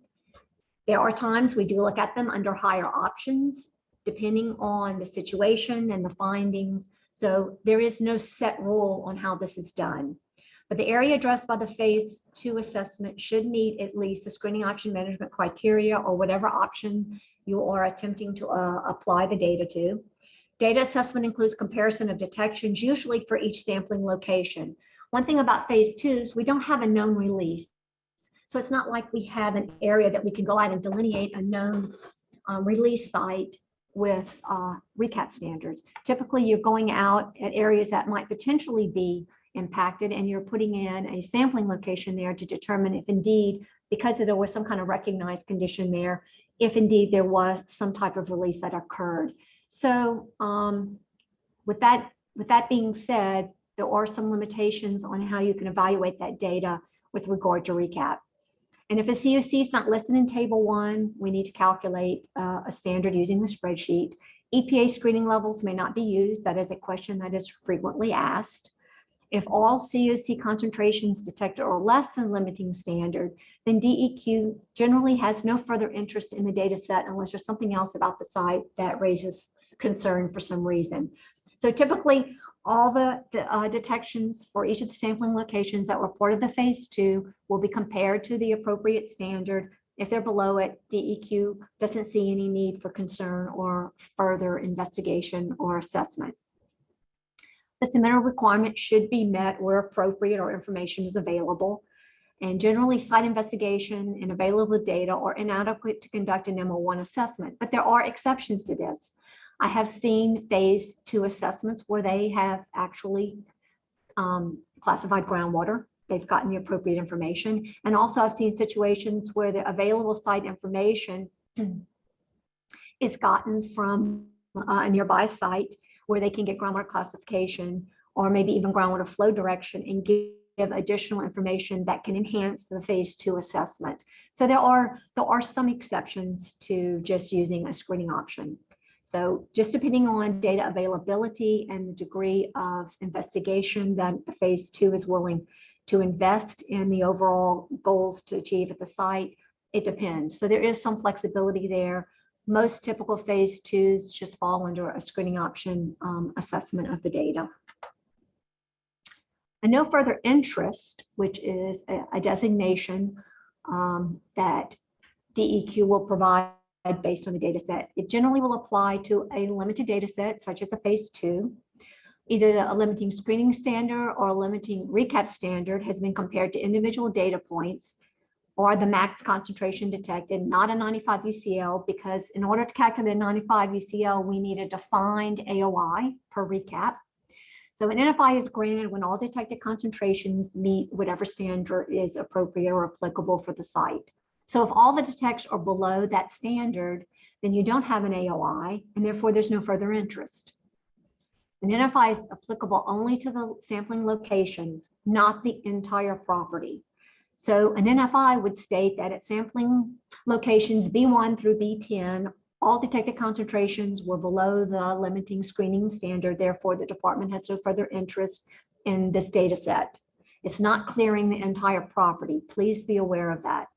There are times we do look at them under higher options, depending on the situation and the findings. So there is no set rule on how this is done. But the area addressed by the phase 2 assessment should meet at least the screening option management criteria or whatever option you are attempting to apply the data to. Data assessment includes comparison of detections, usually for each sampling location. One thing about phase 2 is we don't have a known release. So it's not like we have an area that we can go out and delineate a known release site with recap standards. Typically, you're going out at areas that might potentially be impacted, and you're putting in a sampling location there to determine if indeed, because there was some kind of recognized condition there, if indeed there was some type of release that occurred. So with that being said, there are some limitations on how you can evaluate that data with regard to recap. And if a COC is not listed in Table 1, we need to calculate a standard using the spreadsheet. EPA screening levels may not be used. That is a question that is frequently asked. If all COC concentrations detected are less than limiting standard, then DEQ generally has no further interest in the data set unless there's something else about the site that raises concern for some reason. So typically, all the detections for each of the sampling locations that were part of the phase 2 will be compared to the appropriate standard. If they're below it, DEQ doesn't see any need for concern or further investigation or assessment. The submittal requirement should be met where appropriate or information is available. And generally, site investigation and available data are inadequate to conduct an MO1 assessment, but there are exceptions to this. I have seen phase 2 assessments where they have actually classified groundwater. They've gotten the appropriate information. And also I've seen situations where the available site information is gotten from a nearby site where they can get groundwater classification or maybe even groundwater flow direction and give additional information that can enhance the phase 2 assessment. So there are some exceptions to just using a screening option. So just depending on data availability and the degree of investigation that the phase 2 is willing to invest in the overall goals to achieve at the site, it depends. So there is some flexibility there. Most typical phase 2s just fall under a screening option assessment of the data. A no further interest, which is a designation that DEQ will provide based on the data set. It generally will apply to a limited data set, such as a phase 2. Either a limiting screening standard or a limiting recap standard has been compared to individual data points or the max concentration detected, not a 95 UCL, because in order to calculate a 95 UCL, we need a defined AOI per recap. So an NFI is granted when all detected concentrations meet whatever standard is appropriate or applicable for the site. So if all the detects are below that standard, then you don't have an AOI, and therefore there's no further interest. An NFI is applicable only to the sampling locations, not the entire property. So an NFI would state that at sampling locations B1 through B10, all detected concentrations were below the limiting screening standard. Therefore, the department has no further interest in this data set. It's not clearing the entire property. Please be aware of that.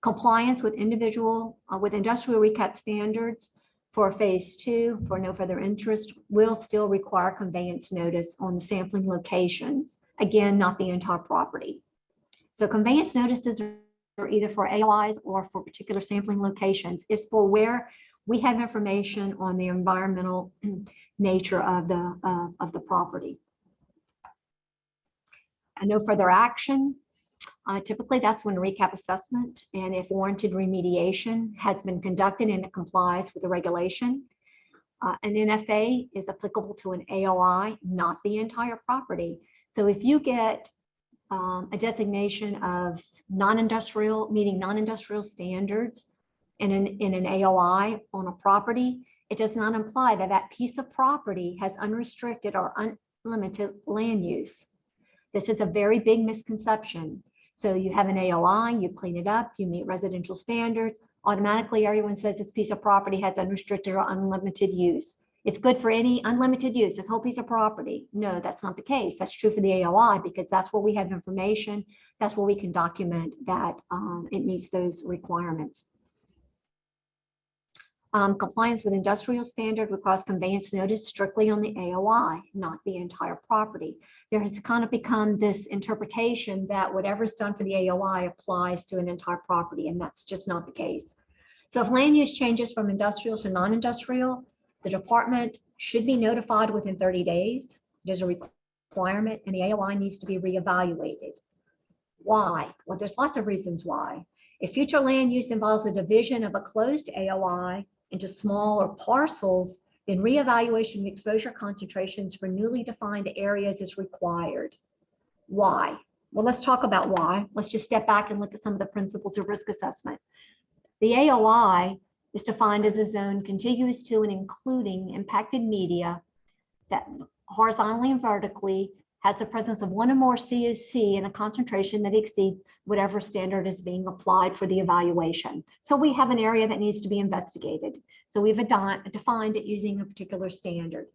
Compliance with industrial recap standards for phase 2 for no further interest will still require conveyance notice on the sampling locations. Again, not the entire property. So conveyance notices are either for AOIs or for particular sampling locations. It's for where we have information on the environmental nature of the property. And no further action. Typically, that's when a recap assessment and if warranted remediation has been conducted and it complies with the regulation. An NFA is applicable to an AOI, not the entire property. So if you get a designation of non-industrial, meeting non-industrial standards in an AOI on a property, it does not imply that that piece of property has unrestricted or unlimited land use. This is a very big misconception. So you have an AOI, you clean it up, you meet residential standards, automatically everyone says this piece of property has unrestricted or unlimited use. It's good for any unlimited use, this whole piece of property. No, that's not the case. That's true for the AOI because that's where we have information. That's where we can document that it meets those requirements. Compliance with industrial standard requires conveyance notice strictly on the AOI, not the entire property. There has kind of become this interpretation that whatever's done for the AOI applies to an entire property, and that's just not the case. So if land use changes from industrial to non-industrial, the department should be notified within 30 days. There's a requirement, and the AOI needs to be reevaluated. Why? Well, there's lots of reasons why. If future land use involves a division of a closed AOI into smaller parcels, then reevaluation of exposure concentrations for newly defined areas is required. Why? Well, let's talk about why. Let's just step back and look at some of the principles of risk assessment. The AOI is defined as a zone contiguous to and including impacted media that horizontally and vertically has the presence of one or more COC in a concentration that exceeds whatever standard is being applied for the evaluation. So we have an area that needs to be investigated. So we've defined it using a particular standard.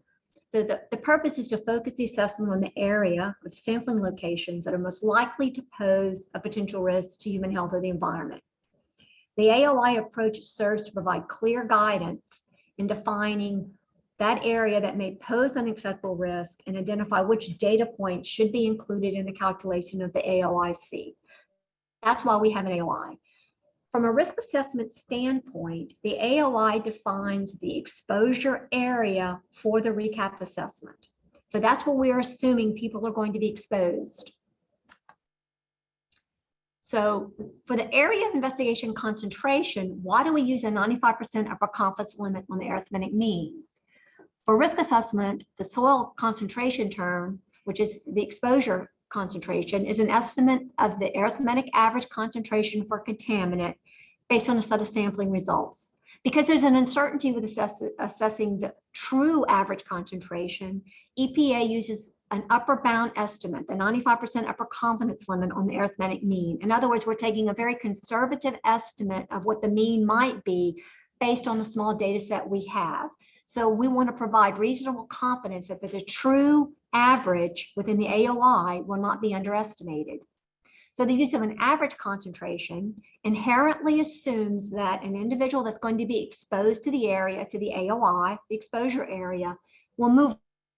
So the purpose is to focus the assessment on the area of sampling locations that are most likely to pose a potential risk to human health or the environment. The AOI approach serves to provide clear guidance in defining that area that may pose unacceptable risk and identify which data points should be included in the calculation of the AOIC. That's why we have an AOI. From a risk assessment standpoint, the AOI defines the exposure area for the recap assessment. So that's what we're assuming people are going to be exposed. So for the area of investigation concentration, why do we use a 95% upper confidence limit on the arithmetic mean? For risk assessment, the soil concentration term, which is the exposure concentration, is an estimate of the arithmetic average concentration for contaminant based on a set of sampling results. Because there's an uncertainty with assessing the true average concentration, EPA uses an upper bound estimate, the 95% upper confidence limit on the arithmetic mean. In other words, we're taking a very conservative estimate of what the mean might be based on the small data set we have. So we want to provide reasonable confidence that the true average within the AOI will not be underestimated. So the use of an average concentration inherently assumes that an individual that's going to be exposed to the area, to the AOI, the exposure area, will move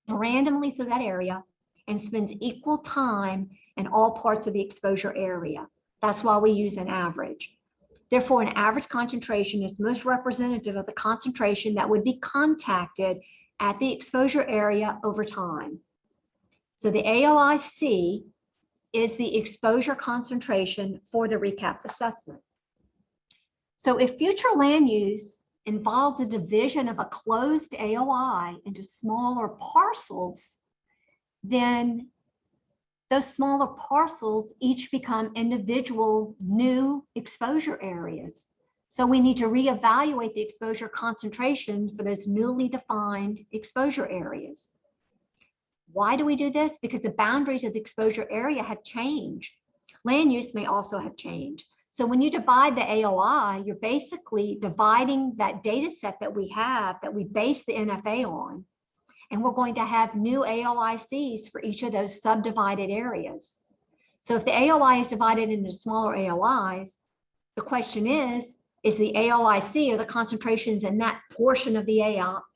randomly through that area and spends equal time in all parts of the exposure area. That's why we use an average. Therefore, an average concentration is most representative of the concentration that would be contacted at the exposure area over time. So the AOIC is the exposure concentration for the recap assessment. So if future land use involves a division of a closed AOI into smaller parcels, then those smaller parcels each become individual new exposure areas. So we need to reevaluate the exposure concentration for those newly defined exposure areas. Why do we do this? Because the boundaries of the exposure area have changed. Land use may also have changed. So when you divide the AOI, you're basically dividing that data set that we have that we base the NFA on. And we're going to have new AOICs for each of those subdivided areas. So if the AOI is divided into smaller AOIs, the question is the AOIC or the concentrations in that portion of the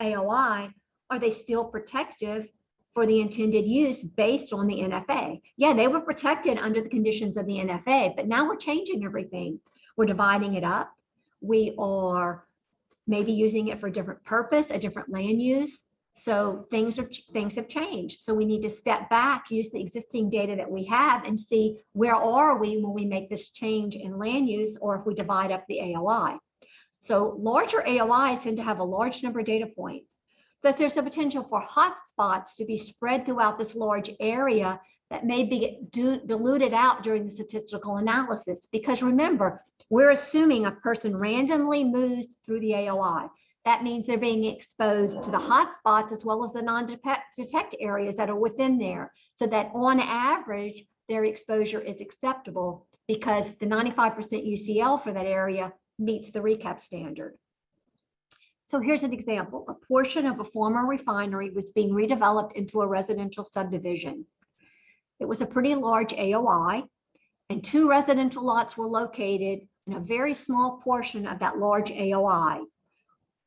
AOI, are they still protective for the intended use based on the NFA? Yeah, they were protected under the conditions of the NFA, but now we're changing everything. We're dividing it up. We are maybe using it for a different purpose, a different land use. So things have changed. So we need to step back, use the existing data that we have and see where are we when we make this change in land use or if we divide up the AOI. So larger AOIs tend to have a large number of data points. Thus, there's a potential for hotspots to be spread throughout this large area that may be diluted out during the statistical analysis. Because remember, we're assuming a person randomly moves through the AOI. That means they're being exposed to the hotspots as well as the non-detect areas that are within there, so that on average, their exposure is acceptable because the 95% UCL for that area meets the recap standard. So here's an example. A portion of a former refinery was being redeveloped into a residential subdivision. It was a pretty large AOI, and 2 residential lots were located in a very small portion of that large AOI.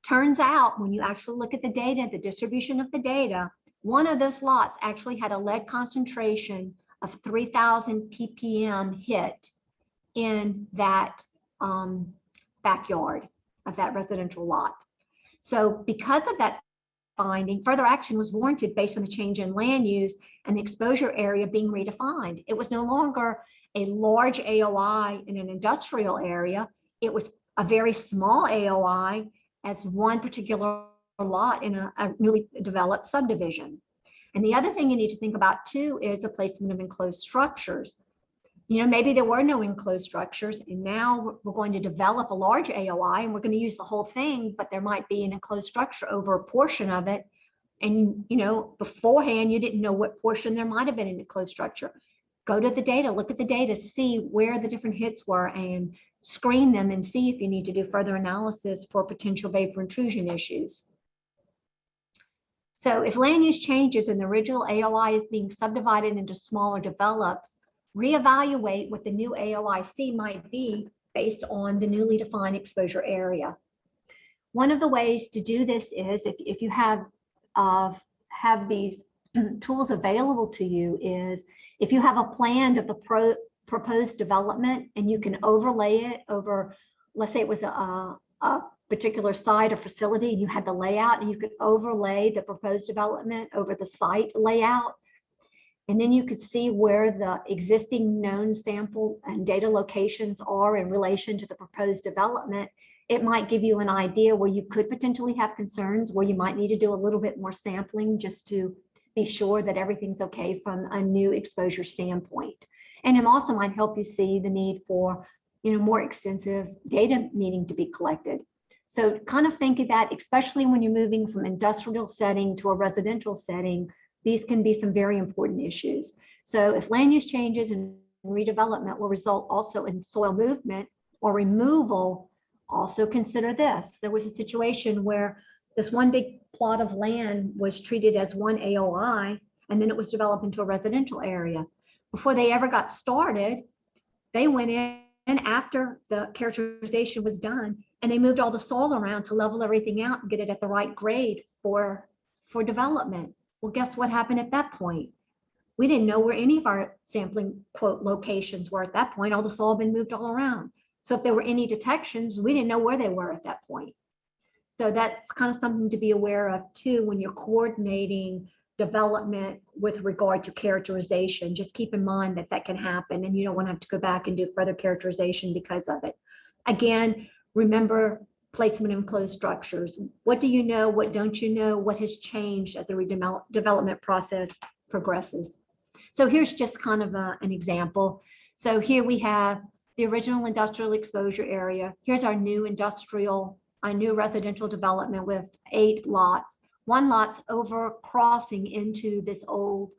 Turns out, when you actually look at the data, the distribution of the data, one of those lots actually had a lead concentration of 3,000 ppm hit in that backyard of that residential lot. So because of that finding, further action was warranted based on the change in land use and the exposure area being redefined. It was no longer a large AOI in an industrial area. It was a very small AOI as one particular lot in a newly developed subdivision. And the other thing you need to think about too is the placement of enclosed structures. You know, maybe there were no enclosed structures, and now we're going to develop a large AOI and we're going to use the whole thing, but there might be an enclosed structure over a portion of it. And, you know, beforehand, you didn't know what portion there might have been an enclosed structure. Go to the data, look at the data, see where the different hits were and screen them and see if you need to do further analysis for potential vapor intrusion issues. So if land use changes and the original AOI is being subdivided into smaller develops, reevaluate what the new AOIC might be based on the newly defined exposure area. One of the ways to do this is if you have these tools available to you is if you have a plan of the proposed development and you can overlay it over, let's say it was a particular site or facility and you had the layout and you could overlay the proposed development over the site layout. And then you could see where the existing known sample and data locations are in relation to the proposed development. It might give you an idea where you could potentially have concerns, where you might need to do a little bit more sampling just to be sure that everything's okay from a new exposure standpoint. And it also might help you see the need for, more extensive data needing to be collected. So kind of think of that, especially when you're moving from industrial setting to a residential setting, these can be some very important issues. So if land use changes and redevelopment will result also in soil movement or removal, also consider this. There was a situation where this one big plot of land was treated as one AOI, and then it was developed into a residential area. Before they ever got started, they went in after the characterization was done, and they moved all the soil around to level everything out and get it at the right grade for development. Well, guess what happened at that point? We didn't know where any of our sampling, quote, locations were at that point. All the soil had been moved all around. So if there were any detections, we didn't know where they were at that point. So that's kind of something to be aware of too when you're coordinating development with regard to characterization. Just keep in mind that that can happen and you don't want to have to go back and do further characterization because of it. Again, remember placement of enclosed structures. What do you know? What don't you know? What has changed as the redevelopment process progresses? So here's just kind of an example. So here we have the original industrial exposure area. Here's our new residential development with 8 lots. 1 lot's over crossing into this old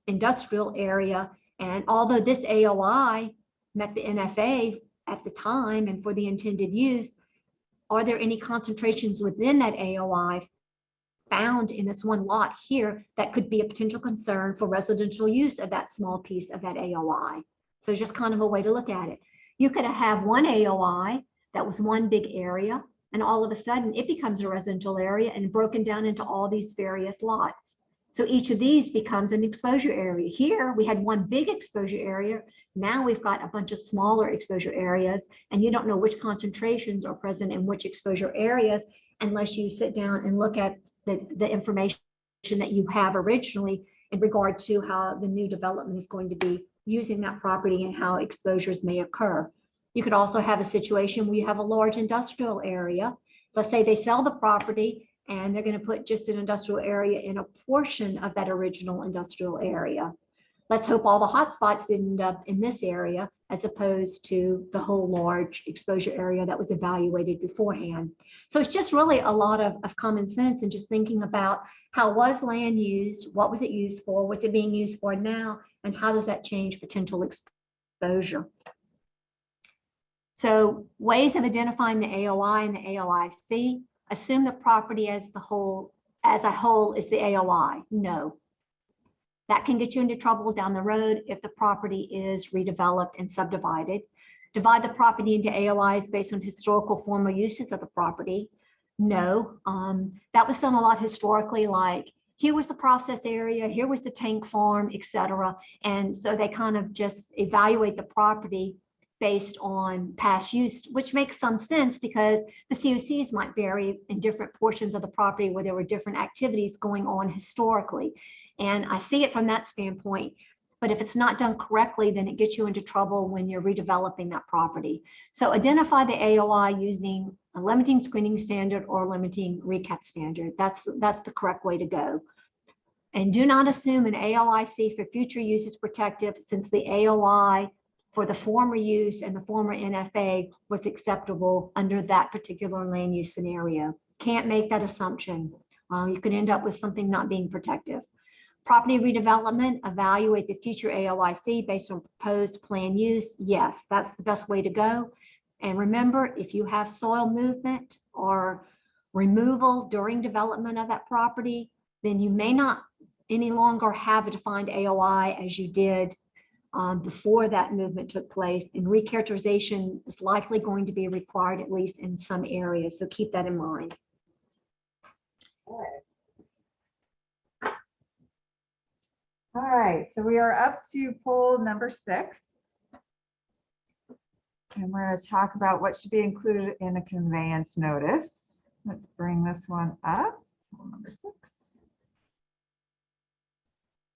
industrial area. And although this AOI met the NFA at the time and for the intended use, are there any concentrations within that AOI found in this 1 lot here that could be a potential concern for residential use of that small piece of that AOI? So it's just kind of a way to look at it. You could have 1 AOI that was 1 big area, and all of a sudden it becomes a residential area and broken down into all these various lots. So each of these becomes an exposure area. Here we had 1 big exposure area. Now we've got a bunch of smaller exposure areas, and you don't know which concentrations are present in which exposure areas unless you sit down and look at the information that you have originally in regard to how the new development is going to be using that property and how exposures may occur. You could also have a situation where you have a large industrial area. Let's say they sell the property and they're going to put just an industrial area in a portion of that original industrial area. Let's hope all the hotspots end up in this area as opposed to the whole large exposure area that was evaluated beforehand. So it's just really a lot of common sense and just thinking about how was land used, what was it used for, what's it being used for now, and how does that change potential exposure. So ways of identifying the AOI and the AOIC: assume the property as a whole is the AOI. No. That can get you into trouble down the road if the property is redeveloped and subdivided. Divide the property into AOIs based on historical formal uses of the property. No. That was done a lot historically, like here was the process area, here was the tank farm, etc. And so they kind of just evaluate the property based on past use, which makes some sense because the COCs might vary in different portions of the property where there were different activities going on historically. And I see it from that standpoint. But if it's not done correctly, then it gets you into trouble when you're redeveloping that property. So identify the AOI using a limiting screening standard or limiting recap standard. That's the correct way to go. And do not assume an AOIC for future use is protective, since the AOI for the former use and the former NFA was acceptable under that particular land use scenario. Can't make that assumption. You could end up with something not being protective. Property redevelopment, evaluate the future AOIC based on proposed plan use. Yes, that's the best way to go. And remember, if you have soil movement or removal during development of that property, then you may not any longer have a defined AOI as you did before that movement took place, and recharacterization is likely going to be required, at least in some areas. So keep that in mind. All right, so we are up to poll number 6. And we're going to talk about what should be included in a conveyance notice. Let's bring this one up, poll number 6.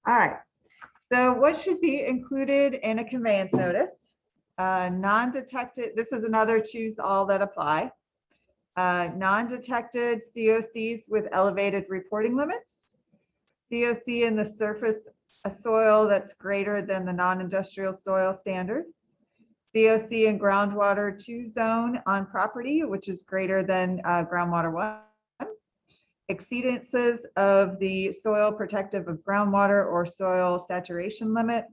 All right, so what should be included in a conveyance notice? Non-detected, this is another choose all that apply. Non-detected COCs with elevated reporting limits. COC in the surface a soil that's greater than the non-industrial soil standard. COC in groundwater 2 zone on property, which is greater than groundwater 1. Exceedances of the soil protective of groundwater or soil saturation limit.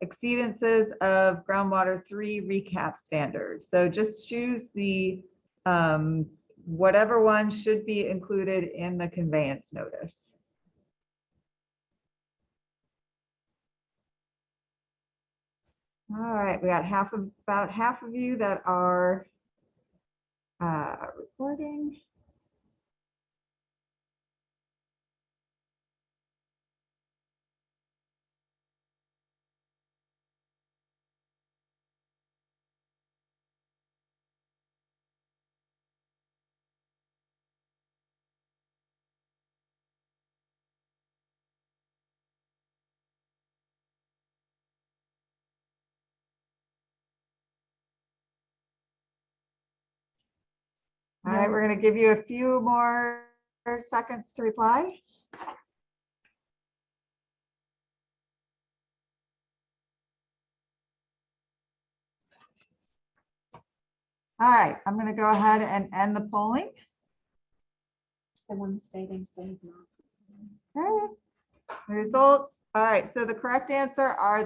Exceedances of groundwater 3 recap standards. So just choose the whatever one should be included in the conveyance notice. All right, we got about half of you that are reporting. All right, we're going to give you a few more seconds to reply. All right, I'm going to go ahead and end the polling. The ones staying, staying. Okay. The results. All right, so the correct answer are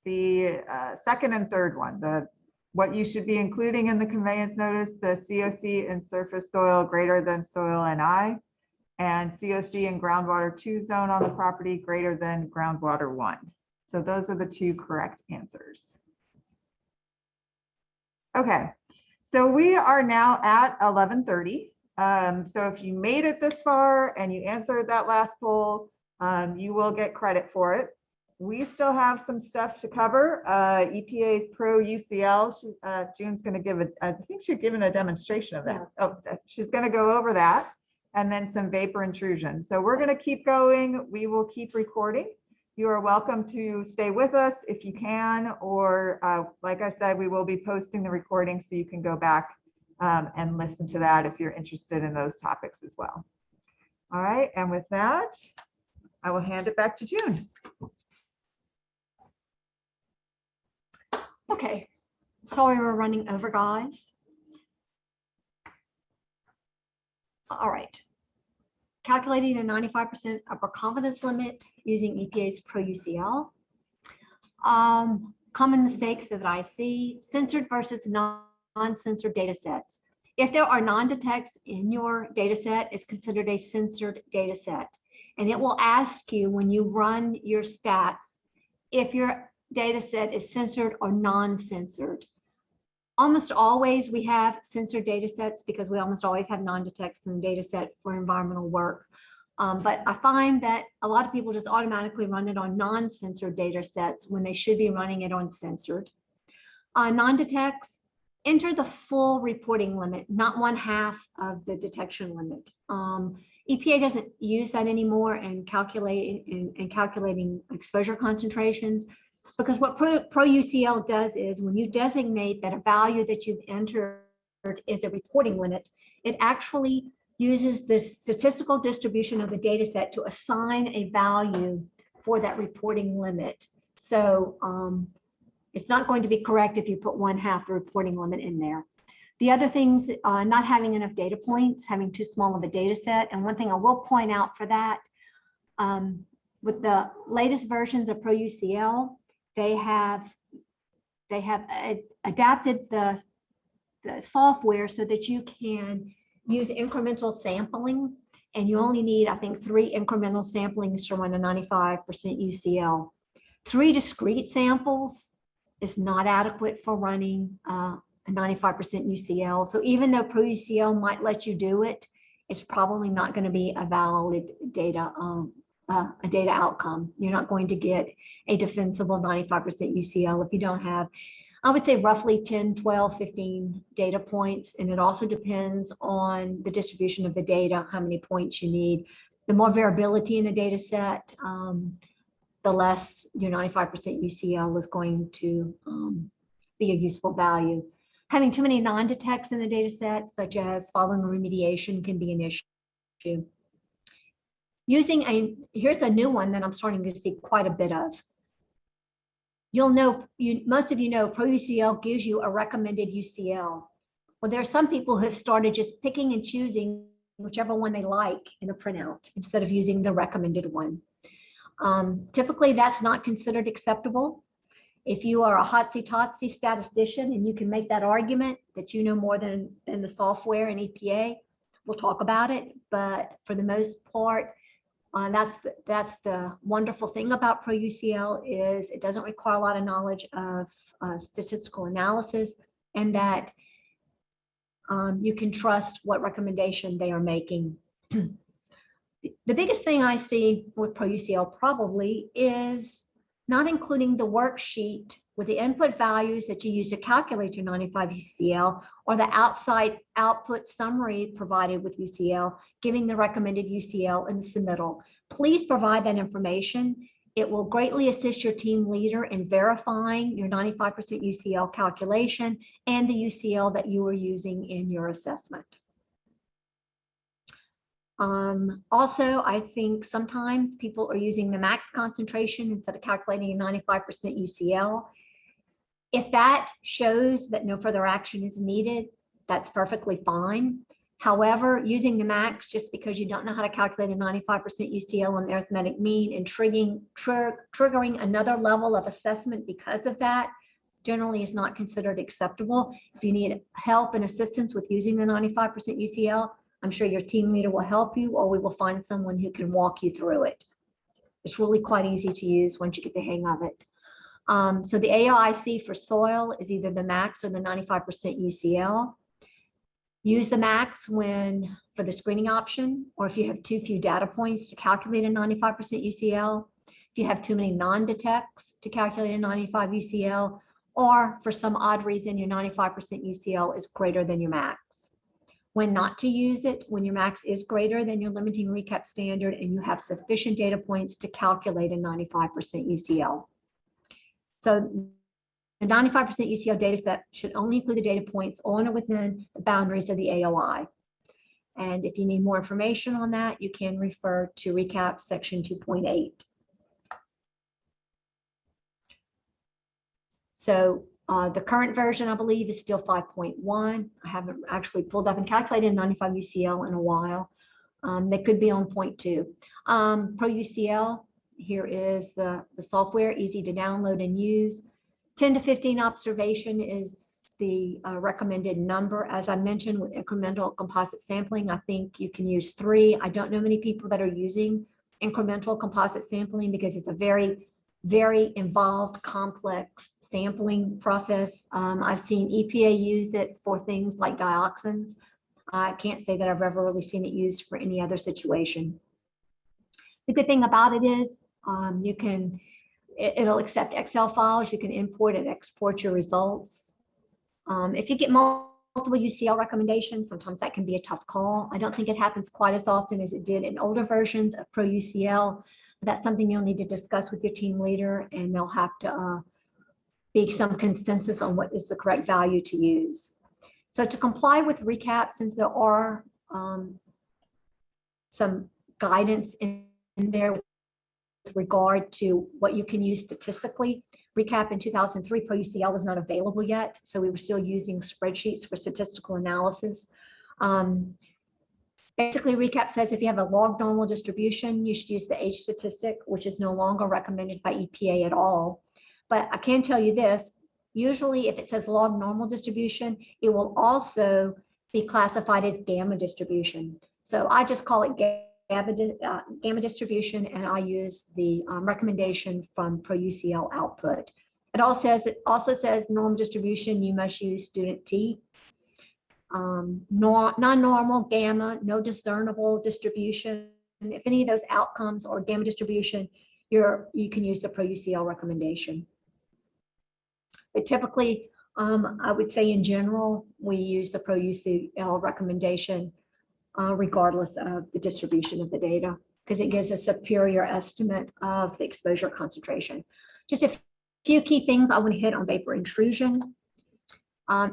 the second and third one. What you should be including in the conveyance notice, the COC in surface soil greater than soil NI, and COC in groundwater 2 zone on the property greater than groundwater 1. So those are the 2 correct answers. Okay, so we are now at 11:30. So if you made it this far and you answered that last poll, you will get credit for it. We still have some stuff to cover. EPA's Pro UCL, June's going to give I think she's given a demonstration of that. Yeah. Oh, she's going to go over that, and then some vapor intrusion. So we're going to keep going. We will keep recording. You are welcome to stay with us if you can, or like I said, we will be posting the recording so you can go back and listen to that if you're interested in those topics as well. All right, and with that, I will hand it back to June. Okay, sorry we're running over, guys. All right. Calculating the 95% upper confidence limit using EPA's Pro UCL. Common mistakes that I see: censored versus non-censored data sets. If there are non-detects in your data set, it's considered a censored data set. And it will ask you when you run your stats if your data set is censored or non-censored. Almost always we have censored data sets because we almost always have non-detects in the data set for environmental work. But I find that a lot of people just automatically run it on non-censored data sets when they should be running it on censored. Non-detects, enter the full reporting limit, not 1/2 of the detection limit. EPA doesn't use that anymore in calculating exposure concentrations, because what Pro UCL does is when you designate that a value that you've entered is a reporting limit, it actually uses the statistical distribution of the data set to assign a value for that reporting limit. So it's not going to be correct if you put 1/2 the reporting limit in there. The other things, not having enough data points, having too small of a data set. And one thing I will point out for that, with the latest versions of Pro UCL, they have adapted the the software so that you can use incremental sampling, and you only need, I think, 3 incremental samplings to run a 95% UCL. 3 discrete samples is not adequate for running a 95% UCL. So even though ProUCL might let you do it, it's probably not going to be a valid data outcome. You're not going to get a defensible 95% UCL if you don't have, I would say, roughly 10, 12, 15 data points. And it also depends on the distribution of the data, how many points you need. The more variability in the data set, the less your 95% UCL is going to be a useful value. Having too many non-detects in the data set, such as following remediation, can be an issue. Here's a new one that I'm starting to see quite a bit of. You'll know, most of you know, ProUCL gives you a recommended UCL. Well, there are some people who have started just picking and choosing whichever one they like in a printout instead of using the recommended one. Typically, that's not considered acceptable. If you are a hotsy-totsy statistician and you can make that argument that you know more than the software and EPA, we'll talk about it. But for the most part, that's the wonderful thing about ProUCL is it doesn't require a lot of knowledge of statistical analysis, and that you can trust what recommendation they are making. The biggest thing I see with ProUCL probably is not including the worksheet with the input values that you use to calculate your 95 UCL, or the outside output summary provided with UCL, giving the recommended UCL in the submittal. Please provide that information. It will greatly assist your team leader in verifying your 95% UCL calculation and the UCL that you are using in your assessment. Also, I think sometimes people are using the max concentration instead of calculating a 95% UCL. If that shows that no further action is needed, that's perfectly fine. However, using the max just because you don't know how to calculate a 95% UCL on the arithmetic mean and triggering another level of assessment because of that generally is not considered acceptable. If you need help and assistance with using the 95% UCL, I'm sure your team leader will help you, or we will find someone who can walk you through it. It's really quite easy to use once you get the hang of it. So the AOIC for soil is either the max or the 95% UCL. Use the max for the screening option, or if you have too few data points to calculate a 95% UCL, if you have too many non-detects to calculate a 95 UCL, or for some odd reason your 95% UCL is greater than your max. When not to use it, when your max is greater than your limiting recap standard and you have sufficient data points to calculate a 95% UCL. So the 95% UCL data set should only include the data points on or within the boundaries of the AOI. And if you need more information on that, you can refer to recap section 2.8. So the current version, I believe, is still 5.1. I haven't actually pulled up and calculated 95 UCL in a while. They could be on 0.2. ProUCL, here is the software, easy to download and use. 10 to 15 observation is the recommended number. As I mentioned, with incremental composite sampling, I think you can use 3. I don't know many people that are using incremental composite sampling because it's a very, very involved, complex sampling process. I've seen EPA use it for things like dioxins. I can't say that I've ever really seen it used for any other situation. The good thing about it is it'll accept Excel files. You can import and export your results. If you get multiple UCL recommendations, sometimes that can be a tough call. I don't think it happens quite as often as it did in older versions of ProUCL. That's something you'll need to discuss with your team leader, and they'll have to be some consensus on what is the correct value to use. So to comply with recap, since there are some guidance in there with regard to what you can use statistically, recap in 2003, ProUCL was not available yet, so we were still using spreadsheets for statistical analysis. Basically, recap says if you have a log normal distribution, you should use the H statistic, which is no longer recommended by EPA at all. But I can tell you this, Usually, if it says log normal distribution, it will also be classified as gamma distribution. So I just call it gamma distribution, and I use the recommendation from ProUCL output. It also says normal distribution, you must use student T. Non-normal, gamma, no discernible distribution. If any of those outcomes or gamma distribution, you can use the ProUCL recommendation. But typically, I would say in general, we use the ProUCL recommendation regardless of the distribution of the data, because it gives a superior estimate of the exposure concentration. Just a few key things I want to hit on vapor intrusion.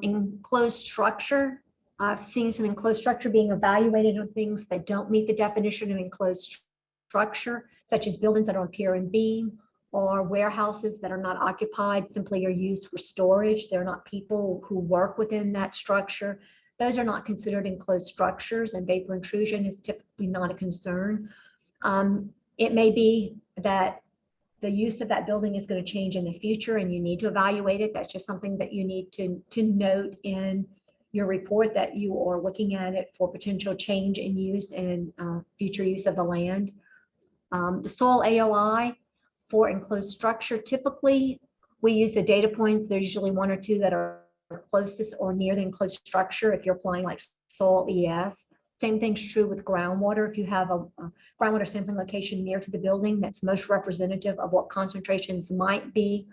Enclosed structure. I've seen some enclosed structure being evaluated on things that don't meet the definition of enclosed structure, such as buildings that are on pier and beam, or warehouses that are not occupied, simply are used for storage. They're not people who work within that structure. Those are not considered enclosed structures, and vapor intrusion is typically not a concern. It may be that the use of that building is going to change in the future and you need to evaluate it. That's just something that you need to note in your report, that you are looking at it for potential change in use and future use of the land. The soil AOI for enclosed structure, typically we use the data points. There's usually one or two that are closest or near the enclosed structure if you're applying like soil ES. Same thing's true with groundwater. If you have a groundwater sampling location near to the building that's most representative of what concentrations might be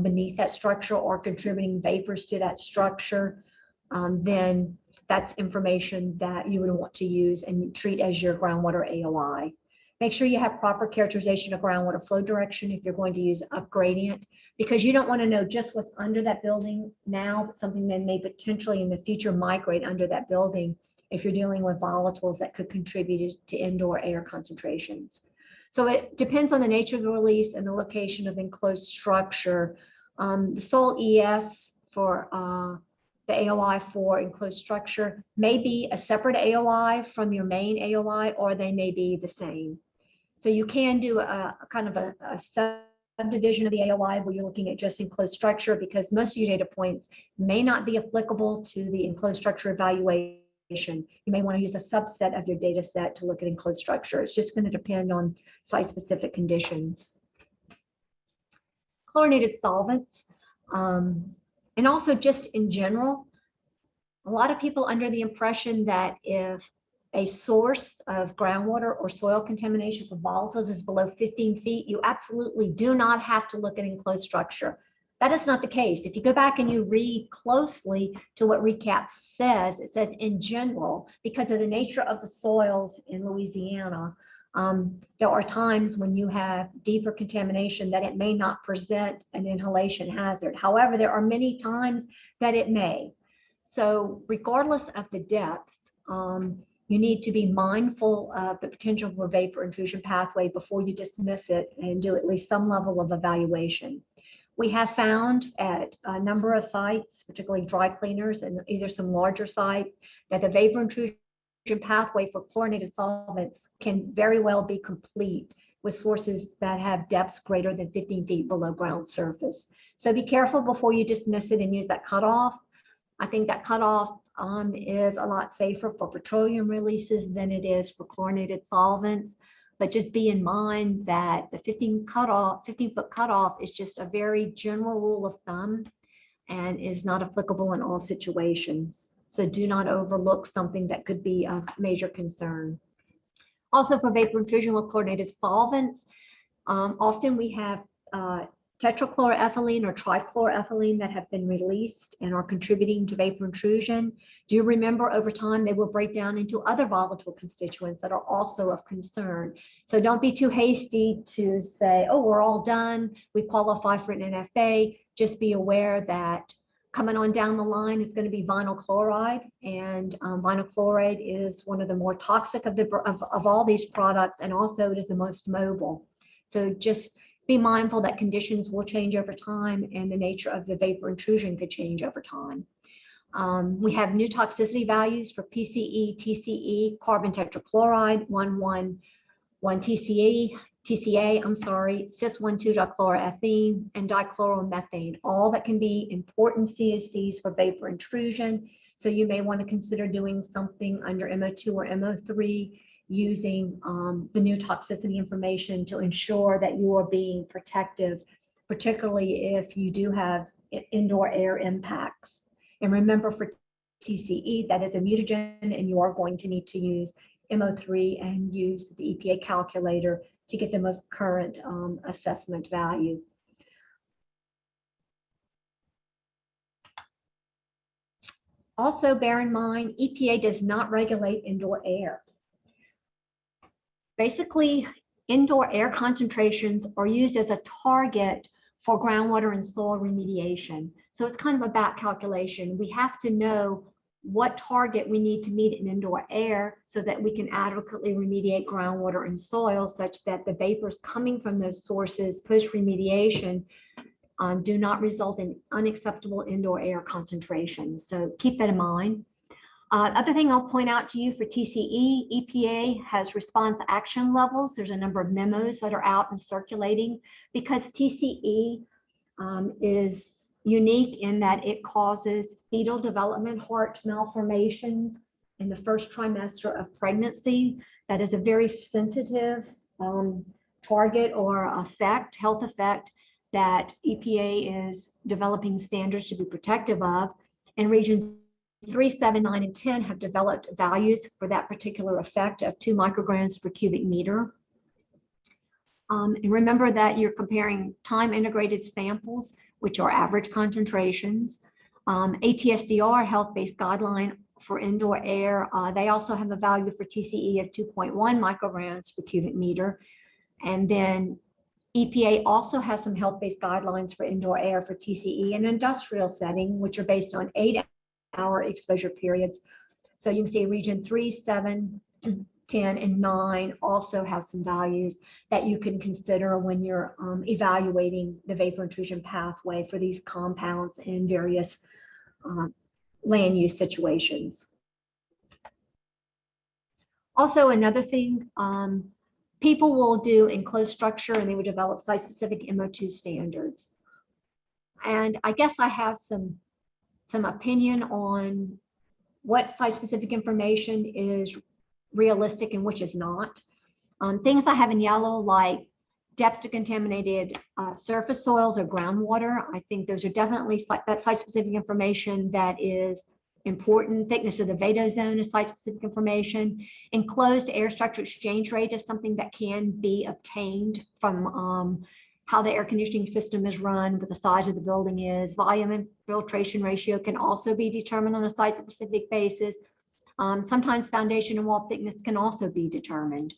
beneath that structure or contributing vapors to that structure, then that's information that you would want to use and treat as your groundwater AOI. Make sure you have proper characterization of groundwater flow direction if you're going to use up gradient, because you don't want to know just what's under that building now, but something that may potentially in the future migrate under that building if you're dealing with volatiles that could contribute to indoor air concentrations. So it depends on the nature of the release and the location of enclosed structure. The soil ES for the AOI for enclosed structure may be a separate AOI from your main AOI, or they may be the same. So you can do a kind of a subdivision of the AOI where you're looking at just enclosed structure, because most of your data points may not be applicable to the enclosed structure evaluation. You may want to use a subset of your data set to look at enclosed structure. It's just going to depend on site-specific conditions. Chlorinated solvents, and also just in general, a lot of people under the impression that if a source of groundwater or soil contamination for volatiles is below 15 feet, you absolutely do not have to look at enclosed structure. That is not the case. If you go back and you read closely to what RECAP says, it says in general, because of the nature of the soils in Louisiana, there are times when you have deeper contamination that it may not present an inhalation hazard. However, there are many times that it may. So regardless of the depth, you need to be mindful of the potential for vapor intrusion pathway before you dismiss it and do at least some level of evaluation. We have found at a number of sites, particularly dry cleaners and either some larger sites, that the vapor intrusion pathway for chlorinated solvents can very well be complete with sources that have depths greater than 15 feet below ground surface. So be careful before you dismiss it and use that cutoff. I think that cutoff is a lot safer for petroleum releases than it is for chlorinated solvents. But just be in mind that the 15-foot cutoff is just a very general rule of thumb and is not applicable in all situations. So do not overlook something that could be of major concern. Also for vapor intrusion with chlorinated solvents, often we have tetrachloroethylene or trichloroethylene that have been released and are contributing to vapor intrusion. Do remember over time they will break down into other volatile constituents that are also of concern. So don't be too hasty to say, oh, we're all done, we qualify for an NFA. Just be aware that coming on down the line is going to be vinyl chloride, and vinyl chloride is one of the more toxic of all these products, and also it is the most mobile. So just be mindful that conditions will change over time and the nature of the vapor intrusion could change over time. We have new toxicity values for PCE, TCE, carbon tetrachloride, 1,1,1 TCE, TCA, I'm sorry, cis-1,2-dichloroethene, and dichloromethane, all that can be important CSCs for vapor intrusion. So you may want to consider doing something under Mo2 or Mo3 using the new toxicity information to ensure that you are being protective, particularly if you do have indoor air impacts. And remember, for TCE, that is a mutagen, and you are going to need to use Mo3 and use the EPA calculator to get the most current assessment value. Also, bear in mind, EPA does not regulate indoor air. Basically, indoor air concentrations are used as a target for groundwater and soil remediation. So it's kind of a back calculation. We have to know what target we need to meet in indoor air so that we can adequately remediate groundwater and soil, such that the vapors coming from those sources post-remediation do not result in unacceptable indoor air concentrations. So keep that in mind. Other thing I'll point out to you for TCE, EPA has response action levels. There's a number of memos that are out and circulating because TCE is unique in that it causes fetal development heart malformations in the first trimester of pregnancy. That is a very sensitive target or effect, health effect, that EPA is developing standards to be protective of. And regions 3, 7, 9, and 10 have developed values for that particular effect of 2 micrograms per cubic meter. And remember that you're comparing time integrated samples, which are average concentrations. ATSDR, health-based guideline for indoor air, they also have a value for TCE of 2.1 micrograms per cubic meter. And then EPA also has some health-based guidelines for indoor air for TCE in industrial setting, which are based on 8-hour exposure periods. So you can see region 3, 7, 10, and 9 also have some values that you can consider when you're evaluating the vapor intrusion pathway for these compounds in various land use situations. Also, another thing, people will do enclosed structure and they would develop site-specific Mo2 standards. And I guess I have some opinion on what site-specific information is realistic and which is not. Things I have in yellow, like depth to contaminated surface soils or groundwater, I think those are definitely that site-specific information that is important. Thickness of the vadose zone is site-specific information. Enclosed air structure exchange rate is something that can be obtained from how the air conditioning system is run, what the size of the building is. Volume and filtration ratio can also be determined on a site-specific basis. Sometimes foundation and wall thickness can also be determined.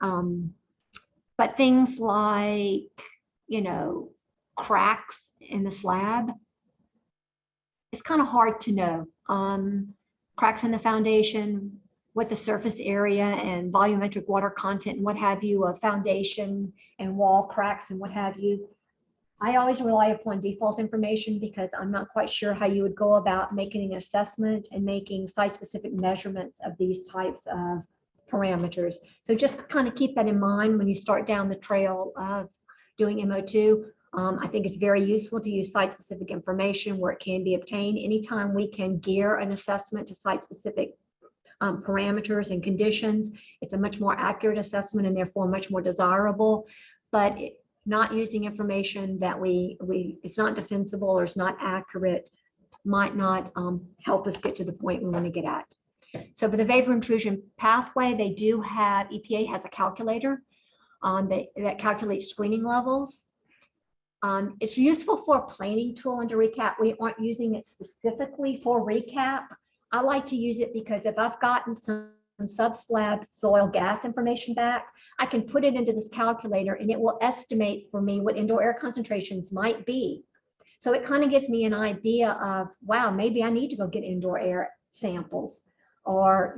But things like, cracks in the slab, it's kind of hard to know. Cracks in the foundation, what the surface area and volumetric water content and what have you of foundation and wall cracks and what have you. I always rely upon default information because I'm not quite sure how you would go about making an assessment and making site-specific measurements of these types of parameters. So just kind of keep that in mind when you start down the trail of doing Mo2. I think it's very useful to use site-specific information where it can be obtained. Anytime we can gear an assessment to site-specific parameters and conditions, it's a much more accurate assessment and therefore much more desirable. But not using information that it's not defensible or it's not accurate might not help us get to the point we want to get at. So for the vapor intrusion pathway, they do have, EPA has a calculator that calculates screening levels. It's useful for a planning tool, and to recap, we aren't using it specifically for recap. I like to use it because if I've gotten some subslab soil gas information back, I can put it into this calculator and it will estimate for me what indoor air concentrations might be. So it kind of gives me an idea of, wow, maybe I need to go get indoor air samples, or,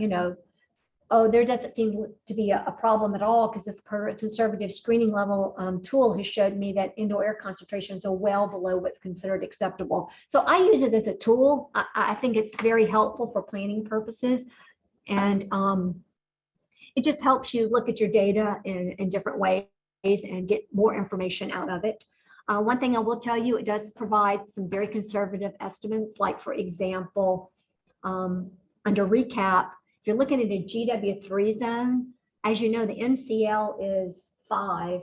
oh, there doesn't seem to be a problem at all because this conservative screening level tool has showed me that indoor air concentrations are well below what's considered acceptable. So I use it as a tool. I think it's very helpful for planning purposes. And it just helps you look at your data in different ways and get more information out of it. One thing I will tell you, it does provide some very conservative estimates, like for example, under recap, if you're looking at a GW3 zone, as you know, the NCL is 5,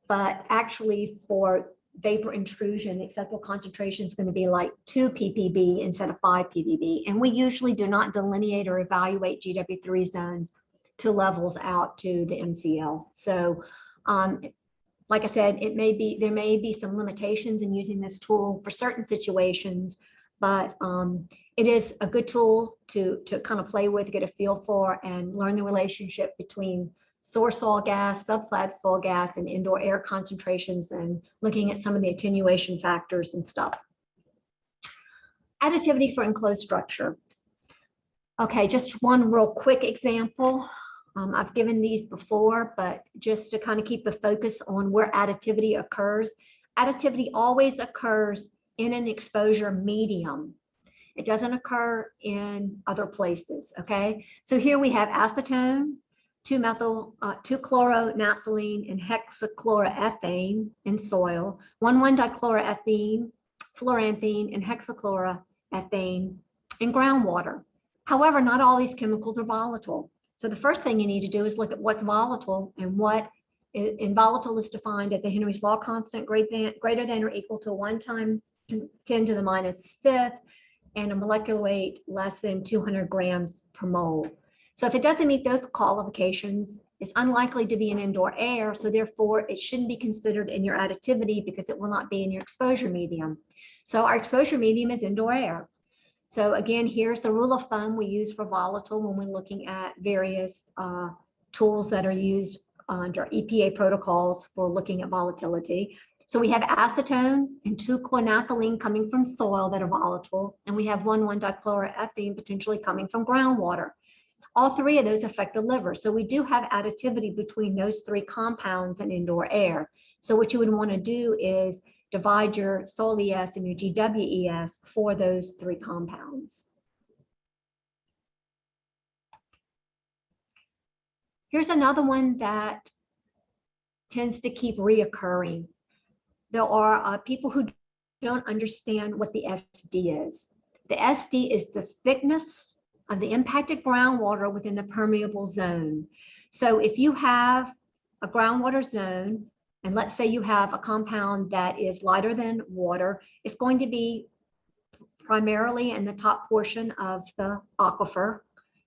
but actually for vapor intrusion, the acceptable concentration is going to be like 2 ppb instead of 5 ppb. And we usually do not delineate or evaluate GW3 zones to levels out to the MCL. So like I said, there may be some limitations in using this tool for certain situations, but it is a good tool to kind of play with, get a feel for, and learn the relationship between source soil gas, subslab soil gas, and indoor air concentrations, and looking at some of the attenuation factors and stuff. Additivity for enclosed structure. Okay, just one real quick example. I've given these before, but just to kind of keep the focus on where additivity occurs. Additivity always occurs in an exposure medium. It doesn't occur in other places, okay? So here we have acetone, 2-chloro-naphthalene, and hexachloroethane in soil, 1,1-dichloroethene, fluoranthene, and hexachloroethane in groundwater. However, not all these chemicals are volatile. So the first thing you need to do is look at what's volatile, and volatile is defined as a Henry's law constant greater than or equal to 1 times 10 to the minus 5th, and a molecular weight less than 200 grams per mole. So if it doesn't meet those qualifications, it's unlikely to be in indoor air, so therefore it shouldn't be considered in your additivity because it will not be in your exposure medium. So our exposure medium is indoor air. So again, here's the rule of thumb we use for volatile when we're looking at various tools that are used under EPA protocols for looking at volatility. So we have acetone and 2-chlornaphthalene coming from soil that are volatile, and we have 1,1-dichloroethene potentially coming from groundwater. All 3 of those affect the liver. So we do have additivity between those 3 compounds in indoor air. So what you would want to do is divide your soil ES and your GWES for those 3 compounds. Here's another one that tends to keep reoccurring. There are people who don't understand what the SD is. The SD is the thickness of the impacted groundwater within the permeable zone. So if you have a groundwater zone, and let's say you have a compound that is lighter than water, it's going to be primarily in the top portion of the aquifer,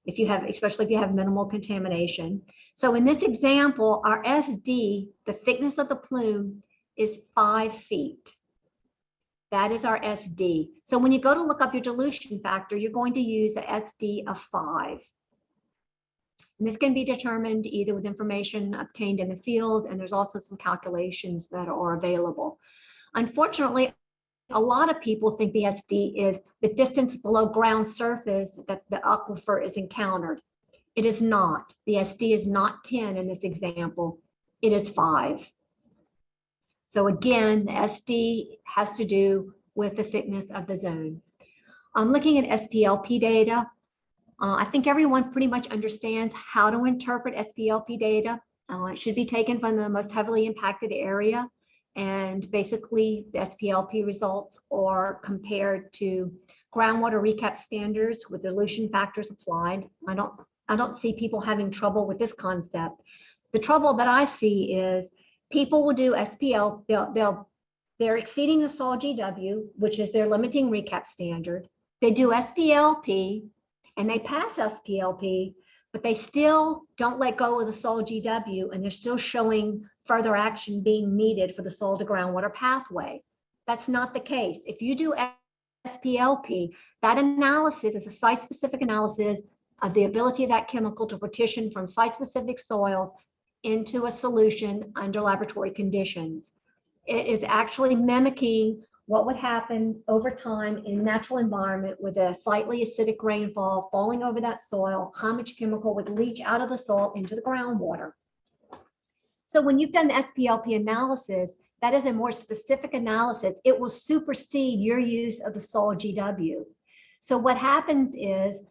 especially if you have minimal contamination. So in this example, our SD, the thickness of the plume, is 5 feet. That is our SD. So when you go to look up your dilution factor, you're going to use an SD of 5. And this can be determined either with information obtained in the field, and there's also some calculations that are available. Unfortunately, a lot of people think the SD is the distance below ground surface that the aquifer is encountered. It is not. The SD is not 10 in this example. It is 5. So again, the SD has to do with the thickness of the zone. I'm looking at SPLP data. I think everyone pretty much understands how to interpret SPLP data. It should be taken from the most heavily impacted area. And basically, the SPLP results are compared to groundwater recap standards with dilution factors applied. I don't see people having trouble with this concept. The trouble that I see is people will do SPL, they're exceeding the soil GW, which is their limiting recap standard. They do SPLP and they pass SPLP, but they still don't let go of the soil GW, and they're still showing further action being needed for the soil to groundwater pathway. That's not the case. If you do SPLP, that analysis is a site-specific analysis of the ability of that chemical to partition from site-specific soils into a solution under laboratory conditions. It is actually mimicking what would happen over time in natural environment with a slightly acidic rainfall falling over that soil, how much chemical would leach out of the soil into the groundwater. So when you've done the SPLP analysis, that is a more specific analysis. It will supersede your use of the soil GW. So what happens is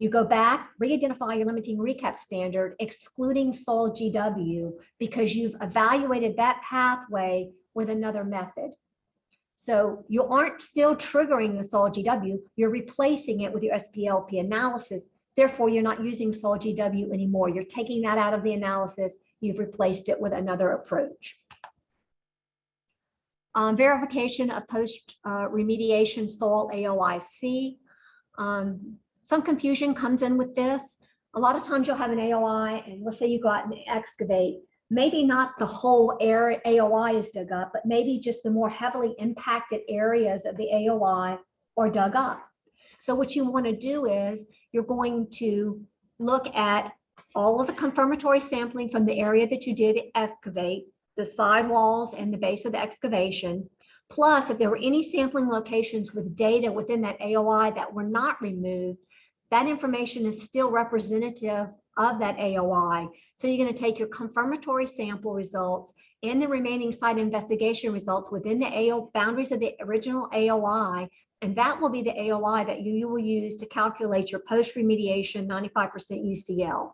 You go back, re-identify your limiting recap standard, excluding soil GW, because you've evaluated that pathway with another method. So you aren't still triggering the soil GW, you're replacing it with your SPLP analysis. Therefore, you're not using soil GW anymore. You're taking that out of the analysis. You've replaced it with another approach. Verification of post-remediation soil AOIC. Some confusion comes in with this. A lot of times you'll have an AOI, and let's say you go out and excavate. Maybe not the whole area AOI is dug up, but maybe just the more heavily impacted areas of the AOI are dug up. So what you want to do is you're going to look at all of the confirmatory sampling from the area that you did excavate, the sidewalls and the base of the excavation, plus if there were any sampling locations with data within that AOI that were not removed, that information is still representative of that AOI. So you're going to take your confirmatory sample results and the remaining site investigation results within the boundaries of the original AOI, and that will be the AOI that you will use to calculate your post-remediation 95% UCL.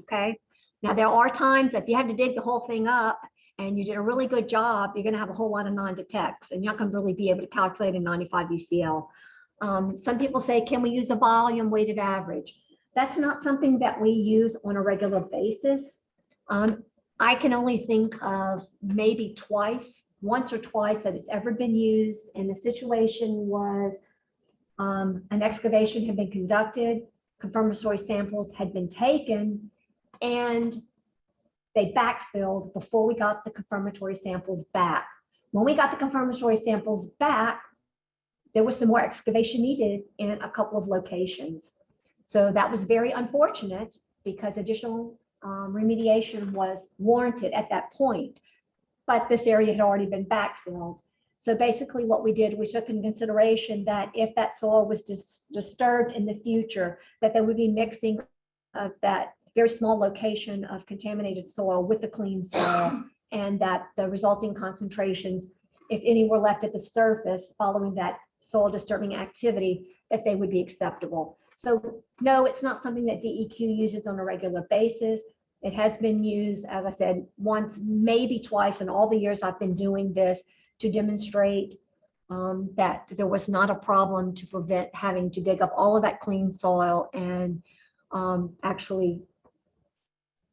Okay. Now, there are times that if you have to dig the whole thing up and you did a really good job, you're going to have a whole lot of non-detects, and you're not going to really be able to calculate a 95 UCL. Some people say, can we use a volume weighted average? That's not something that we use on a regular basis. I can only think of maybe once or twice that it's ever been used, and the situation was an excavation had been conducted, confirmatory samples had been taken, and they backfilled before we got the confirmatory samples back. When we got the confirmatory samples back, there was some more excavation needed in a couple of locations. So that was very unfortunate because additional remediation was warranted at that point, but this area had already been backfilled. So basically what we did, we took into consideration that if that soil was disturbed in the future, that there would be mixing of that very small location of contaminated soil with the clean soil, and that the resulting concentrations, if any were left at the surface following that soil disturbing activity, that they would be acceptable. So no, it's not something that DEQ uses on a regular basis. It has been used, as I said, once, maybe twice in all the years I've been doing this to demonstrate that there was not a problem to prevent having to dig up all of that clean soil and actually,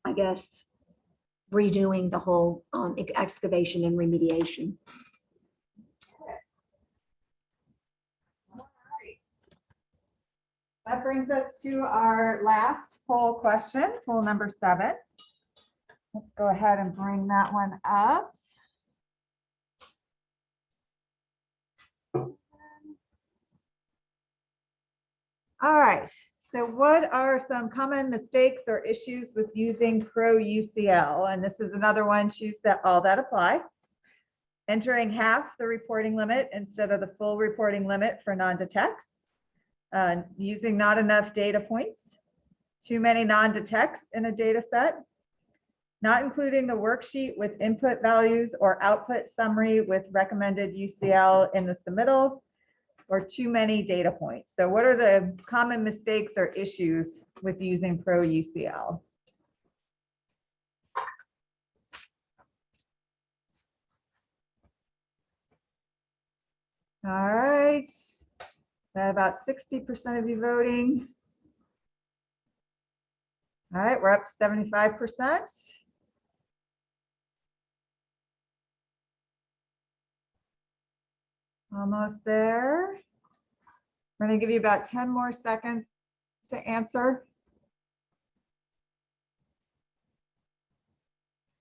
I guess, redoing the whole excavation and remediation. That brings us to our last poll question, poll number 7. Let's go ahead and bring that one up. All right, so what are some common mistakes or issues with using Pro UCL? And this is another one, choose all that apply. Entering half the reporting limit instead of the full reporting limit for non-detects. Using not enough data points, too many non-detects in a data set, not including the worksheet with input values or output summary with recommended UCL in the submittal, or too many data points. So what are the common mistakes or issues with using Pro UCL? All right. Got about 60% of you voting. All right, we're up to 75%. Almost there. We're going to give you about 10 more seconds to answer.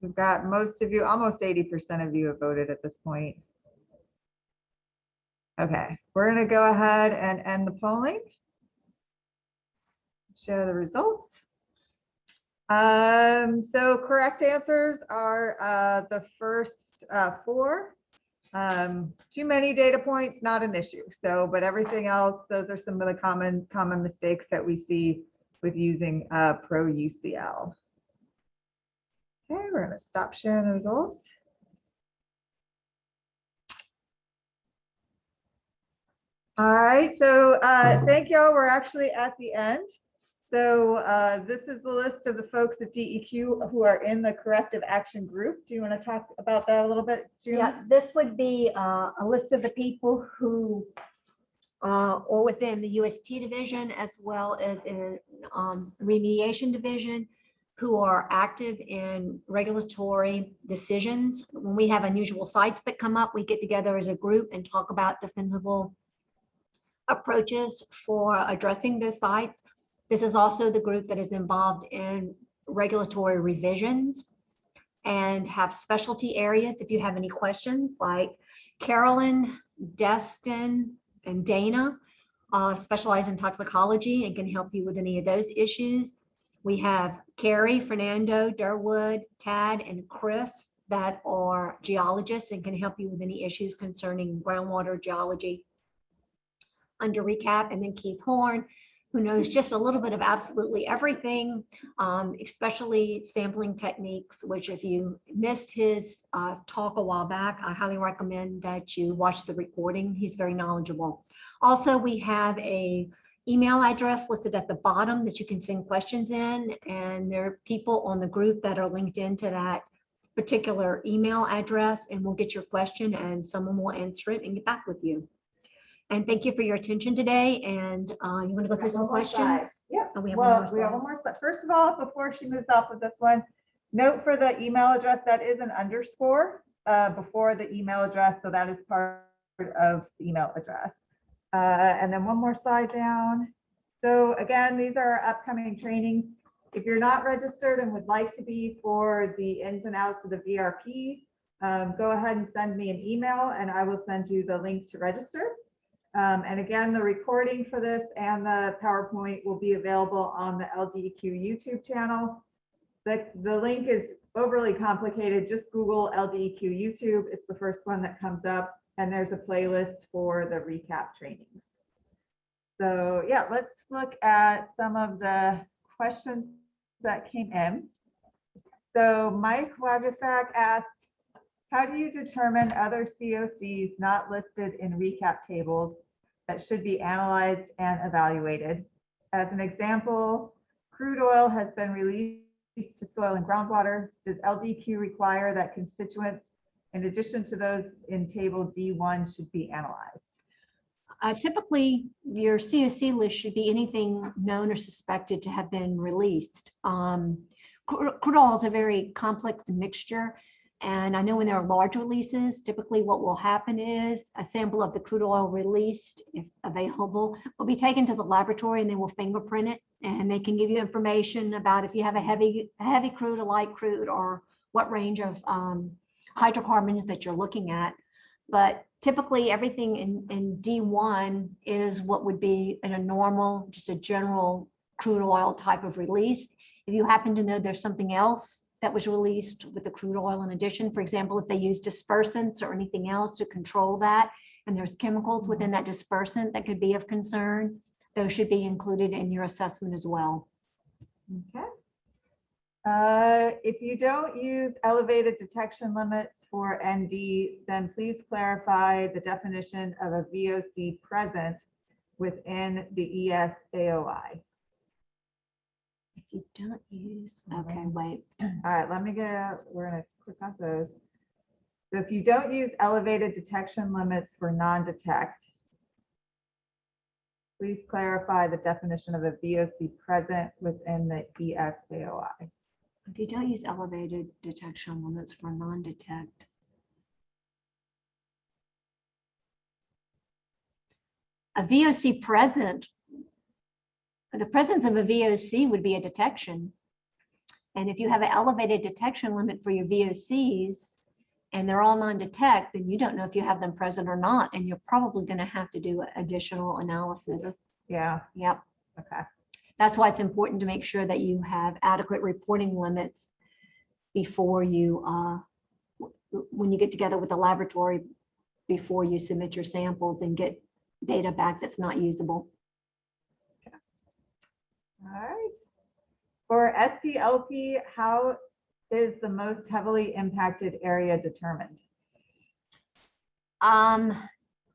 We've got most of you, almost 80% of you have voted at this point. Okay, we're going to go ahead and end the polling. Show the results. So correct answers are the first 4. Too many data points, not an issue. So, but everything else, those are some of the common mistakes that we see with using Pro UCL. Okay, we're going to stop sharing the results. All right, so thank y'all. We're actually at the end. So this is the list of the folks at DEQ who are in the corrective action group. Do you want to talk about that a little bit, June? Yeah, this would be a list of the people who or within the UST division as well as in remediation division who are active in regulatory decisions. When we have unusual sites that come up, we get together as a group and talk about defensible approaches for addressing those sites. This is also the group that is involved in regulatory revisions and have specialty areas. If you have any questions, like Carolyn, Destin, and Dana specialize in toxicology and can help you with any of those issues. We have Carrie, Fernando, Durwood, Tad, and Chris that are geologists and can help you with any issues concerning groundwater geology under recap. And then Keith Horn, who knows just a little bit of absolutely everything, especially sampling techniques, which if you missed his talk a while back, I highly recommend that you watch the recording. He's very knowledgeable. Also, we have a email address listed at the bottom that you can send questions in, and there are people on the group that are linked into that particular email address, and we'll get your question and someone will answer it and get back with you. And thank you for your attention today. And you want to go through some questions? Yep. Oh, we have Well, one more we have slide. one more slide. First of all, before she moves off of this one, note for the email address, that is an underscore before the email address. So that is part of the email address. And then one more slide down. So again, these are our upcoming trainings. If you're not registered and would like to be for the ins and outs of the VRP, go ahead and send me an email and I will send you the link to register. And again, the recording for this and the PowerPoint will be available on the LDEQ YouTube channel. The link is overly complicated. Just Google LDEQ YouTube. It's the first one that comes up, and there's a playlist for the recap trainings. So yeah, let's look at some of the questions that came in. So Mike Wagesack asked, how do you determine other COCs not listed in recap tables that should be analyzed and evaluated? As an example, crude oil has been released to soil and groundwater. Does LDQ require that constituents, in addition to those in table D1, should be analyzed? Typically, your COC list should be anything known or suspected to have been released. Crude oil is a very complex mixture. And I know when there are large releases, typically what will happen is a sample of the crude oil released, if available, will be taken to the laboratory and they will fingerprint it. And they can give you information about if you have a heavy crude, a light crude, or what range of hydrocarbons that you're looking at. But typically everything in D1 is what would be in a normal, just a general crude oil type of release. If you happen to know there's something else that was released with the crude oil in addition, for example, if they use dispersants or anything else to control that, and there's chemicals within that dispersant that could be of concern, those should be included in your assessment as well. Okay. If you don't use elevated detection limits for ND, then please clarify the definition of a VOC present within the ES-AOI. If you don't use, okay, wait. All right, let me we're gonna click on those. So if you don't use elevated detection limits for non-detect, please clarify the definition of a VOC present within the ES-AOI. If you don't use elevated detection limits for non-detect, a VOC present, the presence of a VOC would be a detection. And if you have an elevated detection limit for your VOCs and they're all non-detect, then you don't know if you have them present or not. And you're probably going to have to do additional analysis. Yeah. Yep. Okay. That's why it's important to make sure that you have adequate reporting limits before you, when you get together with the laboratory, before you submit your samples and get data back that's not usable. Okay. All right. For SPLP, how is the most heavily impacted area determined?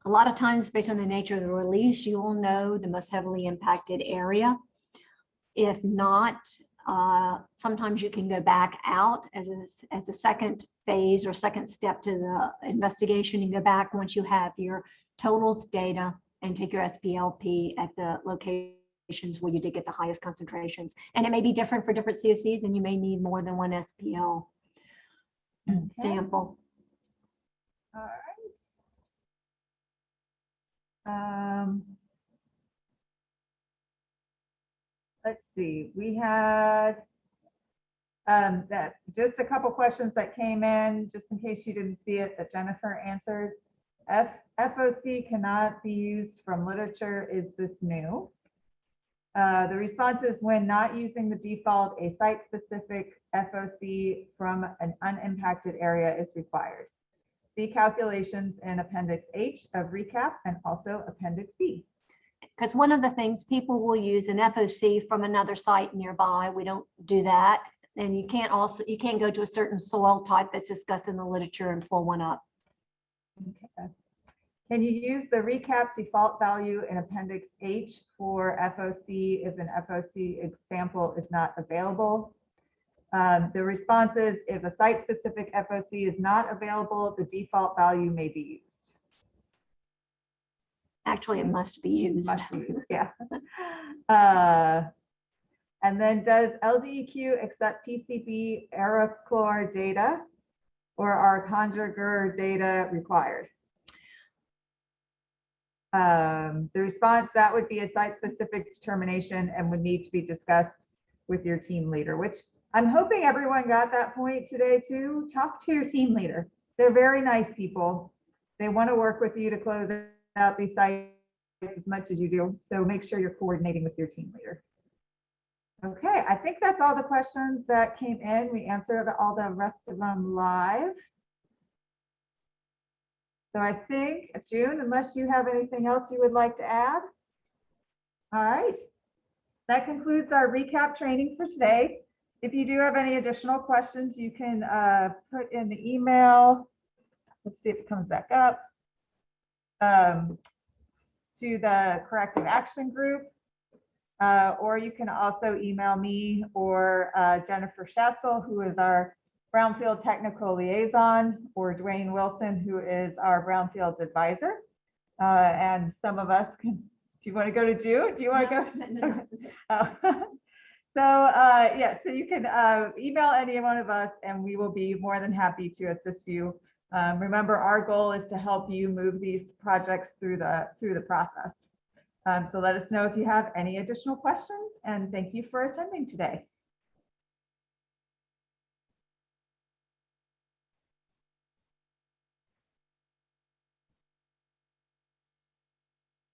A lot of times, based on the nature of the release, you will know the most heavily impacted area. If not, sometimes you can go back out as a second phase or second step to the investigation and go back once you have your totals data and take your SPLP at the locations where you did get the highest concentrations. And it may be different for different COCs, and you may need more than one SPL sample. All right. Let's see, we had just a couple questions that came in, just in case you didn't see it, that Jennifer answered. FOC cannot be used from literature. Is this new? The response is when not using the default, a site-specific FOC from an unimpacted area is required. See calculations in Appendix H of recap and also Appendix B. Because one of the things people will use an FOC from another site nearby. We don't do that. And you can't go to a certain soil type that's discussed in the literature and pull one up. Okay. Can you use the recap default value in Appendix H for FOC if an FOC example is not available? The response is if a site-specific FOC is not available, the default value may be used. Actually, it must be used. Must be used, yeah. And then does LDEQ accept PCB Aerochlor data, or are conjugate data required? The response, that would be a site-specific determination and would need to be discussed with your team leader, which I'm hoping everyone got that point today too. Talk to your team leader. They're very nice people. They want to work with you to close out these sites as much as you do. So make sure you're coordinating with your team leader. Okay, I think that's all the questions that came in. We answered all the rest of them live. So I think, June, unless you have anything else you would like to add. All right, that concludes our recap training for today. If you do have any additional questions, you can put in the email. Let's see if it comes back up. To the corrective action group. Or you can also email me or Jennifer Schatzel, who is our Brownfield Technical Liaison, or Dwayne Wilson, who is our Brownfields Advisor. And some of us can, do you want to go to June? Do you want to go? No. Yeah, so you can email any one of us and we will be more than happy to assist you. Remember, our goal is to help you move these projects through the process. So let us know if you have any additional questions, and thank you for attending today.